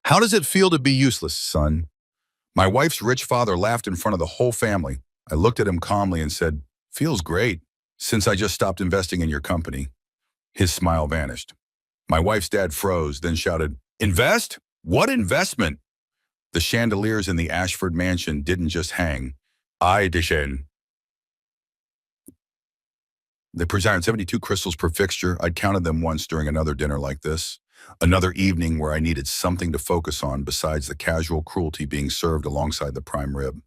How does it feel to be useless, son? My wife's rich father laughed in front of the whole family. I looked at him calmly and said, feels great, since I just stopped investing in your company. His smile vanished. My wife's dad froze, then shouted, invest? What investment? The chandeliers in the Ashford mansion didn't just hang. I did. They presented 72 crystals per fixture. I'd counted them once during another dinner like this. Another evening where I needed something to focus on besides the casual cruelty being served alongside the prime rib.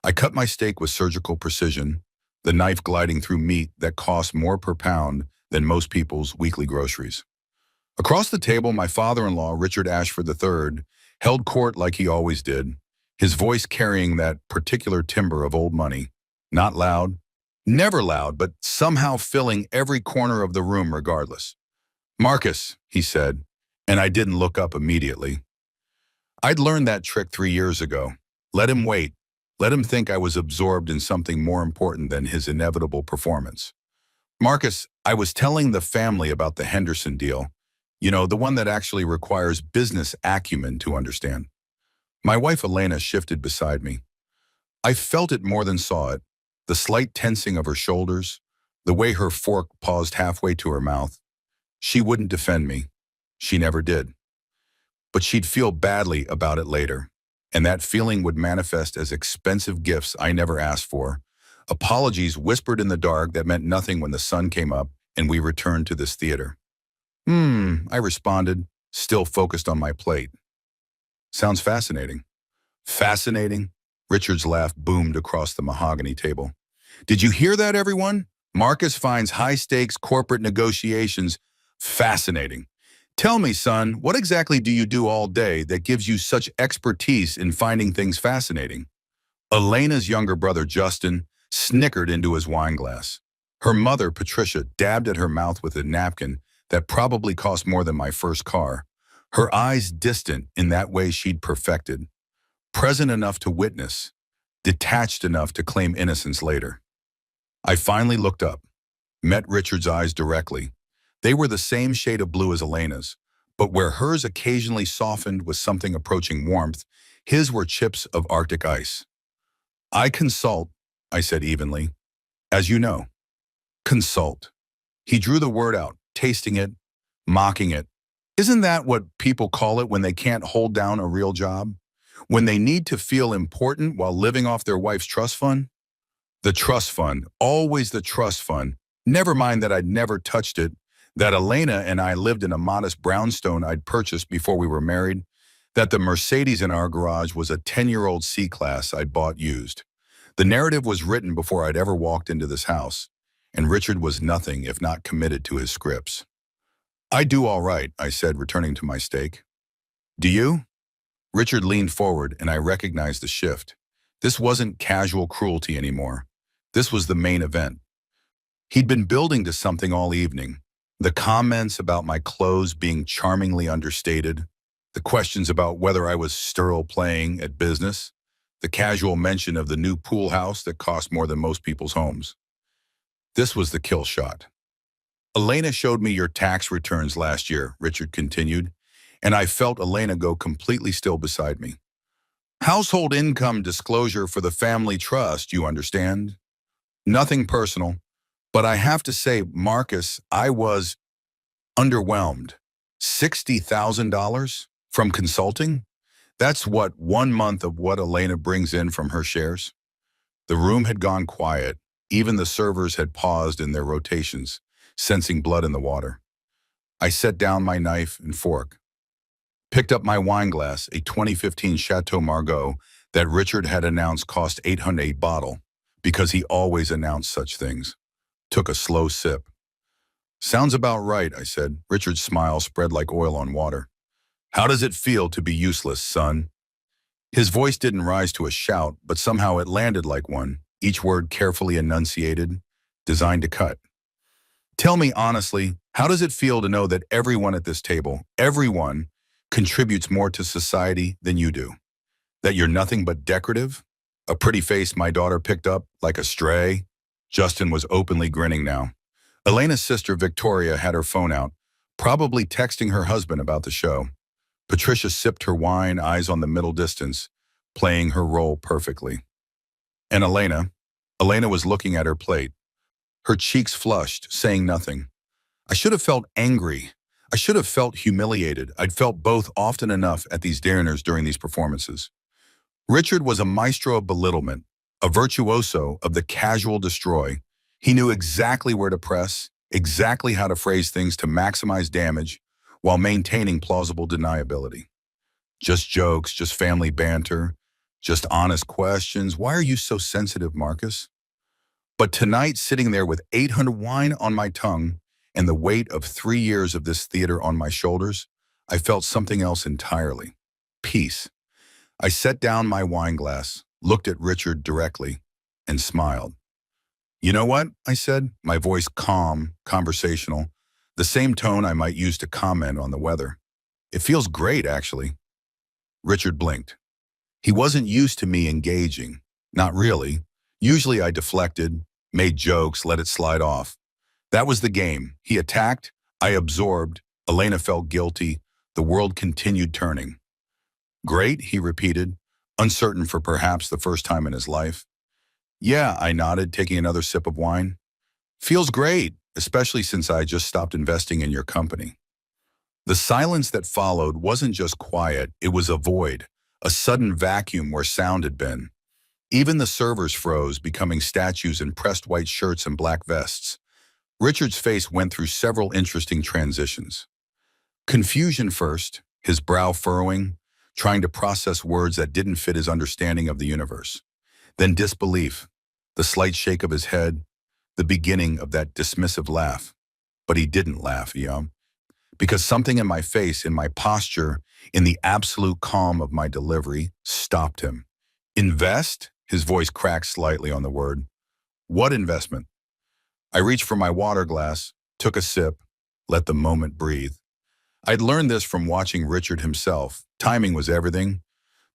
I cut my steak with surgical precision, the knife gliding through meat that cost more per pound than most people's weekly groceries. Across the table, my father-in-law, Richard Ashford III, held court like he always did, his voice carrying that particular timbre of old money. Not loud, never loud, but somehow filling every corner of the room regardless. Marcus, he said, and I didn't look up immediately. I'd learned that trick 3 years ago. Let him wait. Let him think I was absorbed in something more important than his inevitable performance. Marcus, I was telling the family about the Henderson deal. You know, the one that actually requires business acumen to understand. My wife Elena shifted beside me. I felt it more than saw it. The slight tensing of her shoulders, the way her fork paused halfway to her mouth. She wouldn't defend me. She never did. But she'd feel badly about it later, and that feeling would manifest as expensive gifts I never asked for, apologies whispered in the dark that meant nothing when the sun came up and we returned to this theater. I responded, still focused on my plate. Sounds fascinating. Fascinating? Richard's laugh boomed across the mahogany table. Did you hear that, everyone? Marcus finds high-stakes corporate negotiations fascinating. Tell me, son, what exactly do you do all day that gives you such expertise in finding things fascinating? Elena's younger brother, Justin, snickered into his wine glass. Her mother, Patricia, dabbed at her mouth with a napkin that probably cost more than my first car, her eyes distant in that way she'd perfected, present enough to witness, detached enough to claim innocence later. I finally looked up, met Richard's eyes directly. They were the same shade of blue as Elena's, but where hers occasionally softened with something approaching warmth, his were chips of Arctic ice. I consult, I said evenly. As you know. Consult. He drew the word out, tasting it, mocking it. Isn't that what people call it when they can't hold down a real job? When they need to feel important while living off their wife's trust fund? The trust fund, always the trust fund. Never mind that I'd never touched it, that Elena and I lived in a modest brownstone I'd purchased before we were married, that the Mercedes in our garage was a 10-year-old C-Class I'd bought used. The narrative was written before I'd ever walked into this house, and Richard was nothing if not committed to his scripts. I do all right, I said, returning to my steak. Do you? Richard leaned forward, and I recognized the shift. This wasn't casual cruelty anymore. This was the main event. He'd been building to something all evening. The comments about my clothes being charmingly understated, the questions about whether I was sterile playing at business, the casual mention of the new pool house that cost more than most people's homes. This was the kill shot. Elena showed me your tax returns last year, Richard continued, and I felt Elena go completely still beside me. Household income disclosure for the family trust, you understand? Nothing personal, but I have to say, Marcus, I was underwhelmed. $60,000 from consulting? That's what 1 month of what Elena brings in from her shares. The room had gone quiet. Even the servers had paused in their rotations, sensing blood in the water. I set down my knife and fork, picked up my wine glass, a 2015 Chateau Margaux that Richard had announced cost $800 a bottle, because he always announced such things. Took a slow sip. Sounds about right, I said. Richard's smile spread like oil on water. How does it feel to be useless, son? His voice didn't rise to a shout, but somehow it landed like one, each word carefully enunciated, designed to cut. Tell me honestly, how does it feel to know that everyone at this table, everyone, contributes more to society than you do? That you're nothing but decorative? A pretty face my daughter picked up like a stray? Justin was openly grinning now. Elena's sister Victoria had her phone out, probably texting her husband about the show. Patricia sipped her wine, eyes on the middle distance, playing her role perfectly. And Elena was looking at her plate, her cheeks flushed, saying nothing. I should have felt angry. I should have felt humiliated. I'd felt both often enough at these dinners during these performances. Richard was a maestro of belittlement, a virtuoso of the casual destroy. He knew exactly where to press, exactly how to phrase things to maximize damage while maintaining plausible deniability. Just jokes, just family banter, just honest questions. Why are you so sensitive, Marcus? But tonight, sitting there with 800 wine on my tongue and the weight of 3 years of this theater on my shoulders, I felt something else entirely. Peace. I set down my wine glass, looked at Richard directly, and smiled. You know what? I said, my voice calm, conversational, the same tone I might use to comment on the weather. It feels great, actually. Richard blinked. He wasn't used to me engaging. Not really. Usually I deflected, made jokes, let it slide off. That was the game. He attacked, I absorbed, Elena felt guilty, the world continued turning. Great, he repeated, uncertain for perhaps the first time in his life. Yeah, I nodded, taking another sip of wine. Feels great, especially since I just stopped investing in your company. The silence that followed wasn't just quiet, it was a void, a sudden vacuum where sound had been. Even the servers froze, becoming statues in pressed white shirts and black vests. Richard's face went through several interesting transitions. Confusion first, his brow furrowing, trying to process words that didn't fit his understanding of the universe. Then disbelief, the slight shake of his head, the beginning of that dismissive laugh. But he didn't laugh, because something in my face, in my posture, in the absolute calm of my delivery, stopped him. Invest? His voice cracked slightly on the word. What investment? I reached for my water glass, took a sip, let the moment breathe. I'd learned this from watching Richard himself. Timing was everything.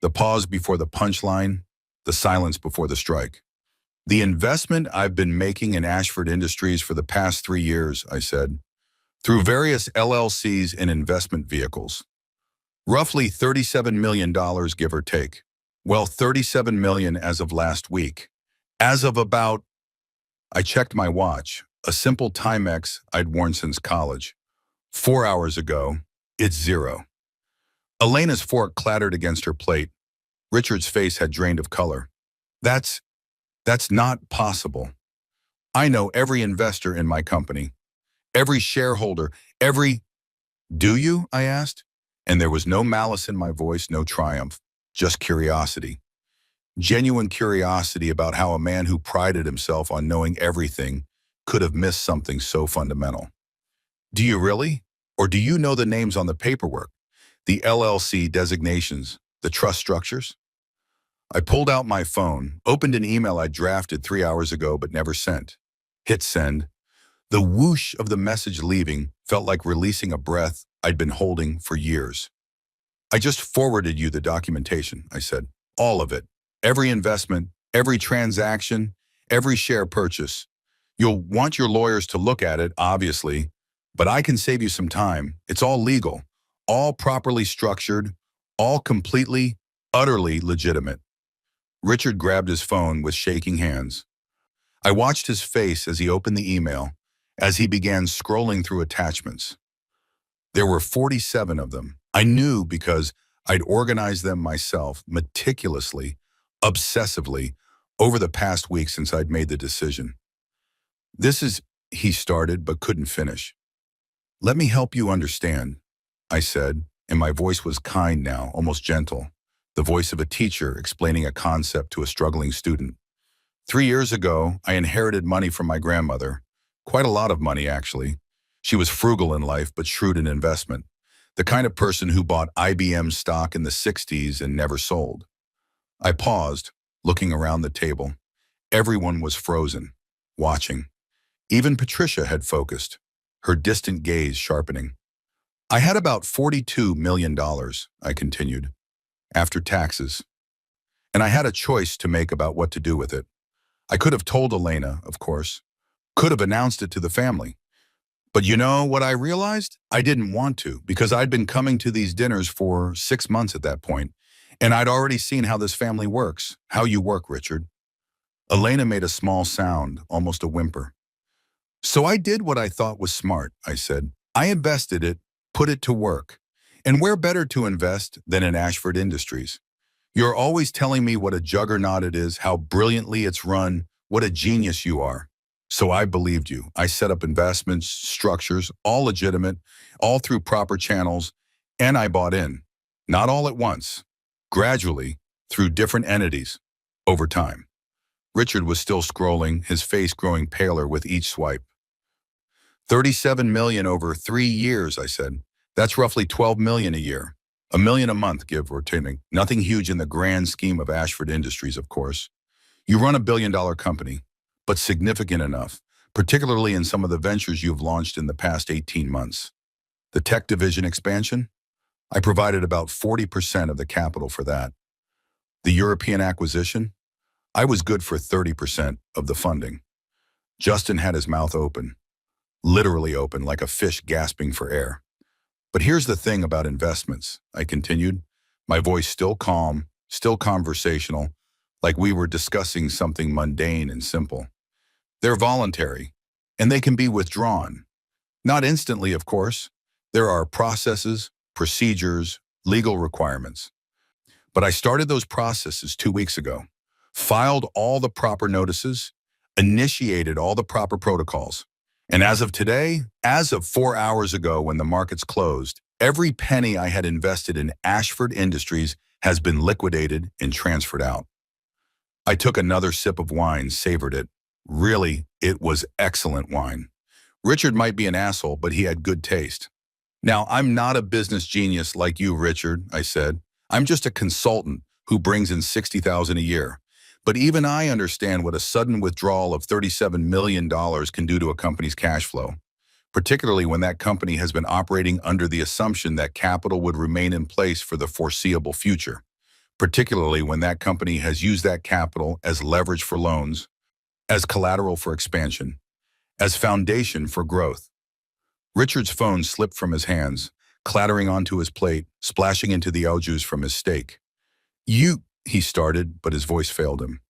The pause before the punchline, the silence before the strike. The investment I've been making in Ashford Industries for the past 3 years, I said, through various LLCs and investment vehicles. Roughly $37 million, give or take. Well, $37 million as of last week. As of about, I checked my watch, a simple Timex I'd worn since college. 4 hours ago, it's 0. Elena's fork clattered against her plate. Richard's face had drained of color. That's not possible. I know every investor in my company, every shareholder, every... Do you? I asked. And there was no malice in my voice, no triumph, just curiosity. Genuine curiosity about how a man who prided himself on knowing everything could have missed something so fundamental. Do you really? Or do you know the names on the paperwork, the LLC designations, the trust structures? I pulled out my phone, opened an email I drafted 3 hours ago but never sent. Hit send. The whoosh of the message leaving felt like releasing a breath I'd been holding for years. I just forwarded you the documentation, I said. All of it. Every investment, every transaction, every share purchase. You'll want your lawyers to look at it, obviously, but I can save you some time. It's all legal, all properly structured, all completely, utterly legitimate. Richard grabbed his phone with shaking hands. I watched his face as he opened the email, as he began scrolling through attachments. There were 47 of them. I knew because I'd organized them myself, meticulously, obsessively, over the past week since I'd made the decision. This is, he started but couldn't finish. Let me help you understand, I said, and my voice was kind now, almost gentle, the voice of a teacher explaining a concept to a struggling student. 3 years ago, I inherited money from my grandmother, quite a lot of money actually. She was frugal in life but shrewd in investment, the kind of person who bought IBM stock in the 60s and never sold. I paused, looking around the table. Everyone was frozen, watching. Even Patricia had focused, her distant gaze sharpening. I had about $42 million, I continued, after taxes. And I had a choice to make about what to do with it. I could have told Elena, of course, could have announced it to the family. But you know what I realized? I didn't want to because I'd been coming to these dinners for 6 months at that point, and I'd already seen how this family works, how you work, Richard. Elena made a small sound, almost a whimper. So I did what I thought was smart, I said. I invested it, put it to work. And where better to invest than in Ashford Industries? You're always telling me what a juggernaut it is, how brilliantly it's run, what a genius you are. So I believed you. I set up investments, structures, all legitimate, all through proper channels, and I bought in. Not all at once, gradually, through different entities, over time. Richard was still scrolling, his face growing paler with each swipe. 37 million over 3 years, I said. That's roughly 12 million a year. A million a month, give or take. Nothing huge in the grand scheme of Ashford Industries, of course. You run a billion-dollar company, but significant enough, particularly in some of the ventures you've launched in the past 18 months. The tech division expansion? I provided about 40% of the capital for that. The European acquisition? I was good for 30% of the funding. Justin had his mouth open, literally open, like a fish gasping for air. But here's the thing about investments, I continued, my voice still calm, still conversational, like we were discussing something mundane and simple. They're voluntary, and they can be withdrawn. Not instantly, of course. There are processes, procedures, legal requirements. But I started those processes 2 weeks ago, filed all the proper notices, initiated all the proper protocols. And as of today, as of 4 hours ago when the markets closed, every penny I had invested in Ashford Industries has been liquidated and transferred out. I took another sip of wine, savored it. Really, it was excellent wine. Richard might be an asshole, but he had good taste. Now, I'm not a business genius like you, Richard, I said. I'm just a consultant who brings in $60,000 a year. But even I understand what a sudden withdrawal of $37 million can do to a company's cash flow, particularly when that company has been operating under the assumption that capital would remain in place for the foreseeable future, particularly when that company has used that capital as leverage for loans, as collateral for expansion, as foundation for growth. Richard's phone slipped from his hands, clattering onto his plate, splashing into the au jus from his steak. He started, but his voice failed him.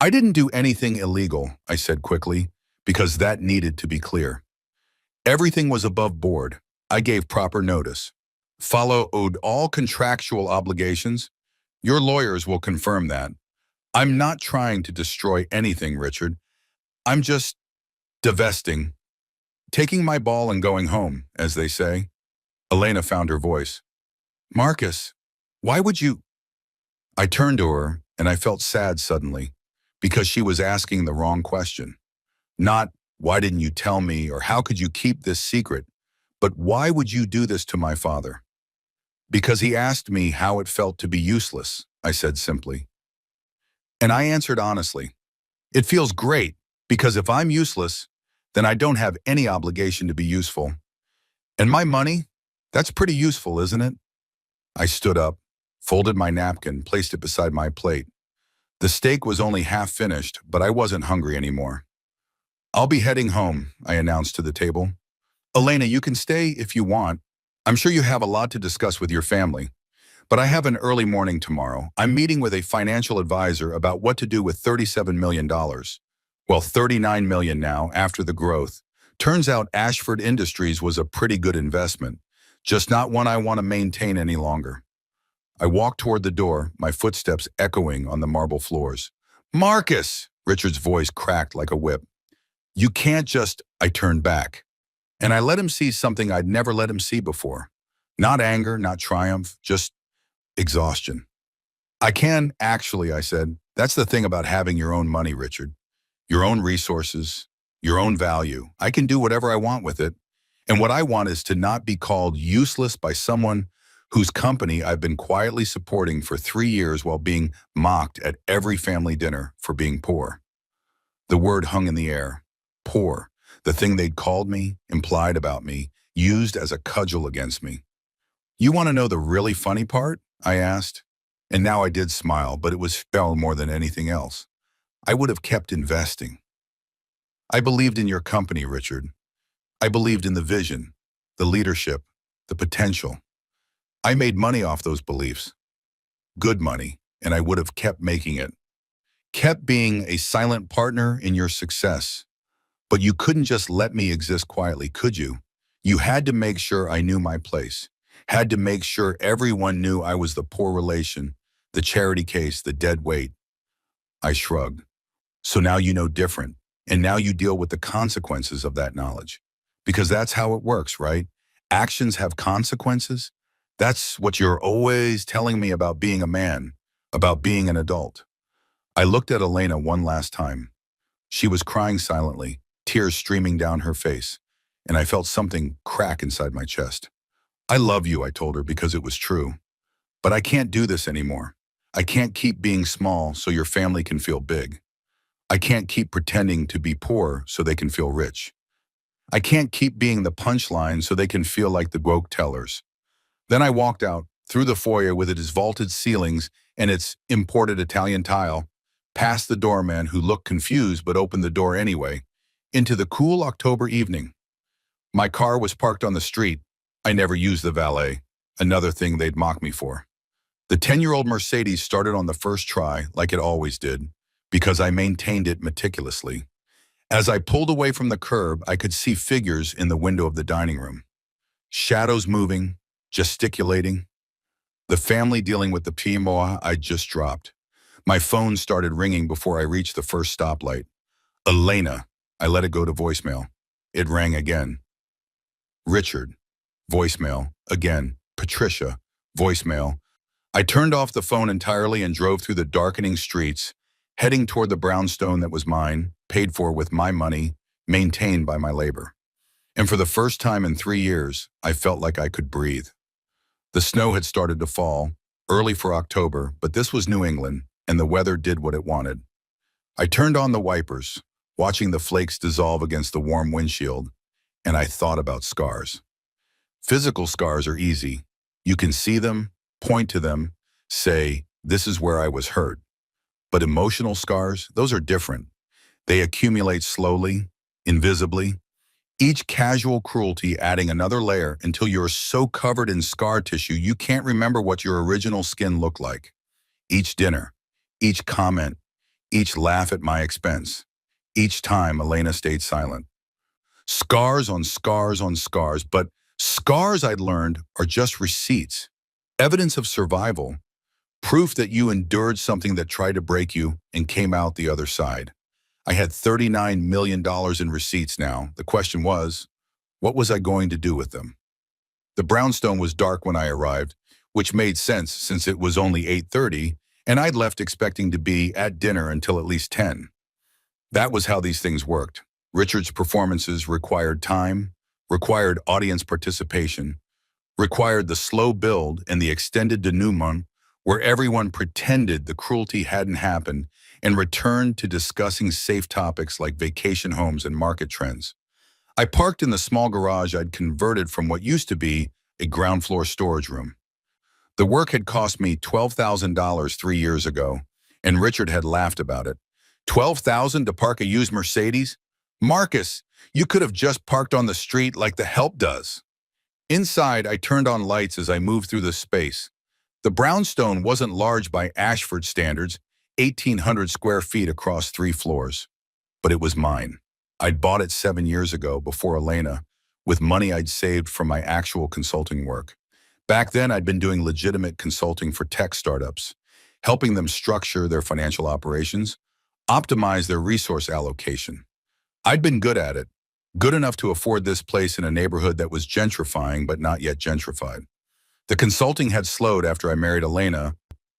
I didn't do anything illegal, I said quickly, because that needed to be clear. Everything was above board. I gave proper notice. Followed all contractual obligations. Your lawyers will confirm that. I'm not trying to destroy anything, Richard. I'm just divesting, taking my ball and going home, as they say. Elena found her voice. Marcus, why would you? I turned to her, and I felt sad suddenly, because she was asking the wrong question. Not, why didn't you tell me, or how could you keep this secret, but why would you do this to my father? Because he asked me how it felt to be useless, I said simply. And I answered honestly, it feels great, because if I'm useless, then I don't have any obligation to be useful. And my money, that's pretty useful, isn't it? I stood up, folded my napkin, placed it beside my plate. The steak was only half finished, but I wasn't hungry anymore. I'll be heading home, I announced to the table. Elena, you can stay if you want. I'm sure you have a lot to discuss with your family. But I have an early morning tomorrow. I'm meeting with a financial advisor about what to do with $37 million. Well, $39 million now after the growth. Turns out Ashford Industries was a pretty good investment, just not one I want to maintain any longer. I walked toward the door, my footsteps echoing on the marble floors. Marcus! Richard's voice cracked like a whip. You can't just... I turned back. And I let him see something I'd never let him see before. Not anger, not triumph, just exhaustion. I can, actually, I said. That's the thing about having your own money, Richard. Your own resources, your own value. I can do whatever I want with it. And what I want is to not be called useless by someone whose company I've been quietly supporting for 3 years while being mocked at every family dinner for being poor. The word hung in the air. Poor. The thing they'd called me, implied about me, used as a cudgel against me. You want to know the really funny part? I asked. And now I did smile, but it was fell more than anything else. I would have kept investing. I believed in your company, Richard. I believed in the vision, the leadership, the potential. I made money off those beliefs, good money, and I would have kept making it. Kept being a silent partner in your success. But you couldn't just let me exist quietly, could you? You had to make sure I knew my place. Had to make sure everyone knew I was the poor relation, the charity case, the dead weight. I shrugged. So now you know different, and now you deal with the consequences of that knowledge. Because that's how it works, right? Actions have consequences. That's what you're always telling me about being a man, about being an adult. I looked at Elena one last time. She was crying silently, tears streaming down her face, and I felt something crack inside my chest. I love you, I told her, because it was true. But I can't do this anymore. I can't keep being small so your family can feel big. I can't keep pretending to be poor so they can feel rich. I can't keep being the punchline so they can feel like the woke tellers. Then I walked out, through the foyer with its vaulted ceilings and its imported Italian tile, past the doorman who looked confused but opened the door anyway, into the cool October evening. My car was parked on the street. I never used the valet, another thing they'd mock me for. The 10-year-old Mercedes started on the first try, like it always did, because I maintained it meticulously. As I pulled away from the curb, I could see figures in the window of the dining room. Shadows moving, gesticulating. The family dealing with the PMOA I'd just dropped. My phone started ringing before I reached the first stoplight. Elena. I let it go to voicemail. It rang again. Richard. Voicemail. Again. Patricia. Voicemail. I turned off the phone entirely and drove through the darkening streets, heading toward the brownstone that was mine, paid for with my money, maintained by my labor. And for the first time in 3 years, I felt like I could breathe. The snow had started to fall, early for October, but this was New England, and the weather did what it wanted. I turned on the wipers, watching the flakes dissolve against the warm windshield, and I thought about scars. Physical scars are easy. You can see them, point to them, say, this is where I was hurt. But emotional scars, those are different. They accumulate slowly, invisibly, each casual cruelty adding another layer until you're so covered in scar tissue you can't remember what your original skin looked like. Each dinner, each comment, each laugh at my expense, each time Elena stayed silent. Scars on scars on scars, but scars, I'd learned, are just receipts, evidence of survival, proof that you endured something that tried to break you and came out the other side. I had $39 million in receipts now. The question was, what was I going to do with them? The brownstone was dark when I arrived, which made sense since it was only 8:30, and I'd left expecting to be at dinner until at least 10. That was how these things worked. Richard's performances required time, required audience participation, required the slow build and the extended denouement where everyone pretended the cruelty hadn't happened and returned to discussing safe topics like vacation homes and market trends. I parked in the small garage I'd converted from what used to be a ground floor storage room. The work had cost me $12,000 3 years ago, and Richard had laughed about it. $12,000 to park a used Mercedes? Marcus, you could have just parked on the street like the help does. Inside, I turned on lights as I moved through the space. The brownstone wasn't large by Ashford standards, 1,800 square feet across 3 floors. But it was mine. I'd bought it 7 years ago, before Elena, with money I'd saved from my actual consulting work. Back then, I'd been doing legitimate consulting for tech startups, helping them structure their financial operations, optimize their resource allocation. I'd been good at it, good enough to afford this place in a neighborhood that was gentrifying but not yet gentrified. The consulting had slowed after I married Elena,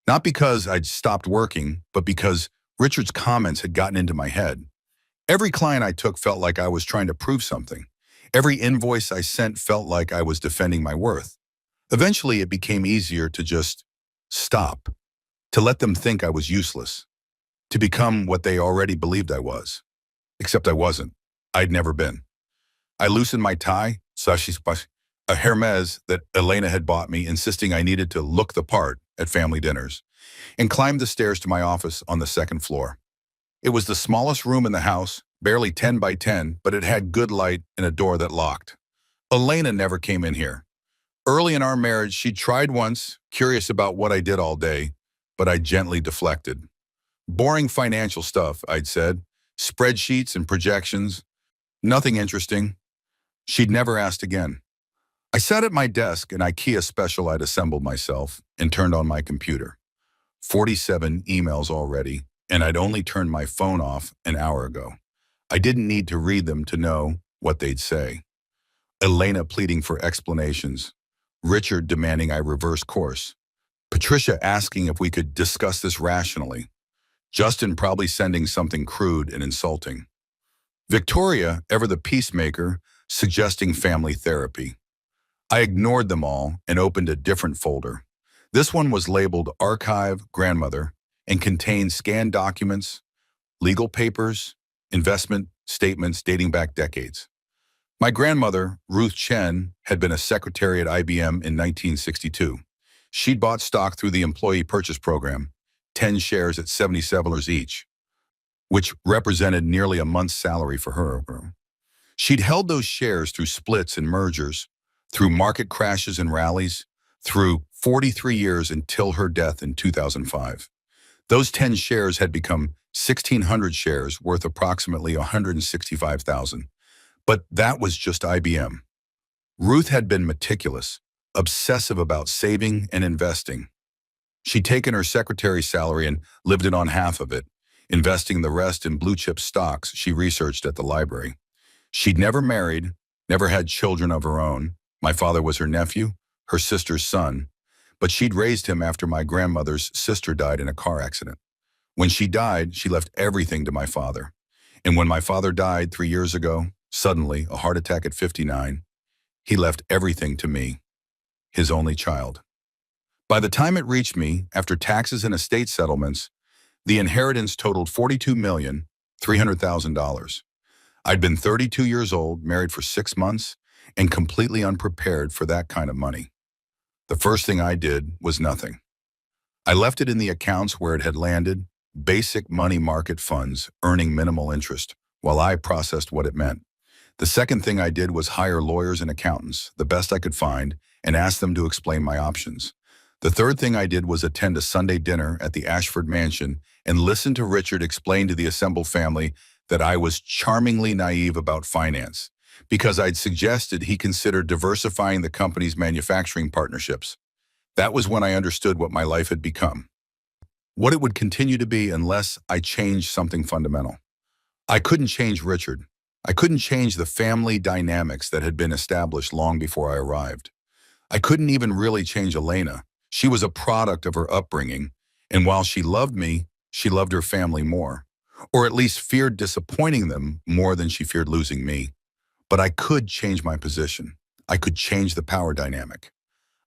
not because I'd stopped working, but because Richard's comments had gotten into my head. Every client I took felt like I was trying to prove something. Every invoice I sent felt like I was defending my worth. Eventually, it became easier to just stop, to let them think I was useless, to become what they already believed I was. Except I wasn't. I'd never been. I loosened my tie, a Hermes that Elena had bought me, insisting I needed to look the part at family dinners, and climbed the stairs to my office on the 2nd floor. It was the smallest room in the house, barely 10 by 10, but it had good light and a door that locked. Elena never came in here. Early in our marriage, she tried once, curious about what I did all day, but I gently deflected. Boring financial stuff, I'd said. Spreadsheets and projections. Nothing interesting. She'd never asked again. I sat at my desk, an IKEA special I'd assembled myself, and turned on my computer. 47 emails already, and I'd only turned my phone off an hour ago. I didn't need to read them to know what they'd say. Elena pleading for explanations. Richard demanding I reverse course. Patricia asking if we could discuss this rationally. Justin probably sending something crude and insulting. Victoria, ever the peacemaker, suggesting family therapy. I ignored them all and opened a different folder. This one was labeled Archive Grandmother and contained scanned documents, legal papers, investment statements dating back decades. My grandmother, Ruth Chen, had been a secretary at IBM in 1962. She'd bought stock through the Employee Purchase Program, 10 shares at $77 each, which represented nearly a month's salary for her. She'd held those shares through splits and mergers, through market crashes and rallies, through 43 years until her death in 2005. Those 10 shares had become 1,600 shares worth approximately $165,000. But that was just IBM. Ruth had been meticulous, obsessive about saving and investing. She'd taken her secretary's salary and lived it on half of it, investing the rest in blue-chip stocks she researched at the library. She'd never married, never had children of her own. My father was her nephew, her sister's son, but she'd raised him after my grandmother's sister died in a car accident. When she died, she left everything to my father. And when my father died 3 years ago, suddenly, a heart attack at 59, he left everything to me, his only child. By the time it reached me, after taxes and estate settlements, the inheritance totaled $42,300,000. I'd been 32 years old, married for 6 months, and completely unprepared for that kind of money. The first thing I did was nothing. I left it in the accounts where it had landed, basic money market funds earning minimal interest, while I processed what it meant. The second thing I did was hire lawyers and accountants, the best I could find, and ask them to explain my options. The third thing I did was attend a Sunday dinner at the Ashford Mansion and listen to Richard explain to the assembled family that I was charmingly naive about finance, because I'd suggested he consider diversifying the company's manufacturing partnerships. That was when I understood what my life had become, what it would continue to be unless I changed something fundamental. I couldn't change Richard. I couldn't change the family dynamics that had been established long before I arrived. I couldn't even really change Elena. She was a product of her upbringing, and while she loved me, she loved her family more, or at least feared disappointing them more than she feared losing me. But I could change my position. I could change the power dynamic.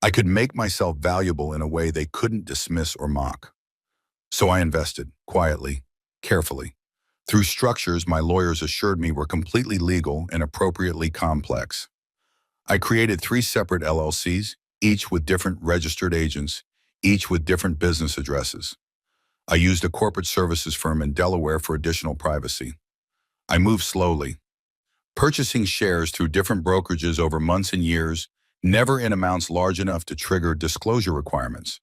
I could make myself valuable in a way they couldn't dismiss or mock. So I invested, quietly, carefully, through structures my lawyers assured me were completely legal and appropriately complex. I created 3 separate LLCs, each with different registered agents, each with different business addresses. I used a corporate services firm in Delaware for additional privacy. I moved slowly, purchasing shares through different brokerages over months and years, never in amounts large enough to trigger disclosure requirements.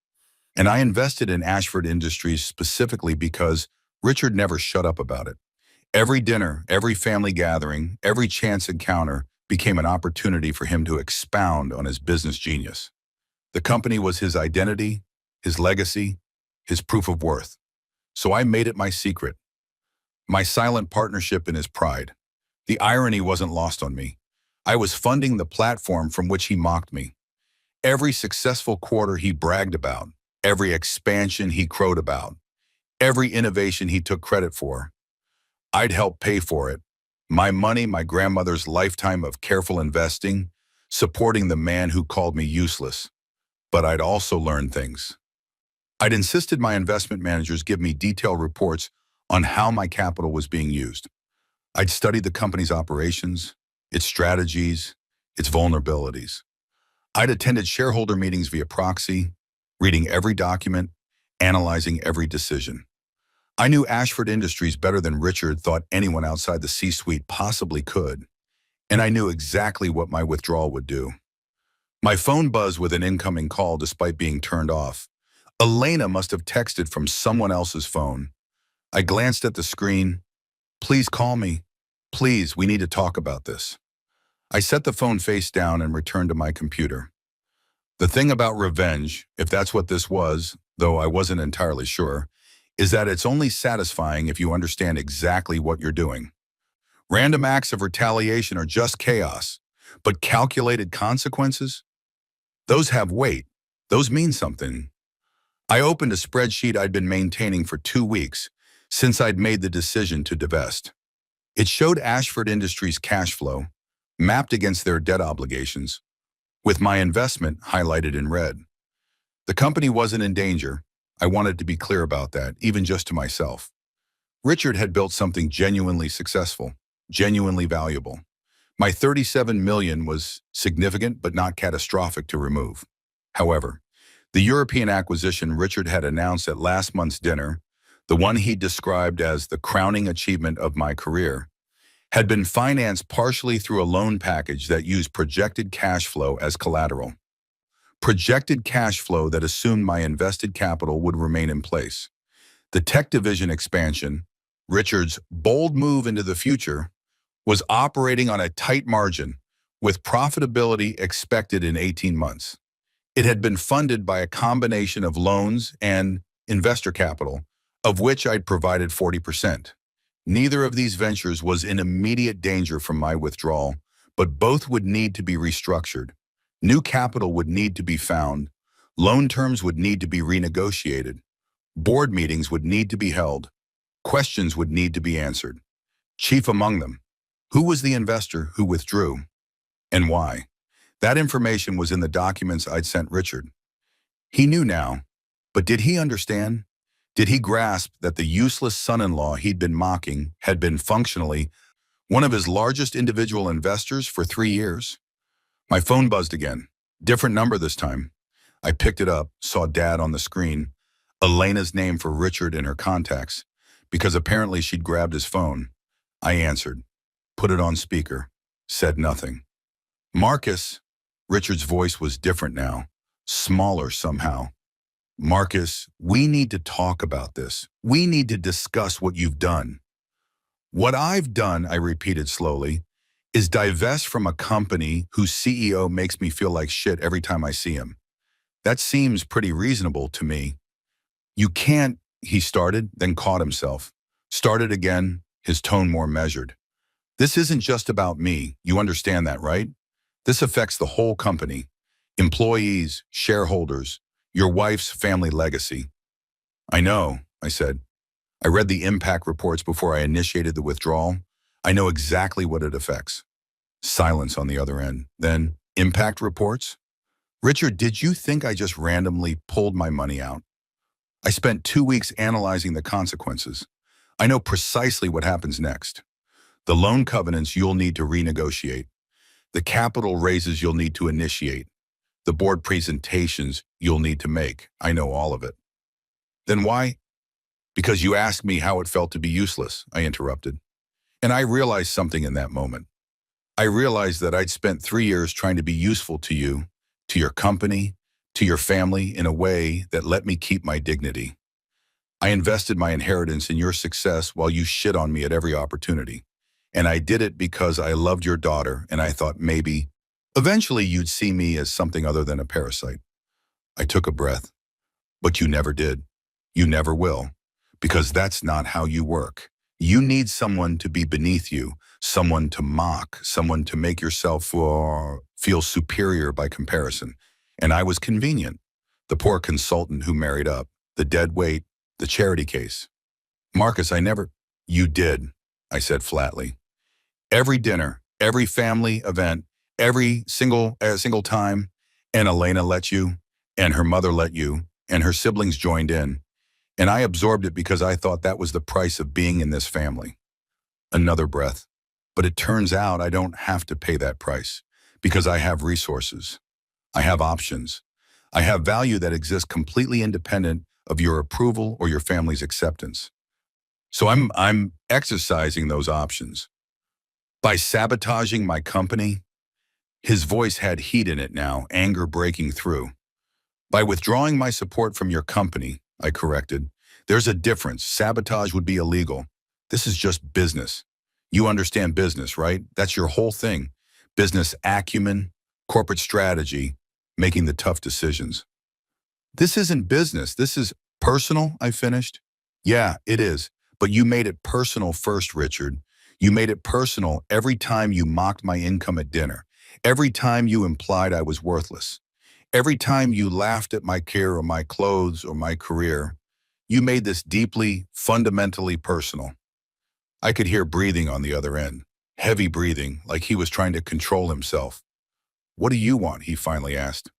And I invested in Ashford Industries specifically because Richard never shut up about it. Every dinner, every family gathering, every chance encounter became an opportunity for him to expound on his business genius. The company was his identity, his legacy, his proof of worth. So I made it my secret, my silent partnership in his pride. The irony wasn't lost on me. I was funding the platform from which he mocked me. Every successful quarter he bragged about, every expansion he crowed about, every innovation he took credit for, I'd help pay for it. My money, my grandmother's lifetime of careful investing, supporting the man who called me useless. But I'd also learned things. I'd insisted my investment managers give me detailed reports on how my capital was being used. I'd studied the company's operations, its strategies, its vulnerabilities. I'd attended shareholder meetings via proxy, reading every document, analyzing every decision. I knew Ashford Industries better than Richard thought anyone outside the C-suite possibly could, and I knew exactly what my withdrawal would do. My phone buzzed with an incoming call despite being turned off. Elena must have texted from someone else's phone. I glanced at the screen. Please call me. Please, we need to talk about this. I set the phone face down and returned to my computer. The thing about revenge, if that's what this was, though I wasn't entirely sure, is that it's only satisfying if you understand exactly what you're doing. Random acts of retaliation are just chaos, but calculated consequences? Those have weight. Those mean something. I opened a spreadsheet I'd been maintaining for 2 weeks since I'd made the decision to divest. It showed Ashford Industries' cash flow, mapped against their debt obligations, with my investment highlighted in red. The company wasn't in danger. I wanted to be clear about that, even just to myself. Richard had built something genuinely successful, genuinely valuable. My $37 million was significant but not catastrophic to remove. However, the European acquisition Richard had announced at last month's dinner, the one he described as the crowning achievement of my career, had been financed partially through a loan package that used projected cash flow as collateral. Projected cash flow that assumed my invested capital would remain in place. The tech division expansion, Richard's bold move into the future, was operating on a tight margin, with profitability expected in 18 months. It had been funded by a combination of loans and investor capital, of which I'd provided 40%. Neither of these ventures was in immediate danger from my withdrawal, but both would need to be restructured. New capital would need to be found, loan terms would need to be renegotiated, board meetings would need to be held, questions would need to be answered. Chief among them, who was the investor who withdrew, and why? That information was in the documents I'd sent Richard. He knew now, but did he understand? Did he grasp that the useless son-in-law he'd been mocking had been functionally one of his largest individual investors for 3 years? My phone buzzed again. Different number this time. I picked it up, saw Dad on the screen, Elena's name for Richard in her contacts, because apparently she'd grabbed his phone. I answered, put it on speaker, said nothing. Marcus, Richard's voice was different now, smaller somehow. Marcus, we need to talk about this. We need to discuss what you've done. What I've done, I repeated slowly, is divest from a company whose CEO makes me feel like shit every time I see him. That seems pretty reasonable to me. You can't, he started, then caught himself. Started again, his tone more measured. This isn't just about me, you understand that, right? This affects the whole company. Employees, shareholders, your wife's family legacy. I know, I said. I read the impact reports before I initiated the withdrawal. I know exactly what it affects. Silence on the other end. Then, impact reports? Richard, did you think I just randomly pulled my money out? I spent 2 weeks analyzing the consequences. I know precisely what happens next. The loan covenants you'll need to renegotiate. The capital raises you'll need to initiate. The board presentations you'll need to make. I know all of it. Then why? Because you asked me how it felt to be useless, I interrupted. And I realized something in that moment. I realized that I'd spent 3 years trying to be useful to you, to your company, to your family in a way that let me keep my dignity. I invested my inheritance in your success while you shit on me at every opportunity. And I did it because I loved your daughter and I thought maybe, eventually you'd see me as something other than a parasite. I took a breath. But you never did. You never will. Because that's not how you work. You need someone to be beneath you, someone to mock, someone to make yourself feel superior by comparison. And I was convenient. The poor consultant who married up, the dead weight, the charity case. Marcus, I never... You did, I said flatly. Every dinner, every family event, every single time, and Elena let you, and her mother let you, and her siblings joined in. And I absorbed it because I thought that was the price of being in this family. Another breath. But it turns out I don't have to pay that price because I have resources. I have options. I have value that exists completely independent of your approval or your family's acceptance. So I'm exercising those options. By sabotaging my company, his voice had heat in it now, anger breaking through. By withdrawing my support from your company, I corrected, there's a difference. Sabotage would be illegal. This is just business. You understand business, right? That's your whole thing. Business acumen, corporate strategy, making the tough decisions. This isn't business. This is personal, I finished. Yeah, it is. But you made it personal first, Richard. You made it personal every time you mocked my income at dinner. Every time you implied I was worthless. Every time you laughed at my care or my clothes or my career. You made this deeply, fundamentally personal. I could hear breathing on the other end. Heavy breathing, like he was trying to control himself. What do you want? He finally asked.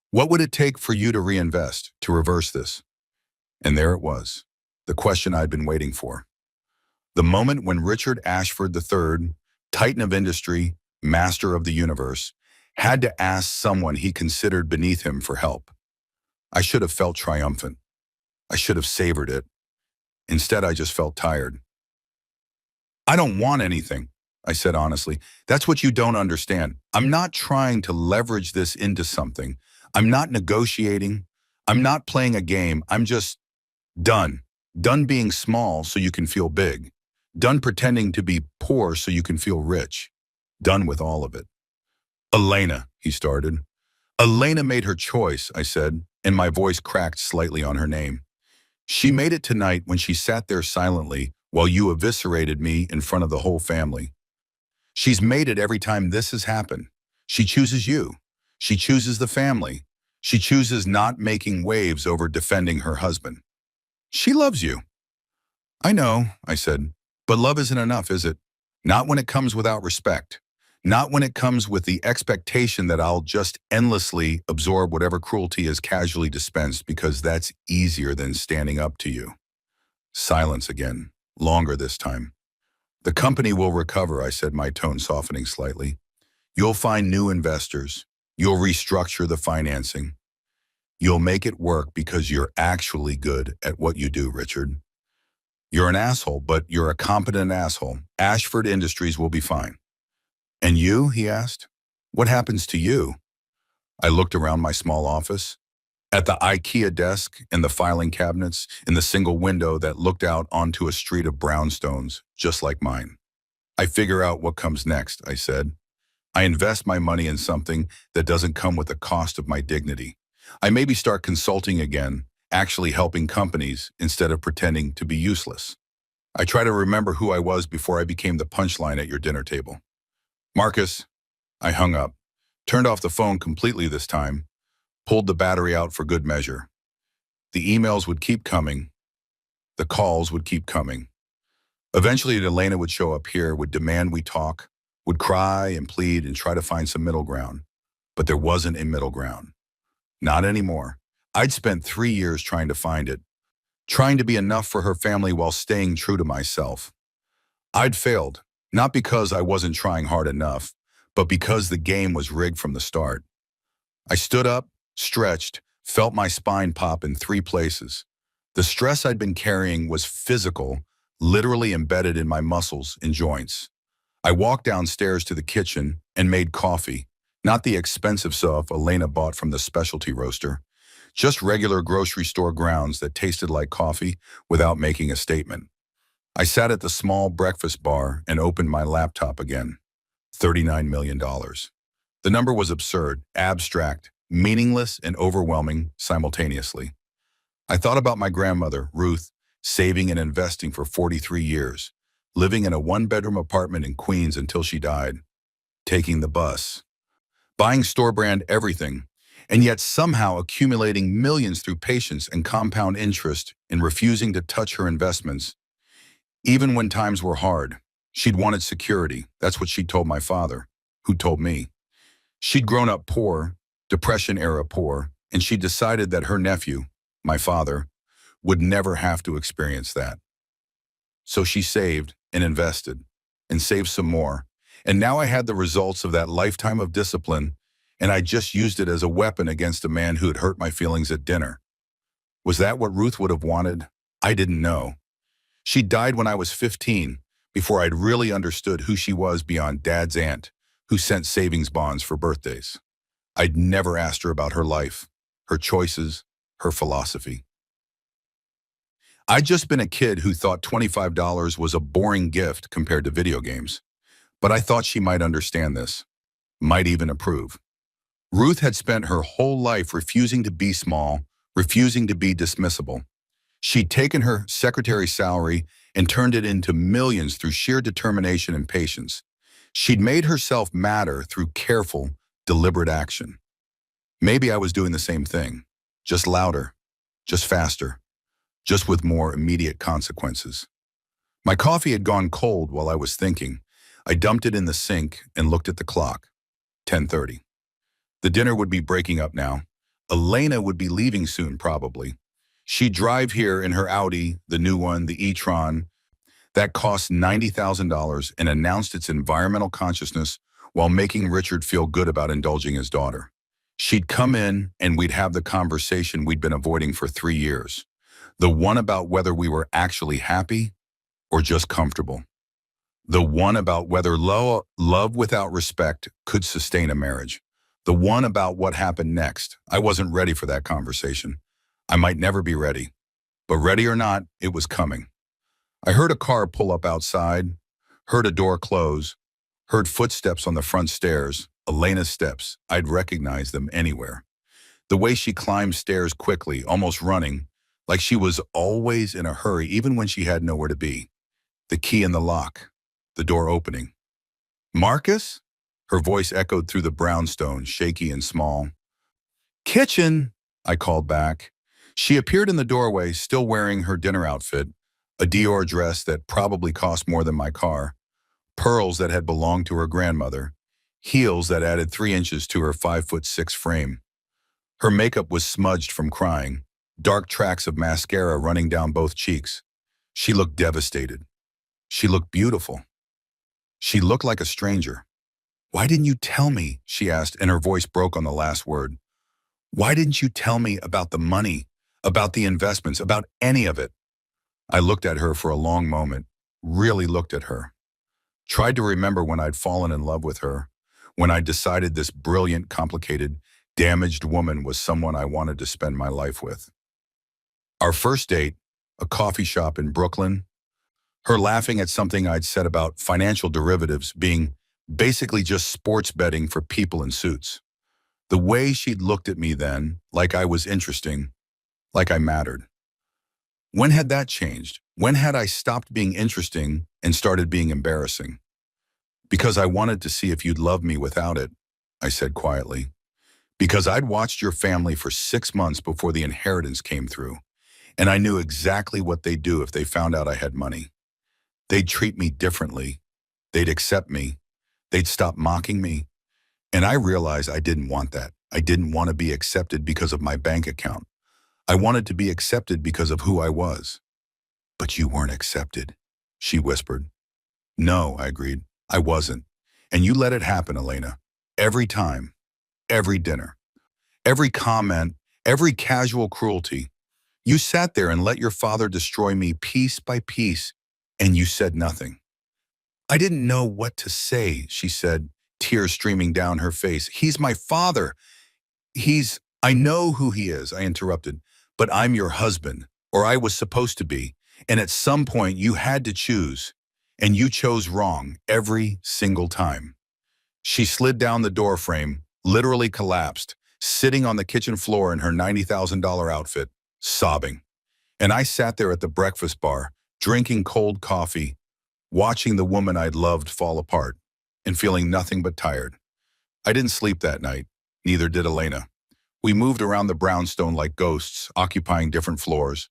What would it take for you to reinvest, to reverse this? And there it was, the question I'd been waiting for. The moment when Richard Ashford III, titan of industry, master of the universe, had to ask someone he considered beneath him for help. I should have felt triumphant. I should have savored it. Instead, I just felt tired. I don't want anything, I said honestly. That's what you don't understand. I'm not trying to leverage this into something. I'm not negotiating. I'm not playing a game. I'm just done. Done being small so you can feel big. Done pretending to be poor so you can feel rich. Done with all of it. Elena, he started. Elena made her choice, I said, and my voice cracked slightly on her name. She made it tonight when she sat there silently while you eviscerated me in front of the whole family. She's made it every time this has happened. She chooses you. She chooses the family. She chooses not making waves over defending her husband. She loves you. I know, I said, but love isn't enough, is it? Not when it comes without respect. Not when it comes with the expectation that I'll just endlessly absorb whatever cruelty is casually dispensed because that's easier than standing up to you. Silence again, longer this time. The company will recover, I said, my tone softening slightly. You'll find new investors. You'll restructure the financing. You'll make it work because you're actually good at what you do, Richard. You're an asshole, but you're a competent asshole. Ashford Industries will be fine. And you, he asked, what happens to you? I looked around my small office, at the IKEA desk and the filing cabinets, in the single window that looked out onto a street of brownstones, just like mine. I figure out what comes next, I said. I invest my money in something that doesn't come with the cost of my dignity. I maybe start consulting again, actually helping companies instead of pretending to be useless. I try to remember who I was before I became the punchline at your dinner table. Marcus, I hung up, turned off the phone completely this time, pulled the battery out for good measure. The emails would keep coming. The calls would keep coming. Eventually, Elena would show up here, would demand we talk, would cry and plead and try to find some middle ground. But there wasn't a middle ground. Not anymore. I'd spent 3 years trying to find it, trying to be enough for her family while staying true to myself. I'd failed, not because I wasn't trying hard enough, but because the game was rigged from the start. I stood up, stretched, felt my spine pop in 3 places. The stress I'd been carrying was physical, literally embedded in my muscles and joints. I walked downstairs to the kitchen and made coffee, not the expensive stuff Elena bought from the specialty roaster, just regular grocery store grounds that tasted like coffee without making a statement. I sat at the small breakfast bar and opened my laptop again. $39 million. The number was absurd, abstract, meaningless, and overwhelming simultaneously. I thought about my grandmother, Ruth, saving and investing for 43 years, living in a 1-bedroom apartment in Queens until she died, taking the bus, buying store-brand everything, and yet somehow accumulating millions through patience and compound interest in refusing to touch her investments. Even when times were hard, she'd wanted security. That's what she'd told my father, who told me. She'd grown up poor, Depression-era poor, and she decided that her nephew, my father, would never have to experience that. So she saved and invested and saved some more. And now I had the results of that lifetime of discipline, and I just used it as a weapon against a man who had hurt my feelings at dinner. Was that what Ruth would have wanted? I didn't know. She died when I was 15, before I'd really understood who she was beyond Dad's aunt, who sent savings bonds for birthdays. I'd never asked her about her life, her choices, her philosophy. I'd just been a kid who thought $25 was a boring gift compared to video games. But I thought she might understand this, might even approve. Ruth had spent her whole life refusing to be small, refusing to be dismissible. She'd taken her secretary's salary and turned it into millions through sheer determination and patience. She'd made herself matter through careful, deliberate action. Maybe I was doing the same thing, just louder, just faster, just with more immediate consequences. My coffee had gone cold while I was thinking. I dumped it in the sink and looked at the clock. 10:30. The dinner would be breaking up now. Elena would be leaving soon, probably. She'd drive here in her Audi, the new one, the e-tron, that cost $90,000 and announced its environmental consciousness while making Richard feel good about indulging his daughter. She'd come in and we'd have the conversation we'd been avoiding for 3 years. The one about whether we were actually happy or just comfortable. The one about whether love without respect could sustain a marriage. The one about what happened next. I wasn't ready for that conversation. I might never be ready. But ready or not, it was coming. I heard a car pull up outside, heard a door close, heard footsteps on the front stairs, Elena's steps. I'd recognize them anywhere. The way she climbed stairs quickly, almost running, like she was always in a hurry, even when she had nowhere to be. The key in the lock, the door opening. "Marcus?" Her voice echoed through the brownstone, shaky and small. "Kitchen," I called back. She appeared in the doorway, still wearing her dinner outfit, a Dior dress that probably cost more than my car, pearls that had belonged to her grandmother, heels that added 3 inches to her 5'6" frame. Her makeup was smudged from crying, dark tracks of mascara running down both cheeks. She looked devastated. She looked beautiful. She looked like a stranger. "Why didn't you tell me?" she asked, and her voice broke on the last word. "Why didn't you tell me about the money, about the investments, about any of it?" I looked at her for a long moment, really looked at her. Tried to remember when I'd fallen in love with her, when I decided this brilliant, complicated, damaged woman was someone I wanted to spend my life with. Our first date, a coffee shop in Brooklyn, her laughing at something I'd said about financial derivatives being basically just sports betting for people in suits. The way she'd looked at me then, like I was interesting, like I mattered. When had that changed? When had I stopped being interesting and started being embarrassing? "Because I wanted to see if you'd love me without it," I said quietly. "Because I'd watched your family for 6 months before the inheritance came through, and I knew exactly what they'd do if they found out I had money. They'd treat me differently. They'd accept me. They'd stop mocking me. And I realized I didn't want that. I didn't want to be accepted because of my bank account. I wanted to be accepted because of who I was." "But you weren't accepted," she whispered. "No," I agreed. "I wasn't. And you let it happen, Elena. Every time, every dinner, every comment, every casual cruelty. You sat there and let your father destroy me piece by piece, and you said nothing." "I didn't know what to say," she said, tears streaming down her face. "He's my father. I know who he is," I interrupted. "But I'm your husband, or I was supposed to be. And at some point you had to choose. And you chose wrong every single time." She slid down the door frame, literally collapsed, sitting on the kitchen floor in her $90,000 outfit, sobbing. And I sat there at the breakfast bar, drinking cold coffee, watching the woman I'd loved fall apart, and feeling nothing but tired. I didn't sleep that night, neither did Elena. We moved around the brownstone like ghosts, occupying different floors,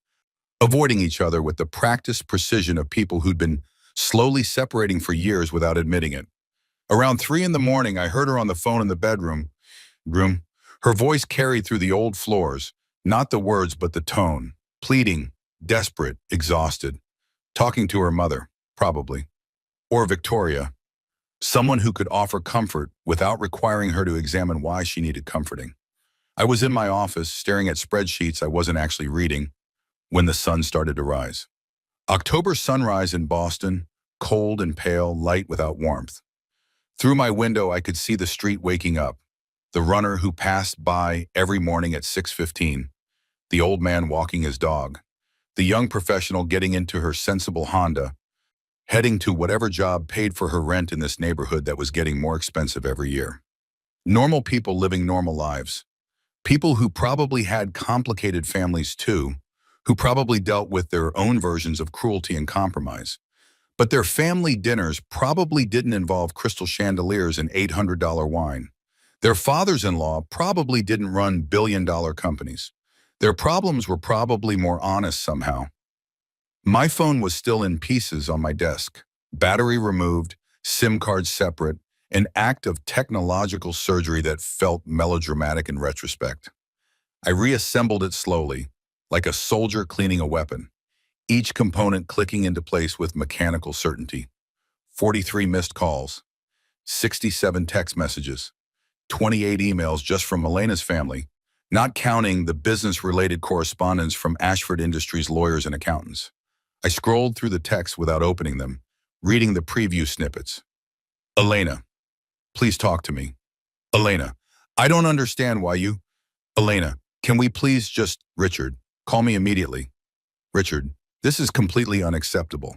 avoiding each other with the practiced precision of people who'd been slowly separating for years without admitting it. Around 3 in the morning, I heard her on the phone in the bedroom. Her voice carried through the old floors, not the words but the tone, pleading, desperate, exhausted, talking to her mother, probably, or Victoria, someone who could offer comfort without requiring her to examine why she needed comforting. I was in my office, staring at spreadsheets I wasn't actually reading, when the sun started to rise. October sunrise in Boston, cold and pale, light without warmth. Through my window, I could see the street waking up, the runner who passed by every morning at 6:15, the old man walking his dog, the young professional getting into her sensible Honda, heading to whatever job paid for her rent in this neighborhood that was getting more expensive every year. Normal people living normal lives. People who probably had complicated families too, who probably dealt with their own versions of cruelty and compromise. But their family dinners probably didn't involve crystal chandeliers and $800 wine. Their fathers-in-law probably didn't run billion-dollar companies. Their problems were probably more honest somehow. My phone was still in pieces on my desk, battery removed, SIM card separate, an act of technological surgery that felt melodramatic in retrospect. I reassembled it slowly, like a soldier cleaning a weapon, each component clicking into place with mechanical certainty. 43 missed calls, 67 text messages, 28 emails just from Elena's family, not counting the business-related correspondence from Ashford Industries lawyers and accountants. I scrolled through the texts without opening them, reading the preview snippets. Elena, please talk to me. Elena, I don't understand why you... Elena, can we please just... Richard, call me immediately. Richard, this is completely unacceptable.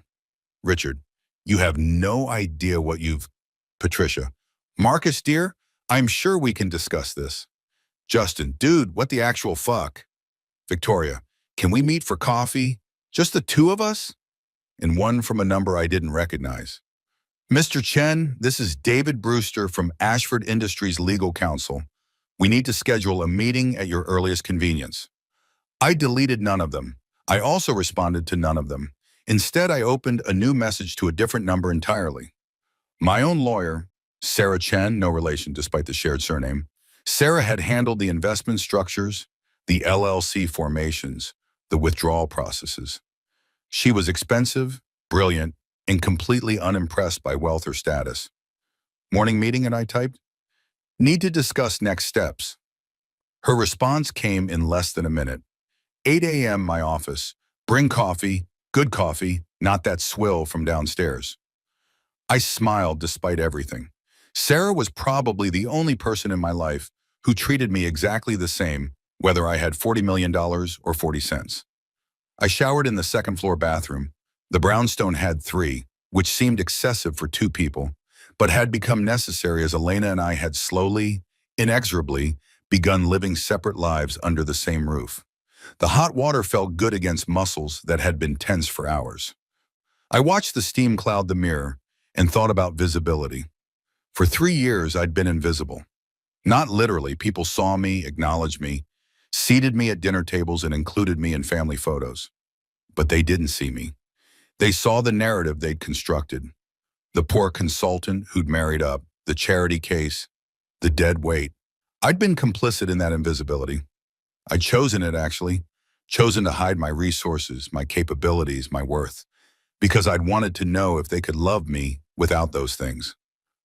Richard, you have no idea what you've... Patricia, Marcus, dear, I'm sure we can discuss this. Justin, dude, what the actual fuck? Victoria, can we meet for coffee? Just the two of us? And one from a number I didn't recognize. Mr. Chen, this is David Brewster from Ashford Industries Legal Counsel. We need to schedule a meeting at your earliest convenience. I deleted none of them. I also responded to none of them. Instead, I opened a new message to a different number entirely. My own lawyer, Sarah Chen, no relation despite the shared surname, Sarah had handled the investment structures, the LLC formations, the withdrawal processes. She was expensive, brilliant, and completely unimpressed by wealth or status. Morning meeting, and I typed, need to discuss next steps. Her response came in less than a minute. 8 a.m. my office. Bring coffee, good coffee, not that swill from downstairs. I smiled despite everything. Sarah was probably the only person in my life who treated me exactly the same, whether I had $40 million or 40 cents. I showered in the second-floor bathroom. The brownstone had 3, which seemed excessive for 2 people, but had become necessary as Elena and I had slowly, inexorably, begun living separate lives under the same roof. The hot water felt good against muscles that had been tense for hours. I watched the steam cloud the mirror and thought about visibility. For 3 years, I'd been invisible. Not literally, people saw me, acknowledged me, seated me at dinner tables and included me in family photos. But they didn't see me. They saw the narrative they'd constructed. The poor consultant who'd married up, the charity case, the dead weight. I'd been complicit in that invisibility. I'd chosen it, actually. Chosen to hide my resources, my capabilities, my worth. Because I'd wanted to know if they could love me without those things.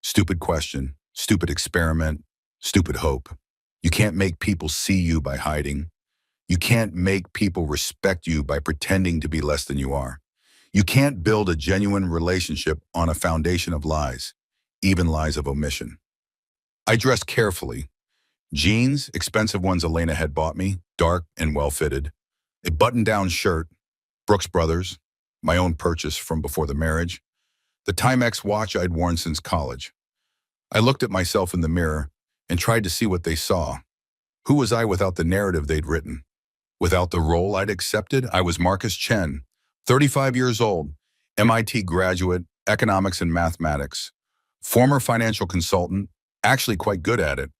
Stupid question, stupid experiment, stupid hope. You can't make people see you by hiding. You can't make people respect you by pretending to be less than you are. You can't build a genuine relationship on a foundation of lies, even lies of omission. I dressed carefully. Jeans, expensive ones Elena had bought me, dark and well-fitted. A button-down shirt, Brooks Brothers, my own purchase from before the marriage. The Timex watch I'd worn since college. I looked at myself in the mirror and tried to see what they saw. Who was I without the narrative they'd written? Without the role I'd accepted? I was Marcus Chen, 35 years old, MIT graduate, economics and mathematics, former financial consultant, actually quite good at it,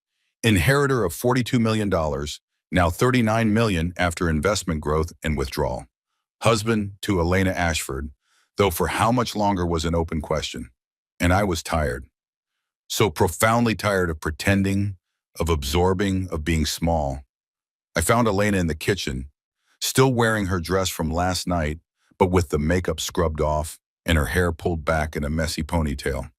inheritor of $42 million, now $39 million after investment growth and withdrawal. Husband to Elena Ashford, though for how much longer was an open question. And I was tired. So profoundly tired of pretending, of absorbing, of being small. I found Elena in the kitchen, still wearing her dress from last night, but with the makeup scrubbed off and her hair pulled back in a messy ponytail.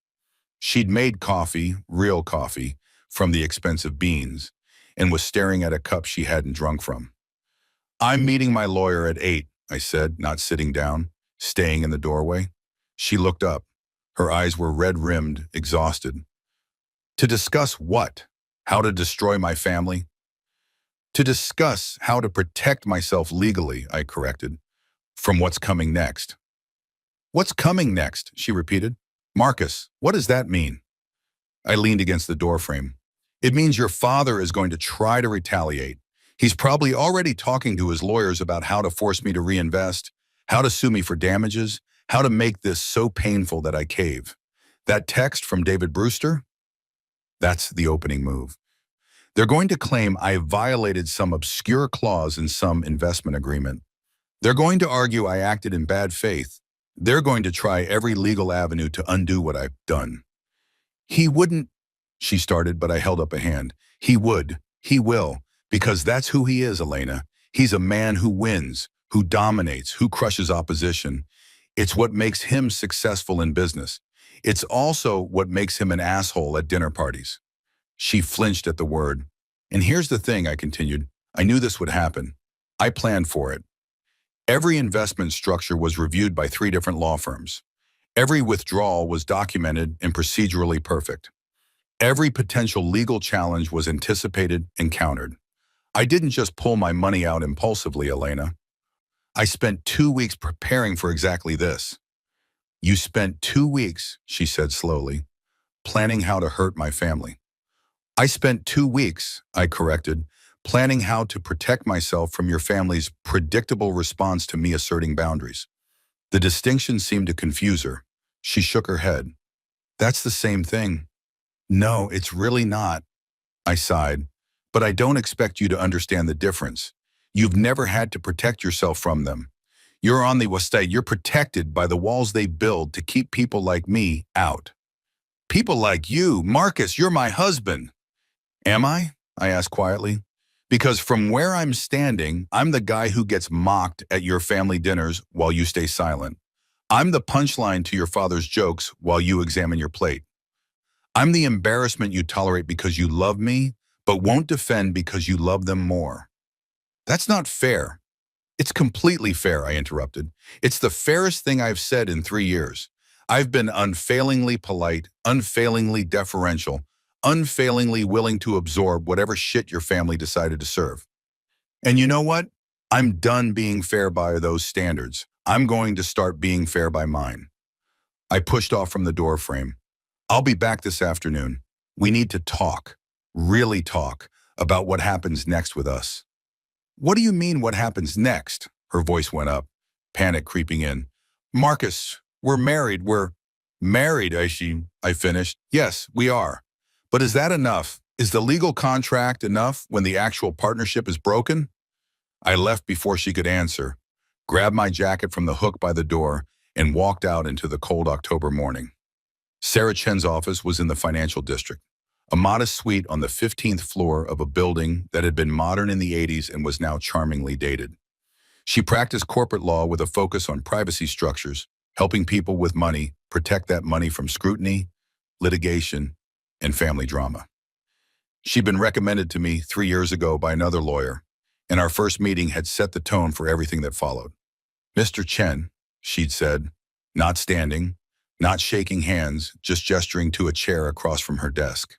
She'd made coffee, real coffee, from the expensive beans, and was staring at a cup she hadn't drunk from. I'm meeting my lawyer at 8, I said, not sitting down. staying in the doorway. She looked up. Her eyes were red-rimmed, exhausted. To discuss what? How to destroy my family? To discuss how to protect myself legally, I corrected, from what's coming next. What's coming next? She repeated. Marcus, what does that mean? I leaned against the doorframe. It means your father is going to try to retaliate. He's probably already talking to his lawyers about how to force me to reinvest, how to sue me for damages, how to make this so painful that I cave. That text from David Brewster? That's the opening move. They're going to claim I violated some obscure clause in some investment agreement. They're going to argue I acted in bad faith. They're going to try every legal avenue to undo what I've done. He wouldn't, she started, but I held up a hand. He would. He will. Because that's who he is, Elena. He's a man who wins, who dominates, who crushes opposition. It's what makes him successful in business. It's also what makes him an asshole at dinner parties. She flinched at the word. And here's the thing, I continued. I knew this would happen. I planned for it. Every investment structure was reviewed by 3 different law firms. Every withdrawal was documented and procedurally perfect. Every potential legal challenge was anticipated and countered. I didn't just pull my money out impulsively, Elena. I spent 2 weeks preparing for exactly this. You spent 2 weeks, she said slowly, planning how to hurt my family. I spent 2 weeks, I corrected, planning how to protect myself from your family's predictable response to me asserting boundaries. The distinction seemed to confuse her. She shook her head. That's the same thing. No, it's really not. I sighed. But I don't expect you to understand the difference. You've never had to protect yourself from them. You're on the Westside. You're protected by the walls they build to keep people like me out. People like you, Marcus, you're my husband. Am I? I asked quietly. Because from where I'm standing, I'm the guy who gets mocked at your family dinners while you stay silent. I'm the punchline to your father's jokes while you examine your plate. I'm the embarrassment you tolerate because you love me, but won't defend because you love them more. That's not fair. It's completely fair, I interrupted. It's the fairest thing I've said in 3 years. I've been unfailingly polite, unfailingly deferential, unfailingly willing to absorb whatever shit your family decided to serve. And you know what? I'm done being fair by those standards. I'm going to start being fair by mine. I pushed off from the door frame. I'll be back this afternoon. We need to talk, really talk, about what happens next with us. What do you mean what happens next? Her voice went up, panic creeping in. Marcus, we're married. We're married, I finished. Yes, we are. But is that enough? Is the legal contract enough when the actual partnership is broken? I left before she could answer, grabbed my jacket from the hook by the door, and walked out into the cold October morning. Sarah Chen's office was in the financial district, a modest suite on the 15th floor of a building that had been modern in the 80s and was now charmingly dated. She practiced corporate law with a focus on privacy structures, helping people with money protect that money from scrutiny, litigation, and family drama. She'd been recommended to me 3 years ago by another lawyer, and our first meeting had set the tone for everything that followed. Mr. Chen, she'd said, not standing, not shaking hands, just gesturing to a chair across from her desk.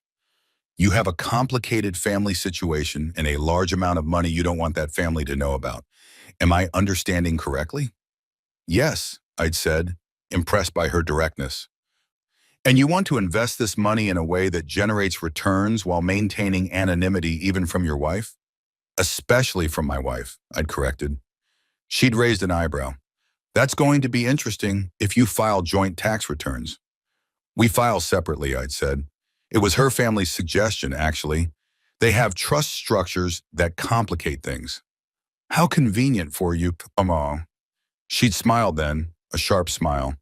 You have a complicated family situation and a large amount of money you don't want that family to know about. Am I understanding correctly? Yes, I'd said, impressed by her directness. And you want to invest this money in a way that generates returns while maintaining anonymity even from your wife? Especially from my wife, I'd corrected. She'd raised an eyebrow. That's going to be interesting if you file joint tax returns. We file separately, I'd said. It was her family's suggestion, actually. They have trust structures that complicate things. How convenient for you, Mama. She'd smiled then, a sharp smile.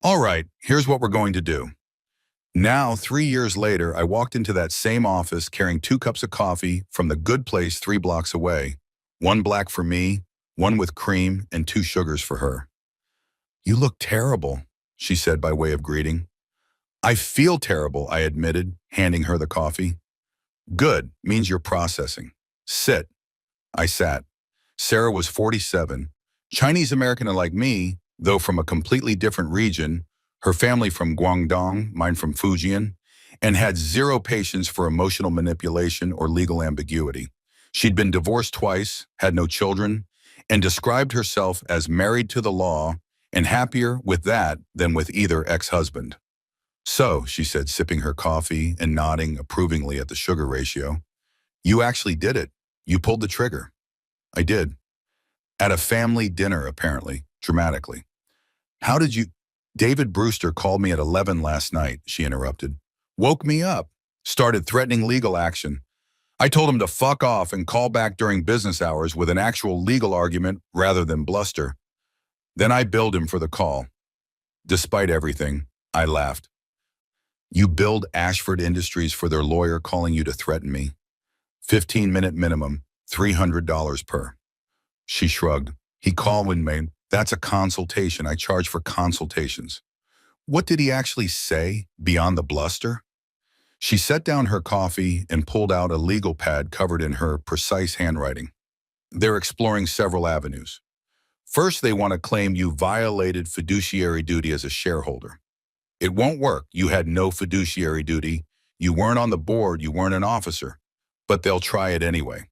All right, here's what we're going to do. Now, 3 years later, I walked into that same office carrying 2 cups of coffee from the good place 3 blocks away. 1 black for me, 1 with cream, and 2 sugars for her. You look terrible, she said by way of greeting. I feel terrible, I admitted, handing her the coffee. Good, means you're processing. Sit. I sat. Sarah was 47. Chinese American like me, though from a completely different region, her family from Guangdong, mine from Fujian, and had zero patience for emotional manipulation or legal ambiguity. She'd been divorced twice, had no children, and described herself as married to the law and happier with that than with either ex-husband. So, she said, sipping her coffee and nodding approvingly at the sugar ratio, you actually did it. You pulled the trigger. I did. At a family dinner, apparently, dramatically. How did you— David Brewster called me at 11 last night, she interrupted. Woke me up. Started threatening legal action. I told him to fuck off and call back during business hours with an actual legal argument rather than bluster. Then I billed him for the call. Despite everything, I laughed. You billed Ashford Industries for their lawyer calling you to threaten me. 15-minute minimum, $300 per. She shrugged. He called me. That's a consultation. I charge for consultations. What did he actually say beyond the bluster? She set down her coffee and pulled out a legal pad covered in her precise handwriting. They're exploring several avenues. First, they want to claim you violated fiduciary duty as a shareholder. It won't work. You had no fiduciary duty. You weren't on the board. You weren't an officer. But they'll try it anyway.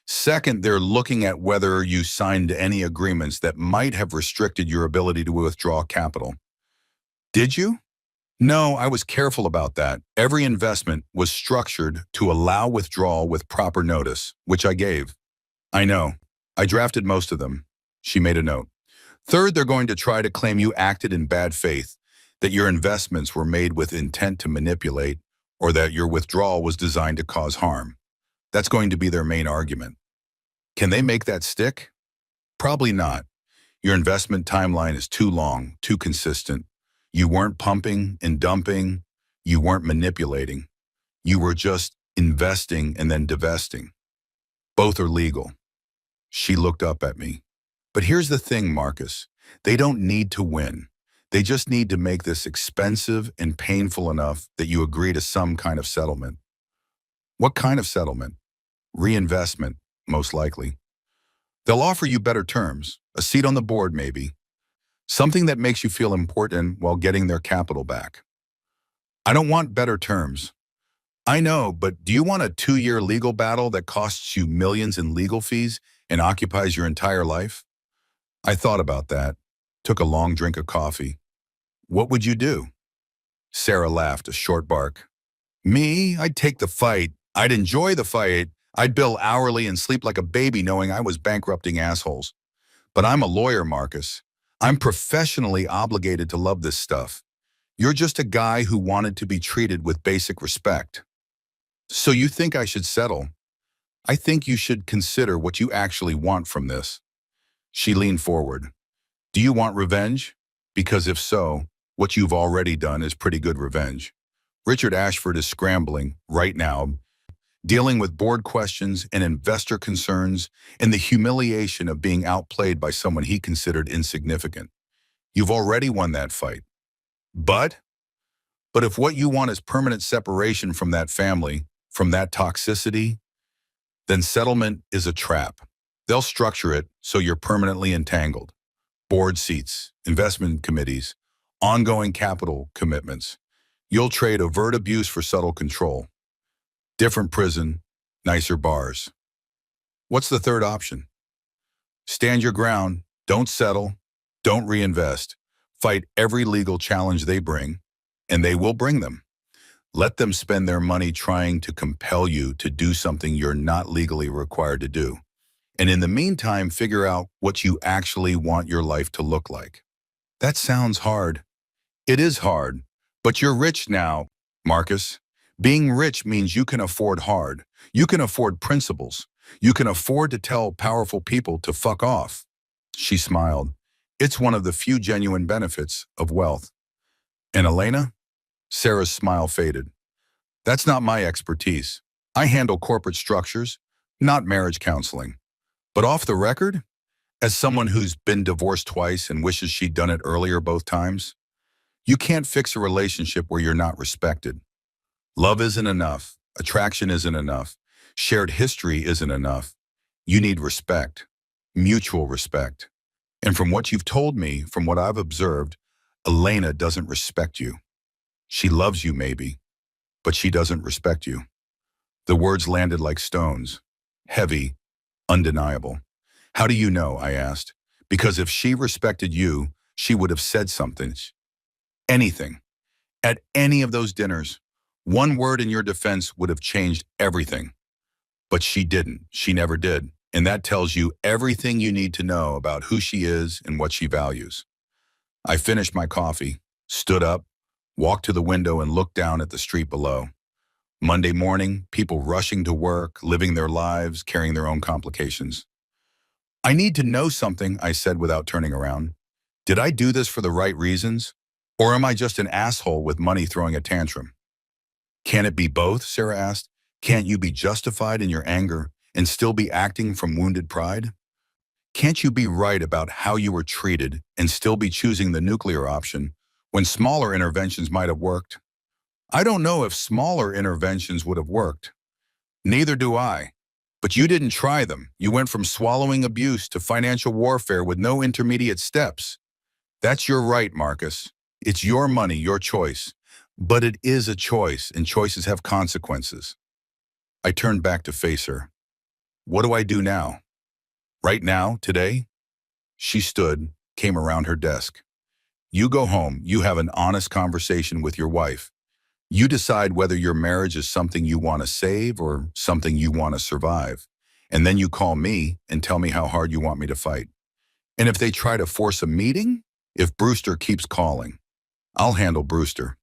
Second, they're looking at whether you signed any agreements that might have restricted your ability to withdraw capital. Did you? No, I was careful about that. Every investment was structured to allow withdrawal with proper notice, which I gave. I know. I drafted most of them. She made a note. Third, they're going to try to claim you acted in bad faith, that your investments were made with intent to manipulate, or that your withdrawal was designed to cause harm. That's going to be their main argument. Can they make that stick? Probably not. Your investment timeline is too long, too consistent. You weren't pumping and dumping. You weren't manipulating. You were just investing and then divesting. Both are legal. She looked up at me. But here's the thing, Marcus. They don't need to win. They just need to make this expensive and painful enough that you agree to some kind of settlement. What kind of settlement? Reinvestment, most likely. They'll offer you better terms, a seat on the board maybe, something that makes you feel important while getting their capital back. I don't want better terms. I know, but do you want a 2-year legal battle that costs you millions in legal fees and occupies your entire life? I thought about that, took a long drink of coffee. What would you do? Sarah laughed, a short bark. Me, I'd take the fight. I'd enjoy the fight. I'd bill hourly and sleep like a baby knowing I was bankrupting assholes. But I'm a lawyer, Marcus. I'm professionally obligated to love this stuff. You're just a guy who wanted to be treated with basic respect. So you think I should settle? I think you should consider what you actually want from this. She leaned forward. Do you want revenge? Because if so, what you've already done is pretty good revenge. Richard Ashford is scrambling, right now, dealing with board questions and investor concerns and the humiliation of being outplayed by someone he considered insignificant. You've already won that fight. But if what you want is permanent separation from that family, from that toxicity, then settlement is a trap. They'll structure it so you're permanently entangled. Board seats, investment committees, ongoing capital commitments. You'll trade overt abuse for subtle control. Different prison, nicer bars. What's the third option? Stand your ground, don't settle, don't reinvest. Fight every legal challenge they bring, and they will bring them. Let them spend their money trying to compel you to do something you're not legally required to do. And in the meantime, figure out what you actually want your life to look like. That sounds hard. It is hard, but you're rich now, Marcus. Being rich means you can afford hard. You can afford principles. You can afford to tell powerful people to fuck off. She smiled. It's one of the few genuine benefits of wealth. And Elena? Sarah's smile faded. That's not my expertise. I handle corporate structures, not marriage counseling. But off the record, as someone who's been divorced twice and wishes she'd done it earlier both times, you can't fix a relationship where you're not respected. Love isn't enough. Attraction isn't enough. Shared history isn't enough. You need respect, mutual respect. And from what you've told me, from what I've observed, Elena doesn't respect you. She loves you maybe, but she doesn't respect you. The words landed like stones, heavy, undeniable. How do you know? I asked. Because if she respected you, she would have said something. Anything. At any of those dinners, one word in your defense would have changed everything. But she didn't. She never did. And that tells you everything you need to know about who she is and what she values. I finished my coffee, stood up, walked to the window and looked down at the street below. Monday morning, people rushing to work, living their lives, carrying their own complications. I need to know something, I said without turning around. Did I do this for the right reasons? Or am I just an asshole with money throwing a tantrum? Can it be both? Sarah asked. Can't you be justified in your anger and still be acting from wounded pride? Can't you be right about how you were treated and still be choosing the nuclear option when smaller interventions might have worked? I don't know if smaller interventions would have worked. Neither do I. But you didn't try them. You went from swallowing abuse to financial warfare with no intermediate steps. That's your right, Marcus. It's your money, your choice. But it is a choice, and choices have consequences. I turned back to face her. What do I do now? Right now, today? She stood, came around her desk. You go home, you have an honest conversation with your wife. You decide whether your marriage is something you want to save or something you want to survive. And then you call me and tell me how hard you want me to fight. And if they try to force a meeting, if Brewster keeps calling, I'll handle Brewster.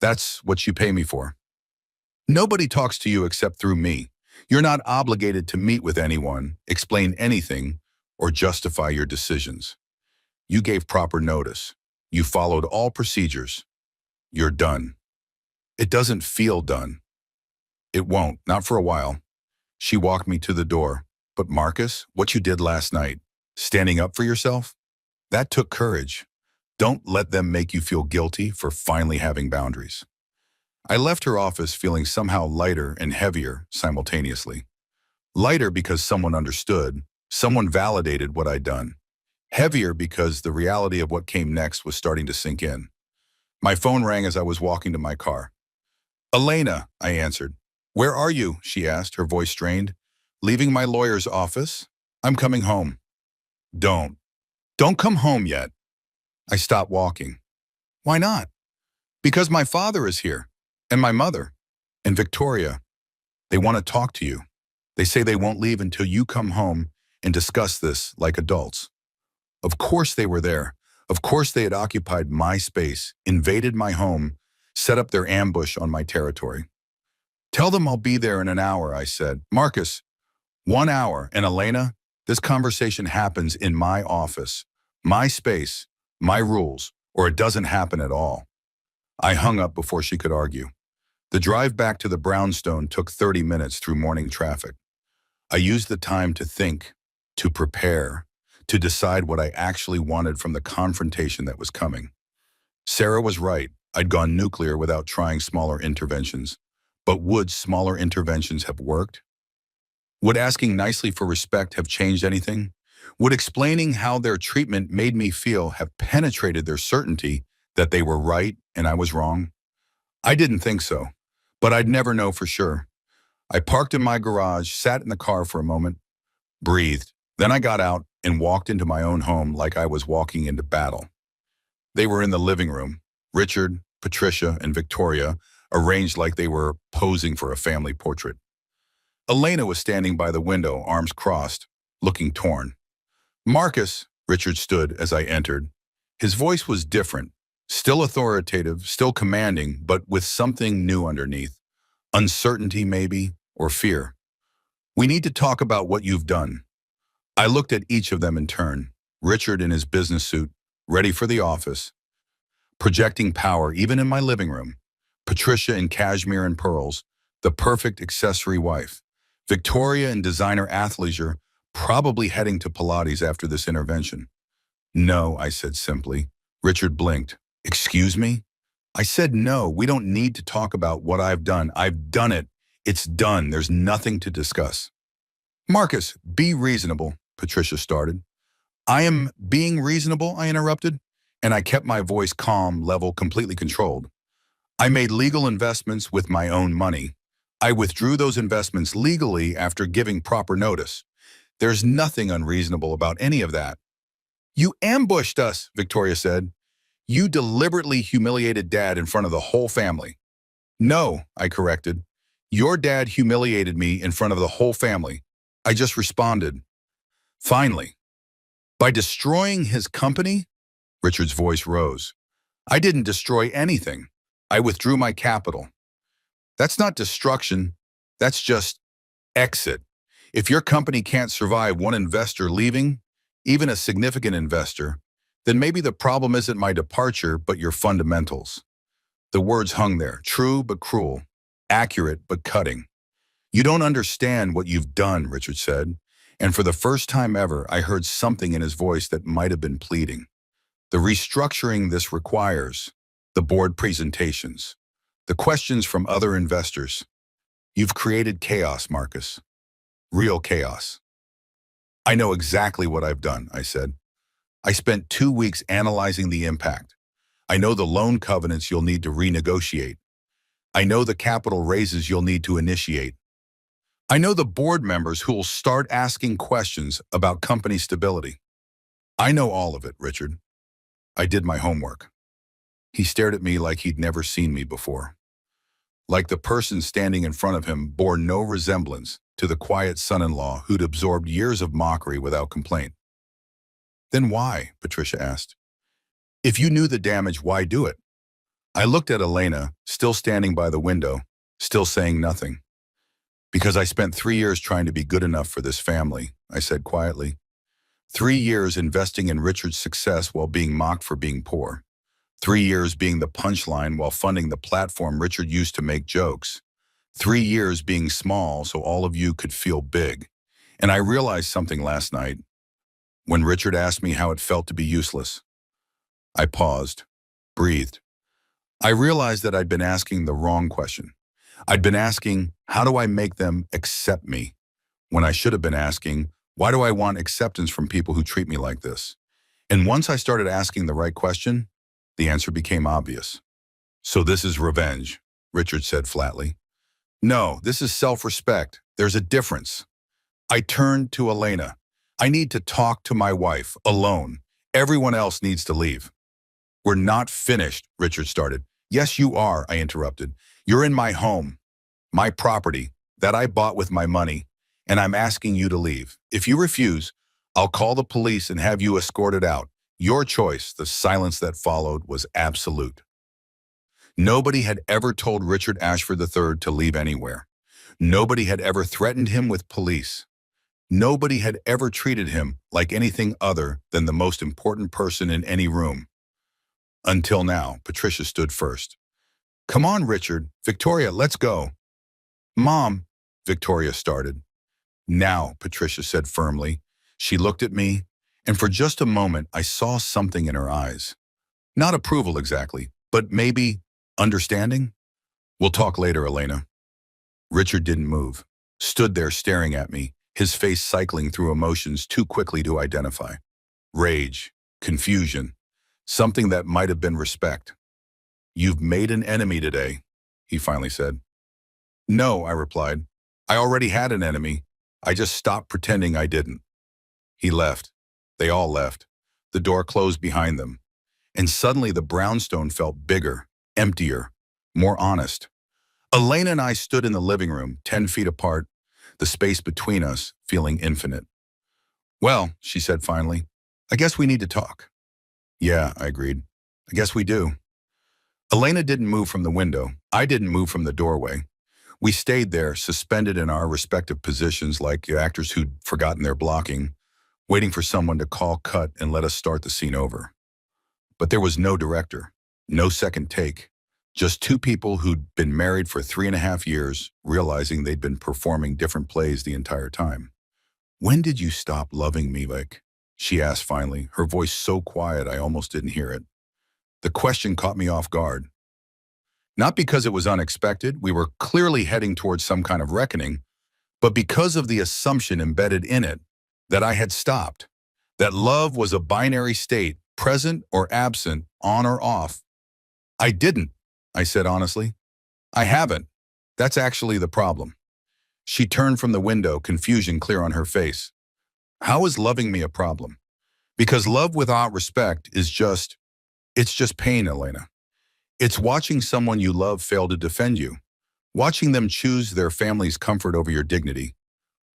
That's what you pay me for. Nobody talks to you except through me. You're not obligated to meet with anyone, explain anything, or justify your decisions. You gave proper notice. You followed all procedures. You're done. It doesn't feel done. It won't, not for a while. She walked me to the door. But Marcus, what you did last night, standing up for yourself, that took courage. Don't let them make you feel guilty for finally having boundaries. I left her office feeling somehow lighter and heavier simultaneously. Lighter because someone understood, someone validated what I'd done. Heavier because the reality of what came next was starting to sink in. My phone rang as I was walking to my car. Elena, I answered. Where are you? She asked, her voice strained. Leaving my lawyer's office? I'm coming home. Don't come home yet. I stopped walking. Why not? Because my father is here, and my mother, and Victoria. They want to talk to you. They say they won't leave until you come home and discuss this like adults. Of course they were there. Of course they had occupied my space, invaded my home, set up their ambush on my territory. Tell them I'll be there in an hour, I said. Marcus, 1 hour, and Elena, this conversation happens in my office, my space, my rules, or it doesn't happen at all. I hung up before she could argue. The drive back to the brownstone took 30 minutes through morning traffic. I used the time to think, to prepare, to decide what I actually wanted from the confrontation that was coming. Sarah was right. I'd gone nuclear without trying smaller interventions. But would smaller interventions have worked? Would asking nicely for respect have changed anything? Would explaining how their treatment made me feel have penetrated their certainty that they were right and I was wrong? I didn't think so, but I'd never know for sure. I parked in my garage, sat in the car for a moment, breathed. Then I got out and walked into my own home like I was walking into battle. They were in the living room. Richard, Patricia, and Victoria, arranged like they were posing for a family portrait. Elena was standing by the window, arms crossed, looking torn. Marcus, Richard stood as I entered. His voice was different, still authoritative, still commanding, but with something new underneath. Uncertainty, maybe, or fear. We need to talk about what you've done. I looked at each of them in turn. Richard in his business suit, ready for the office, projecting power even in my living room. Patricia in cashmere and pearls, the perfect accessory wife. Victoria in designer athleisure, probably heading to Pilates after this intervention. No, I said simply. Richard blinked. Excuse me? I said no, we don't need to talk about what I've done. I've done it. It's done. There's nothing to discuss. Marcus, be reasonable, Patricia started. I am being reasonable, I interrupted, and I kept my voice calm, level, completely controlled. I made legal investments with my own money. I withdrew those investments legally after giving proper notice. There's nothing unreasonable about any of that. You ambushed us, Victoria said. You deliberately humiliated Dad in front of the whole family. No, I corrected. Your dad humiliated me in front of the whole family. I just responded. Finally. By destroying his company? Richard's voice rose. I didn't destroy anything. I withdrew my capital. That's not destruction. That's just exit. If your company can't survive one investor leaving, even a significant investor, then maybe the problem isn't my departure, but your fundamentals. The words hung there, true but cruel, accurate but cutting. You don't understand what you've done, Richard said, and for the first time ever, I heard something in his voice that might have been pleading. The restructuring this requires, the board presentations, the questions from other investors. You've created chaos, Marcus. Real chaos. I know exactly what I've done, I said. I spent 2 weeks analyzing the impact. I know the loan covenants you'll need to renegotiate. I know the capital raises you'll need to initiate. I know the board members who will start asking questions about company stability. I know all of it, Richard. I did my homework. He stared at me like he'd never seen me before. Like the person standing in front of him bore no resemblance to the quiet son-in-law who'd absorbed years of mockery without complaint. Then why? Patricia asked. If you knew the damage, why do it? I looked at Elena, still standing by the window, still saying nothing. Because I spent 3 years trying to be good enough for this family, I said quietly. 3 years investing in Richard's success while being mocked for being poor. 3 years being the punchline while funding the platform Richard used to make jokes. 3 years being small so all of you could feel big. And I realized something last night when Richard asked me how it felt to be useless. I paused, breathed. I realized that I'd been asking the wrong question. I'd been asking, how do I make them accept me? When I should have been asking, why do I want acceptance from people who treat me like this? And once I started asking the right question, the answer became obvious. So this is revenge, Richard said flatly. No, this is self-respect. There's a difference. I turned to Elena. I need to talk to my wife, alone. Everyone else needs to leave. We're not finished, Richard started. Yes, you are, I interrupted. You're in my home, my property, that I bought with my money, and I'm asking you to leave. If you refuse, I'll call the police and have you escorted out. Your choice. The silence that followed was absolute. Nobody had ever told Richard Ashford III to leave anywhere. Nobody had ever threatened him with police. Nobody had ever treated him like anything other than the most important person in any room. Until now, Patricia stood first. Come on, Richard. Victoria, let's go. Mom, Victoria started. Now, Patricia said firmly. She looked at me, and for just a moment, I saw something in her eyes. Not approval exactly, but maybe understanding? We'll talk later, Elena. Richard didn't move, stood there staring at me, his face cycling through emotions too quickly to identify. Rage, confusion, something that might have been respect. You've made an enemy today, he finally said. No, I replied. I already had an enemy. I just stopped pretending I didn't. He left. They all left. The door closed behind them. And suddenly the brownstone felt bigger, emptier, more honest. Elena and I stood in the living room, 10 feet apart, the space between us feeling infinite. Well, she said finally, I guess we need to talk. Yeah, I agreed. I guess we do. Elena didn't move from the window. I didn't move from the doorway. We stayed there, suspended in our respective positions like actors who'd forgotten their blocking, waiting for someone to call cut and let us start the scene over. But there was no director, no second take, just two people who'd been married for 3.5 years, realizing they'd been performing different plays the entire time. When did you stop loving me, Vic? She asked finally, her voice so quiet I almost didn't hear it. The question caught me off guard. Not because it was unexpected, we were clearly heading towards some kind of reckoning, but because of the assumption embedded in it that I had stopped. that love was a binary state, present or absent, on or off. I didn't, I said honestly. I haven't. That's actually the problem. She turned from the window, confusion clear on her face. How is loving me a problem? Because love without respect it's just pain, Elena. It's watching someone you love fail to defend you, watching them choose their family's comfort over your dignity,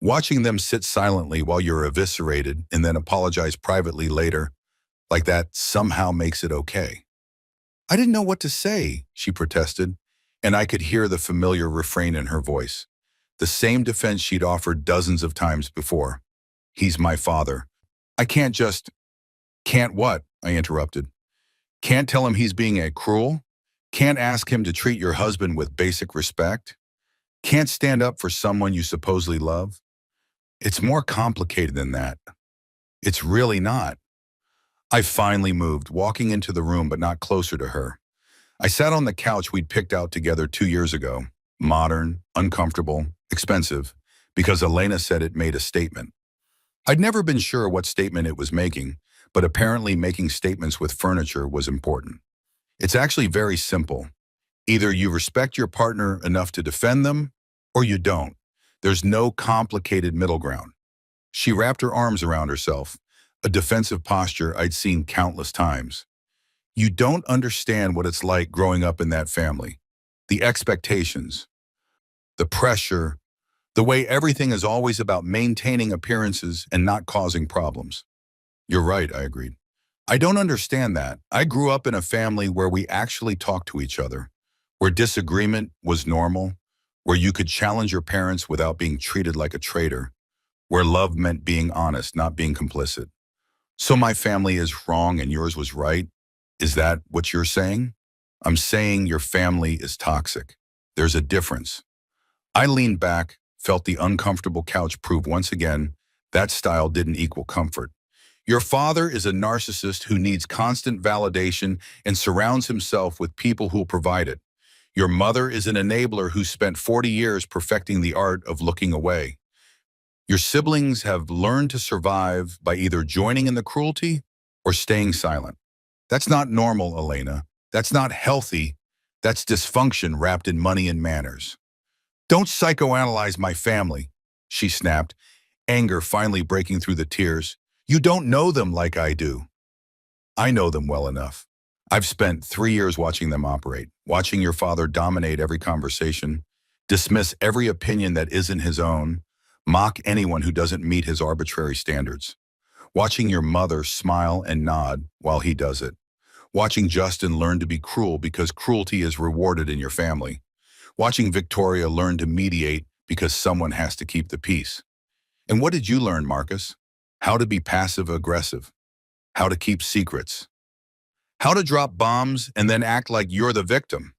watching them sit silently while you're eviscerated and then apologize privately later, like that somehow makes it okay. I didn't know what to say, she protested, and I could hear the familiar refrain in her voice, the same defense she'd offered dozens of times before. He's my father. I can't just— Can't what? I interrupted. Can't tell him he's being a cruel? Can't ask him to treat your husband with basic respect? Can't stand up for someone you supposedly love? It's more complicated than that. It's really not. I finally moved, walking into the room but not closer to her. I sat on the couch we'd picked out together 2 years ago. Modern, uncomfortable, expensive, because Elena said it made a statement. I'd never been sure what statement it was making, but apparently making statements with furniture was important. It's actually very simple. Either you respect your partner enough to defend them, or you don't. There's no complicated middle ground. She wrapped her arms around herself, a defensive posture I'd seen countless times. You don't understand what it's like growing up in that family. The expectations, the pressure, the way everything is always about maintaining appearances and not causing problems. You're right, I agreed. I don't understand that. I grew up in a family where we actually talked to each other, where disagreement was normal, where you could challenge your parents without being treated like a traitor, where love meant being honest, not being complicit. So my family is wrong and yours was right? Is that what you're saying? I'm saying your family is toxic. There's a difference. I leaned back, felt the uncomfortable couch prove once again that style didn't equal comfort. Your father is a narcissist who needs constant validation and surrounds himself with people who'll provide it. Your mother is an enabler who spent 40 years perfecting the art of looking away. Your siblings have learned to survive by either joining in the cruelty or staying silent. That's not normal, Elena. That's not healthy. That's dysfunction wrapped in money and manners. Don't psychoanalyze my family, she snapped, anger finally breaking through the tears. You don't know them like I do. I know them well enough. I've spent 3 years watching them operate, watching your father dominate every conversation, dismiss every opinion that isn't his own, mock anyone who doesn't meet his arbitrary standards. Watching your mother smile and nod while he does it. Watching Justin learn to be cruel because cruelty is rewarded in your family. Watching Victoria learn to mediate because someone has to keep the peace. And what did you learn, Marcus? How to be passive-aggressive. How to keep secrets. How to drop bombs and then act like you're the victim.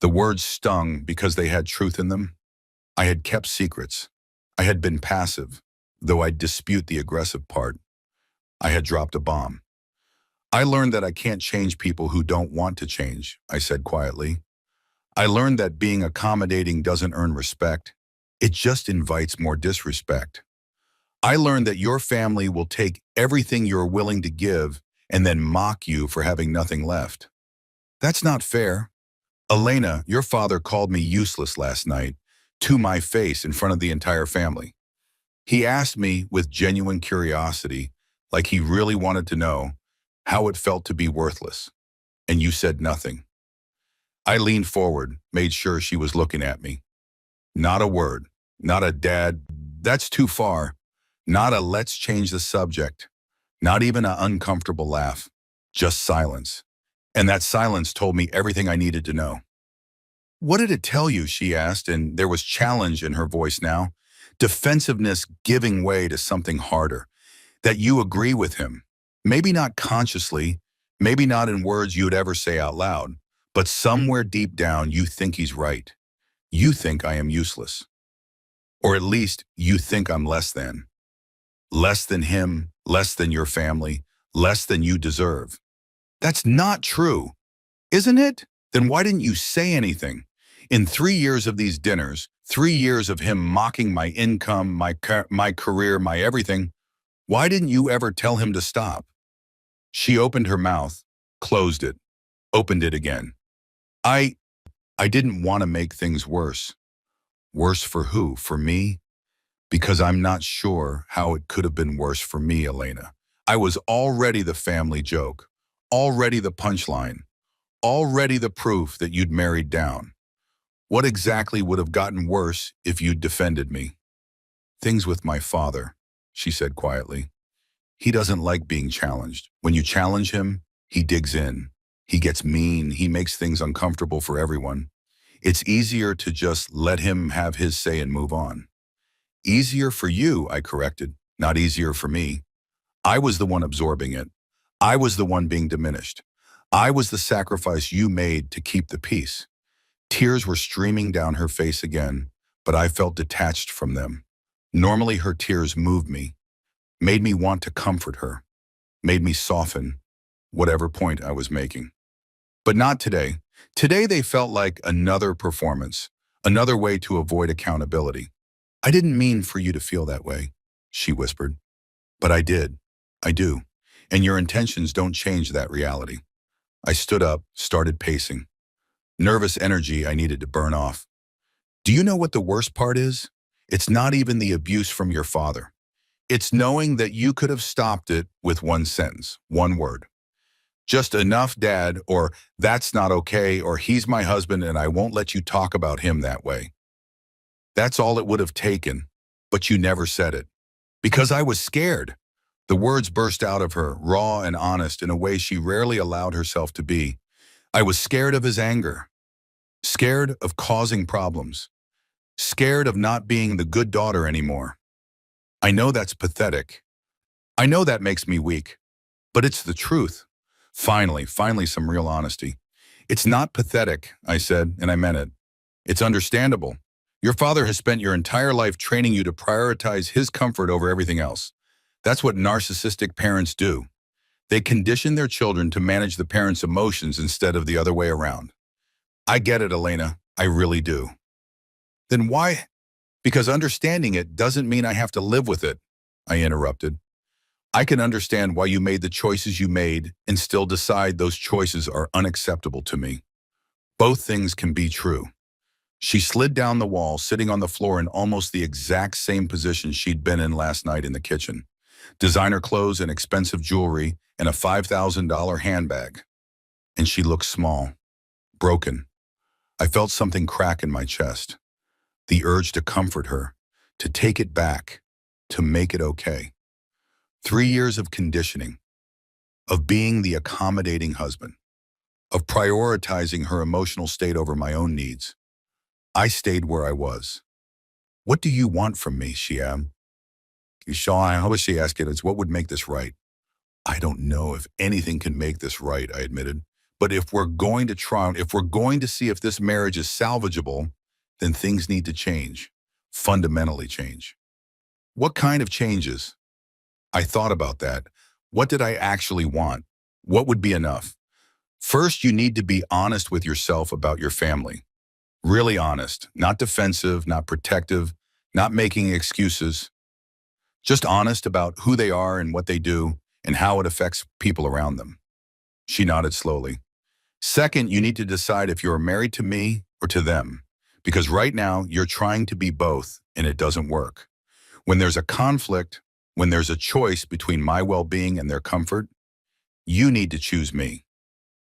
The words stung because they had truth in them. I had kept secrets. I had been passive, though I'd dispute the aggressive part. I had dropped a bomb. I learned that I can't change people who don't want to change, I said quietly. I learned that being accommodating doesn't earn respect. It just invites more disrespect. I learned that your family will take everything you're willing to give and then mock you for having nothing left. That's not fair. Elena, your father called me useless last night, to my face in front of the entire family. He asked me with genuine curiosity, like he really wanted to know, how it felt to be worthless. And you said nothing. I leaned forward, made sure she was looking at me. Not a word, not a dad, that's too far. Not a let's change the subject. Not even an uncomfortable laugh. Just silence. And that silence told me everything I needed to know. What did it tell you, she asked, and there was challenge in her voice now. Defensiveness giving way to something harder. That you agree with him. Maybe not consciously, maybe not in words you'd ever say out loud, but somewhere deep down you think he's right. You think I am useless. Or at least you think I'm less than. Less than him, less than your family, less than you deserve. That's not true, isn't it? Then why didn't you say anything? In 3 years of these dinners, 3 years of him mocking my income, my career, my everything, Why didn't you ever tell him to stop? She opened her mouth, closed it, opened it again. I, I didn't want to make things worse. Worse for who? For me? Because I'm not sure how it could have been worse for me, Elena. I was already the family joke, already the punchline, already the proof that you'd married down. What exactly would have gotten worse if you'd defended me? Things with my father, she said quietly. He doesn't like being challenged. When you challenge him, he digs in. He gets mean. He makes things uncomfortable for everyone. It's easier to just let him have his say and move on. Easier for you, I corrected, not easier for me. I was the one absorbing it. I was the one being diminished. I was the sacrifice you made to keep the peace. Tears were streaming down her face again, but I felt detached from them. Normally her tears moved me, made me want to comfort her, made me soften whatever point I was making. But not today. Today they felt like another performance, another way to avoid accountability. I didn't mean for you to feel that way, she whispered. But I did. I do. And your intentions don't change that reality. I stood up, started pacing. Nervous energy I needed to burn off. Do you know what the worst part is? It's not even the abuse from your father. It's knowing that you could have stopped it with one sentence, one word. Just enough, Dad, or that's not okay, or he's my husband and I won't let you talk about him that way. That's all it would have taken, but you never said it. Because I was scared. The words burst out of her, raw and honest in a way she rarely allowed herself to be. I was scared of his anger, scared of causing problems, scared of not being the good daughter anymore. I know that's pathetic. I know that makes me weak, but it's the truth. Finally some real honesty. It's not pathetic, I said, and I meant it. It's understandable. Your father has spent your entire life training you to prioritize his comfort over everything else. That's what narcissistic parents do. They condition their children to manage the parents' emotions instead of the other way around. I get it, Elena. I really do. Then why? Because understanding it doesn't mean I have to live with it, I interrupted. I can understand why you made the choices you made and still decide those choices are unacceptable to me. Both things can be true. She slid down the wall, sitting on the floor in almost the exact same position she'd been in last night in the kitchen. Designer clothes and expensive jewelry and a $5,000 handbag. And she looked small, broken. I felt something crack in my chest. The urge to comfort her, to take it back, to make it okay. 3 years of conditioning, of being the accommodating husband, of prioritizing her emotional state over my own needs. I stayed where I was. What do you want from me, she asked. How was she asking? It's what would make this right? I don't know if anything can make this right, I admitted. But if we're going to try, if we're going to see if this marriage is salvageable, then things need to change, fundamentally change. What kind of changes? I thought about that. What did I actually want? What would be enough? First, you need to be honest with yourself about your family. Really honest, not defensive, not protective, not making excuses. Just honest about who they are and what they do and how it affects people around them. She nodded slowly. Second, you need to decide if you're married to me or to them, because right now you're trying to be both and it doesn't work. When there's a conflict, when there's a choice between my well-being and their comfort, you need to choose me.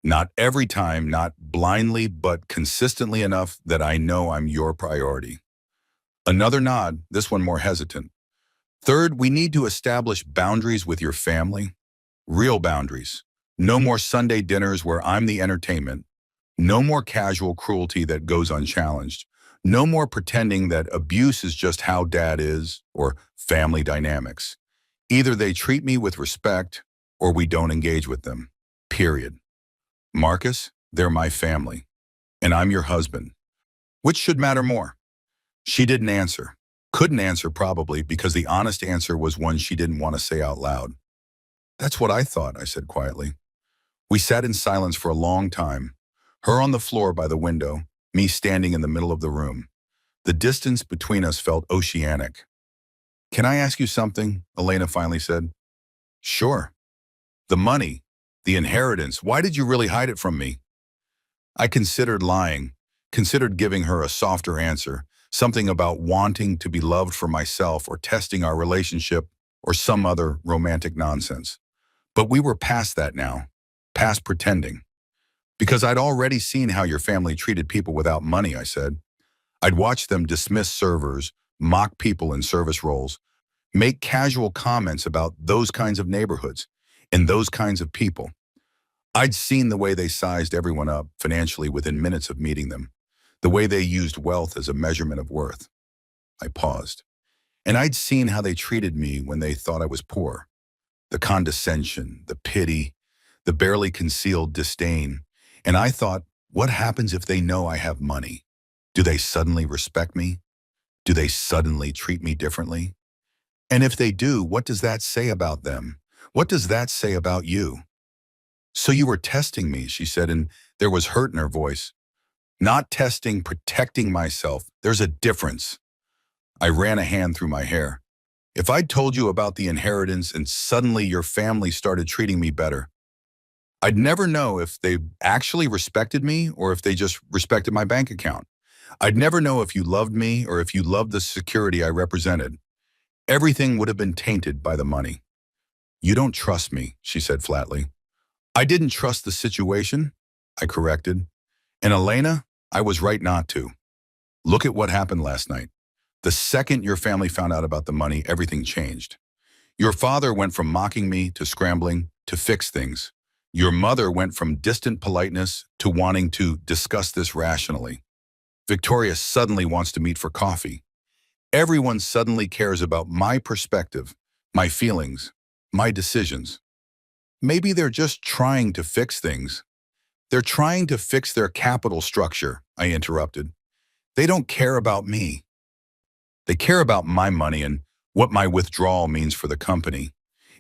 Not every time, not blindly, but consistently enough that I know I'm your priority. Another nod, this one more hesitant. Third, we need to establish boundaries with your family. Real boundaries. No more Sunday dinners where I'm the entertainment. No more casual cruelty that goes unchallenged. No more pretending that abuse is just how dad is or family dynamics. Either they treat me with respect or we don't engage with them. Period. Marcus, they're my family, and I'm your husband. Which should matter more? She didn't answer. Couldn't answer probably because the honest answer was one she didn't want to say out loud. That's what I thought, I said quietly. We sat in silence for a long time, her on the floor by the window, me standing in the middle of the room. The distance between us felt oceanic. Can I ask you something? Elena finally said. Sure. The money, the inheritance, why did you really hide it from me? I considered lying, considered giving her a softer answer, something about wanting to be loved for myself or testing our relationship or some other romantic nonsense. But we were past that now, past pretending. Because I'd already seen how your family treated people without money, I said. I'd watched them dismiss servers, mock people in service roles, make casual comments about those kinds of neighborhoods and those kinds of people. I'd seen the way they sized everyone up financially within minutes of meeting them, the way they used wealth as a measurement of worth. I paused. And I'd seen how they treated me when they thought I was poor. The condescension, the pity, the barely concealed disdain. And I thought, what happens if they know I have money? Do they suddenly respect me? Do they suddenly treat me differently? And if they do, what does that say about them? What does that say about you? So you were testing me, she said, and there was hurt in her voice. Not testing, protecting myself. There's a difference. I ran a hand through my hair. If I'd told you about the inheritance and suddenly your family started treating me better, I'd never know if they actually respected me or if they just respected my bank account. I'd never know if you loved me or if you loved the security I represented. Everything would have been tainted by the money. You don't trust me, she said flatly. I didn't trust the situation, I corrected. And Elena, I was right not to. Look at what happened last night. The second your family found out about the money, everything changed. Your father went from mocking me to scrambling to fix things. Your mother went from distant politeness to wanting to discuss this rationally. Victoria suddenly wants to meet for coffee. Everyone suddenly cares about my perspective, my feelings, my decisions. Maybe they're just trying to fix things. They're trying to fix their capital structure, I interrupted. They don't care about me. They care about my money and what my withdrawal means for the company.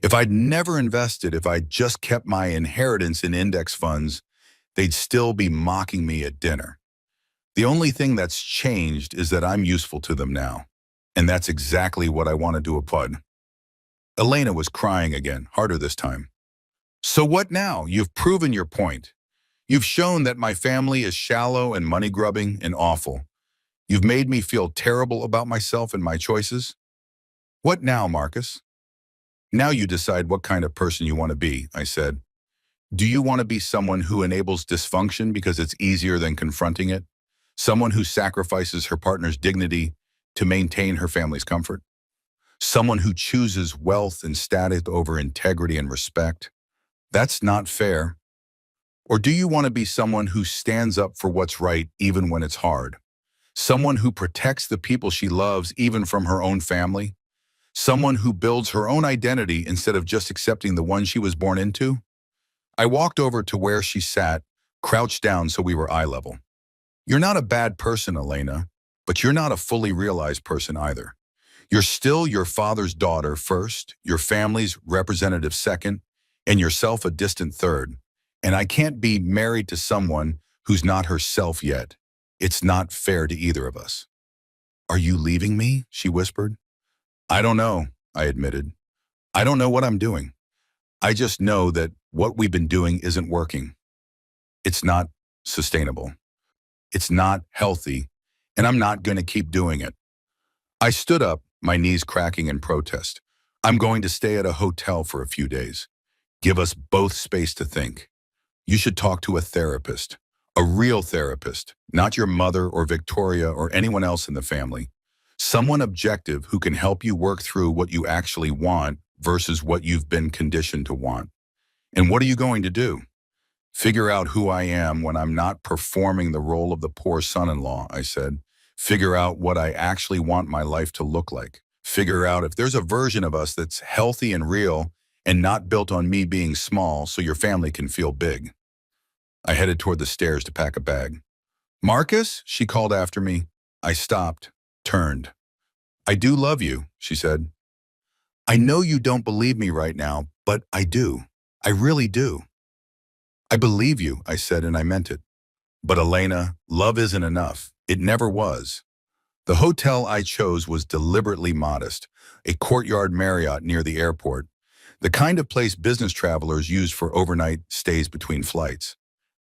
If I'd never invested, if I'd just kept my inheritance in index funds, they'd still be mocking me at dinner. The only thing that's changed is that I'm useful to them now. And that's exactly what I want to do upon. Elena was crying again, harder this time. So what now? You've proven your point. You've shown that my family is shallow and money-grubbing and awful. You've made me feel terrible about myself and my choices. What now, Marcus? Now you decide what kind of person you want to be, I said. Do you want to be someone who enables dysfunction because it's easier than confronting it? Someone who sacrifices her partner's dignity to maintain her family's comfort? Someone who chooses wealth and status over integrity and respect? That's not fair. Or do you want to be someone who stands up for what's right even when it's hard? Someone who protects the people she loves even from her own family? Someone who builds her own identity instead of just accepting the one she was born into? I walked over to where she sat, crouched down so we were eye level. You're not a bad person, Elena, but you're not a fully realized person either. You're still your father's daughter first, your family's representative second, and yourself a distant third. And I can't be married to someone who's not herself yet. It's not fair to either of us. Are you leaving me? She whispered. I don't know, I admitted. I don't know what I'm doing. I just know that what we've been doing isn't working. It's not sustainable. It's not healthy, and I'm not going to keep doing it. I stood up, my knees cracking in protest. I'm going to stay at a hotel for a few days. Give us both space to think. You should talk to a therapist, a real therapist, not your mother or Victoria or anyone else in the family. Someone objective who can help you work through what you actually want versus what you've been conditioned to want. And what are you going to do? Figure out who I am when I'm not performing the role of the poor son-in-law, I said. Figure out what I actually want my life to look like. Figure out if there's a version of us that's healthy and real and not built on me being small so your family can feel big. I headed toward the stairs to pack a bag. Marcus, she called after me. I stopped, turned. I do love you, she said. I know you don't believe me right now, but I do. I really do. I believe you, I said, and I meant it. But Elena, love isn't enough. It never was. The hotel I chose was deliberately modest, a courtyard Marriott near the airport, the kind of place business travelers use for overnight stays between flights.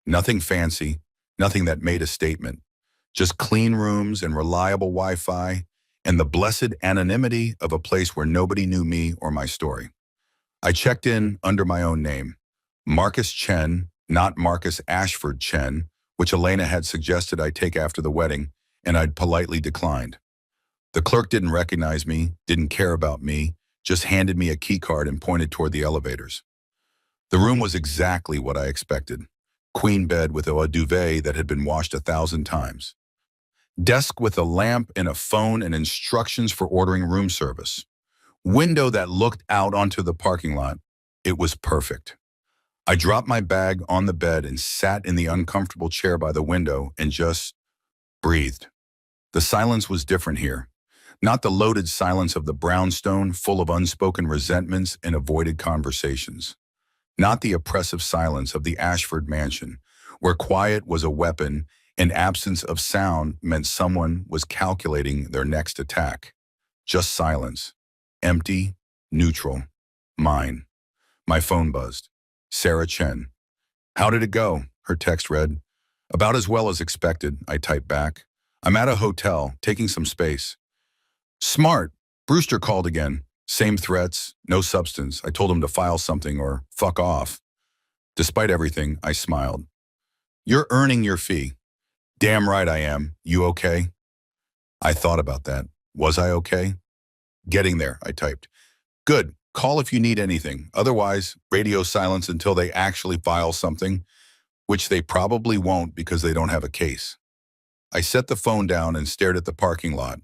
Nothing fancy, nothing that made a statement, just clean rooms and reliable Wi-Fi, and the blessed anonymity of a place where nobody knew me or my story. I checked in under my own name, Marcus Chen, not Marcus Ashford Chen, which Elena had suggested I take after the wedding, and I'd politely declined. The clerk didn't recognize me, didn't care about me, just handed me a key card and pointed toward the elevators. The room was exactly what I expected. Queen bed with a duvet that had been washed 1,000 times. Desk with a lamp and a phone and instructions for ordering room service. Window that looked out onto the parking lot. It was perfect. I dropped my bag on the bed and sat in the uncomfortable chair by the window and just breathed. The silence was different here. Not the loaded silence of the brownstone full of unspoken resentments and avoided conversations. Not the oppressive silence of the Ashford mansion, where quiet was a weapon and absence of sound meant someone was calculating their next attack. Just silence. Empty, neutral, mine. My phone buzzed. Sarah Chen. How did it go? Her text read. About as well as expected, I typed back. I'm at a hotel, taking some space. Smart. Brewster called again. Same threats, no substance. I told him to file something or fuck off. Despite everything, I smiled. You're earning your fee. Damn right I am. You okay? I thought about that. Was I okay? Getting there, I typed. Good. Call if you need anything. Otherwise, radio silence until they actually file something, which they probably won't because they don't have a case. I set the phone down and stared at the parking lot.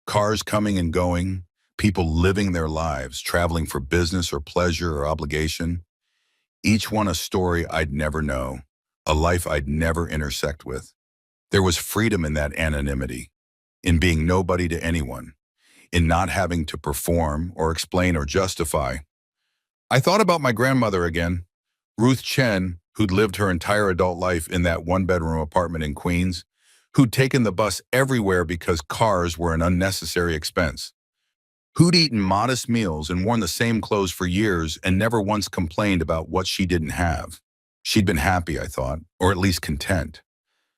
Cars coming and going, people living their lives, traveling for business or pleasure or obligation. Each one a story I'd never know, a life I'd never intersect with. There was freedom in that anonymity, in being nobody to anyone, in not having to perform or explain or justify. I thought about my grandmother again, Ruth Chen, who'd lived her entire adult life in that one-bedroom apartment in Queens, who'd taken the bus everywhere because cars were an unnecessary expense, who'd eaten modest meals and worn the same clothes for years and never once complained about what she didn't have. She'd been happy, I thought, or at least content.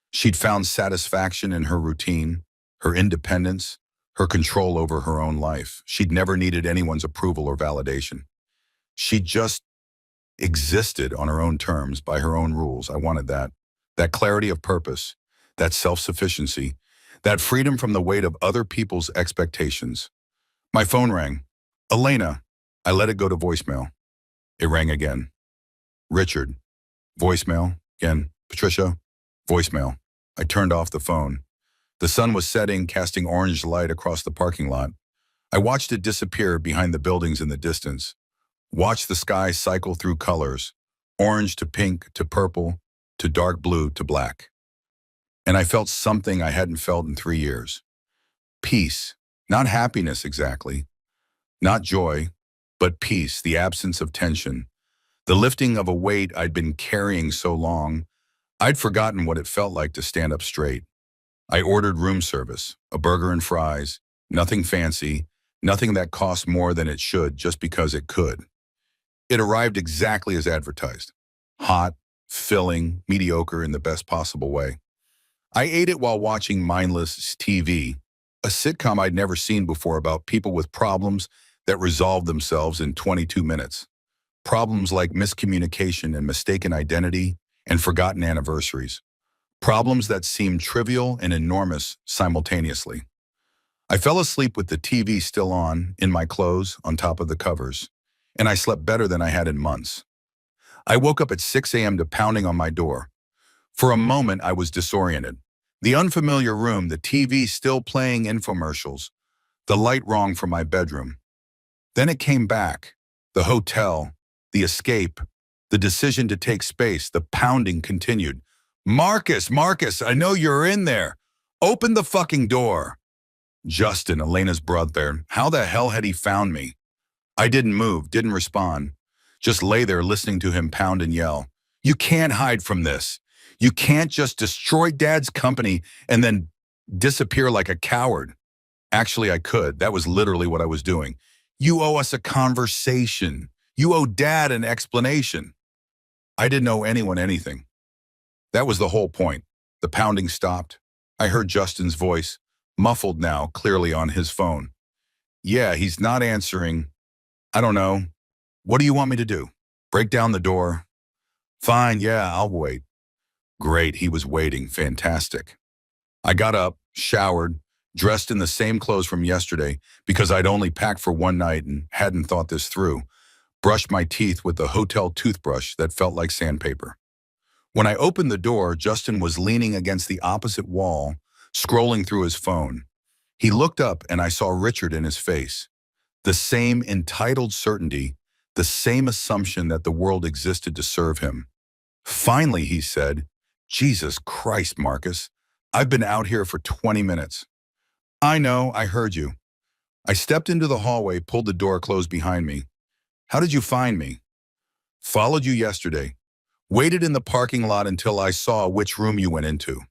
She'd found satisfaction in her routine, her independence, her control over her own life. She'd never needed anyone's approval or validation. She just existed on her own terms, by her own rules. I wanted that. That clarity of purpose, that self-sufficiency, that freedom from the weight of other people's expectations. My phone rang. Elena. I let it go to voicemail. It rang again. Richard. Voicemail. Again. Patricia. Voicemail. I turned off the phone. The sun was setting, casting orange light across the parking lot. I watched it disappear behind the buildings in the distance. Watched the sky cycle through colors, orange to pink to purple to dark blue to black. And I felt something I hadn't felt in 3 years. Peace, not happiness exactly, not joy, but peace, the absence of tension, the lifting of a weight I'd been carrying so long, I'd forgotten what it felt like to stand up straight. I ordered room service, a burger and fries, nothing fancy, nothing that cost more than it should just because it could. It arrived exactly as advertised. Hot, filling, mediocre in the best possible way. I ate it while watching mindless TV, a sitcom I'd never seen before about people with problems that resolve themselves in 22 minutes. Problems like miscommunication and mistaken identity and forgotten anniversaries. Problems that seemed trivial and enormous simultaneously. I fell asleep with the TV still on, in my clothes, on top of the covers, and I slept better than I had in months. I woke up at 6 a.m. to pounding on my door. For a moment, I was disoriented. The unfamiliar room, the TV still playing infomercials, the light wrong from my bedroom. Then it came back, the hotel, the escape, the decision to take space, the pounding continued. Marcus, I know you're in there. Open the fucking door. Justin, Elena's brother, how the hell had he found me? I didn't move, didn't respond. Just lay there listening to him pound and yell. You can't hide from this. You can't just destroy Dad's company and then Disappear like a coward. Actually, I could. That was literally what I was doing. You owe us a conversation. You owe Dad an explanation. I didn't owe anyone anything. That was the whole point. The pounding stopped. I heard Justin's voice, muffled now, clearly on his phone. Yeah, he's not answering. I don't know. What do you want me to do? Break down the door? Fine, yeah, I'll wait. Great, he was waiting. Fantastic. I got up, showered, dressed in the same clothes from yesterday because I'd only packed for one night and hadn't thought this through, brushed my teeth with the hotel toothbrush that felt like sandpaper. When I opened the door, Justin was leaning against the opposite wall, scrolling through his phone. He looked up and I saw Richard in his face. The same entitled certainty, the same assumption that the world existed to serve him. Finally, he said, Jesus Christ, Marcus, I've been out here for 20 minutes. I know, I heard you. I stepped into the hallway, pulled the door closed behind me. How did you find me? Followed you yesterday. Waited in the parking lot until I saw which room you went into.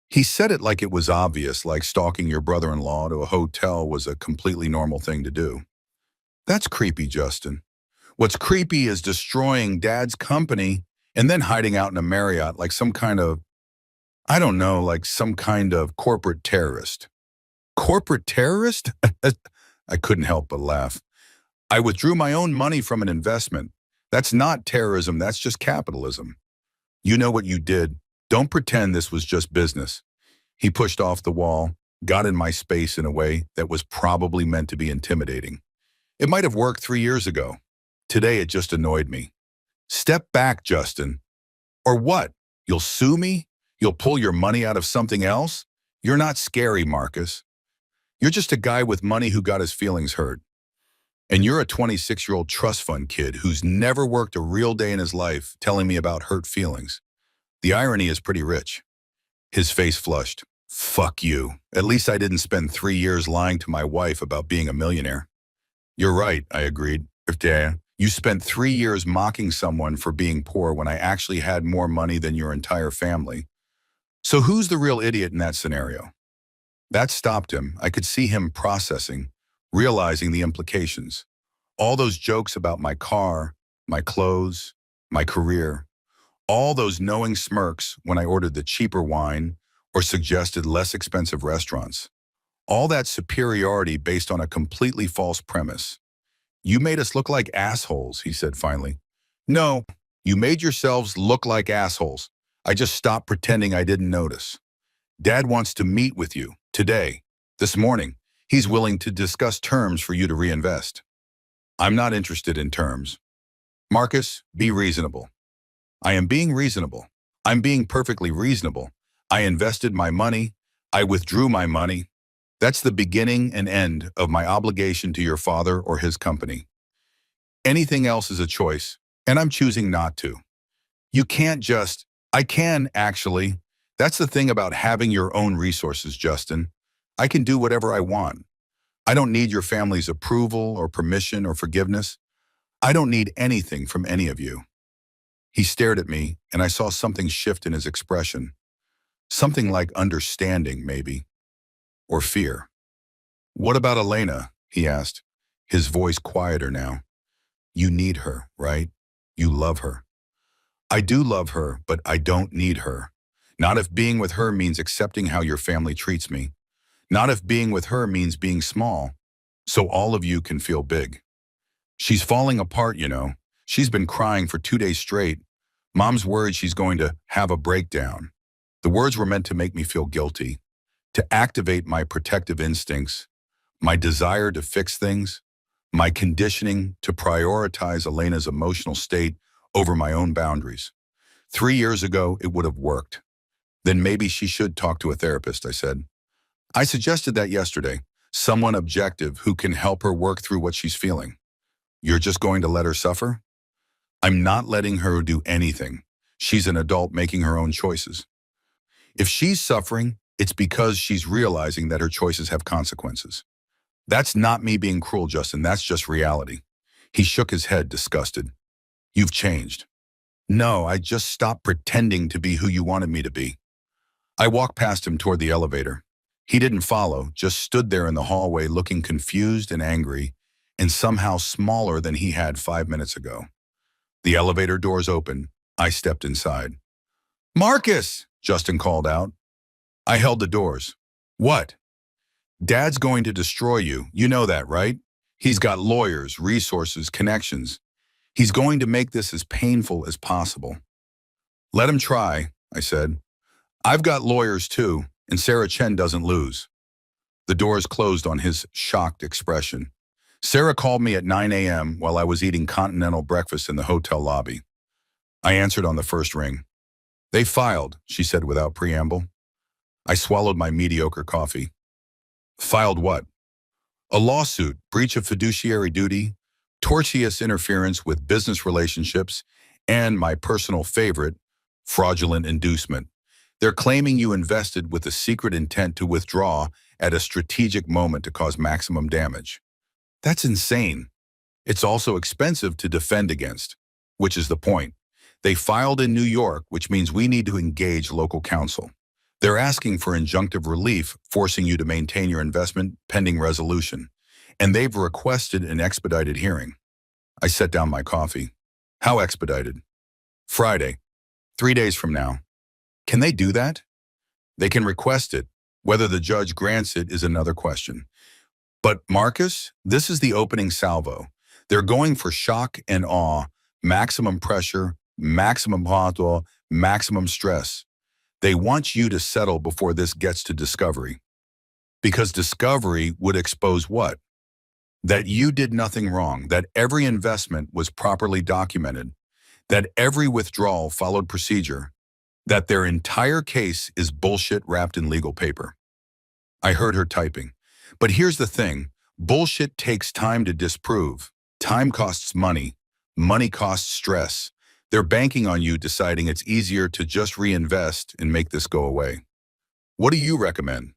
He said it like it was obvious, like stalking your brother-in-law to a hotel was a completely normal thing to do. That's creepy, Justin. What's creepy is destroying Dad's company and then hiding out in a Marriott like some kind of, I don't know, like some kind of corporate terrorist. Corporate terrorist? I couldn't help but laugh. I withdrew my own money from an investment. That's not terrorism, that's just capitalism. You know what you did. Don't pretend this was just business. He pushed off the wall, got in my space in a way that was probably meant to be intimidating. It might have worked 3 years ago. Today it just annoyed me. Step back, Justin. Or what? You'll sue me? You'll pull your money out of something else? You're not scary, Marcus. You're just a guy with money who got his feelings hurt. And you're a 26-year-old trust fund kid who's never worked a real day in his life telling me about hurt feelings. The irony is pretty rich. His face flushed. Fuck you. At least I didn't spend 3 years lying to my wife about being a millionaire. You're right, I agreed. You spent 3 years mocking someone for being poor when I actually had more money than your entire family. So who's the real idiot in that scenario? That stopped him. I could see him processing, realizing the implications. All those jokes about my car, my clothes, my career. All those knowing smirks when I ordered the cheaper wine or suggested less expensive restaurants. All that superiority based on a completely false premise. You made us look like assholes, he said finally. No, you made yourselves look like assholes. I just stopped pretending I didn't notice. Dad wants to meet with you today, this morning. He's willing to discuss terms for you to reinvest. I'm not interested in terms. Marcus, be reasonable. I am being reasonable. I'm being perfectly reasonable. I invested my money. I withdrew my money. That's the beginning and end of my obligation to your father or his company. Anything else is a choice, and I'm choosing not to. You can't just, I can actually. That's the thing about having your own resources, Justin. I can do whatever I want. I don't need your family's approval or permission or forgiveness. I don't need anything from any of you. He stared at me, and I saw something shift in his expression. Something like understanding, maybe. Or fear. What about Elena? He asked, his voice quieter now. You need her, right? You love her. I do love her, but I don't need her. Not if being with her means accepting how your family treats me. Not if being with her means being small, so all of you can feel big. She's falling apart, you know. She's been crying for 2 days straight. Mom's worried she's going to have a breakdown. The words were meant to make me feel guilty, to activate my protective instincts, my desire to fix things, my conditioning to prioritize Elena's emotional state over my own boundaries. 3 years ago, it would have worked. Then maybe she should talk to a therapist, I said. I suggested that yesterday, someone objective who can help her work through what she's feeling. You're just going to let her suffer? I'm not letting her do anything. She's an adult making her own choices. If she's suffering, it's because she's realizing that her choices have consequences. That's not me being cruel, Justin. That's just reality. He shook his head, disgusted. You've changed. No, I just stopped pretending to be who you wanted me to be. I walked past him toward the elevator. He didn't follow, just stood there in the hallway looking confused and angry, and somehow smaller than he had 5 minutes ago. The elevator doors opened. I stepped inside. "Marcus!" Justin called out. I held the doors. "What?" "Dad's going to destroy you. You know that, right? He's got lawyers, resources, connections. He's going to make this as painful as possible." "Let him try," I said. "I've got lawyers too, and Sarah Chen doesn't lose." The doors closed on his shocked expression. Sarah called me at 9 a.m. while I was eating continental breakfast in the hotel lobby. I answered on the first ring. "They filed," she said without preamble. I swallowed my mediocre coffee. "Filed what?" "A lawsuit, breach of fiduciary duty, tortious interference with business relationships, and my personal favorite, fraudulent inducement. They're claiming you invested with a secret intent to withdraw at a strategic moment to cause maximum damage. That's insane. It's also expensive to defend against, which is the point. They filed in New York, which means we need to engage local counsel. They're asking for injunctive relief, forcing you to maintain your investment pending resolution. And they've requested an expedited hearing." I set down my coffee. "How expedited?" "Friday, 3 days from now." "Can they do that?" "They can request it. Whether the judge grants it is another question." "But Marcus, this is the opening salvo. They're going for shock and awe, maximum pressure, maximum hot, maximum stress. They want you to settle before this gets to discovery. Because discovery would expose what? That you did nothing wrong, that every investment was properly documented, that every withdrawal followed procedure, that their entire case is bullshit wrapped in legal paper." I heard her typing. "But here's the thing, bullshit takes time to disprove. Time costs money. Money costs stress. They're banking on you deciding it's easier to just reinvest and make this go away. What do you recommend?"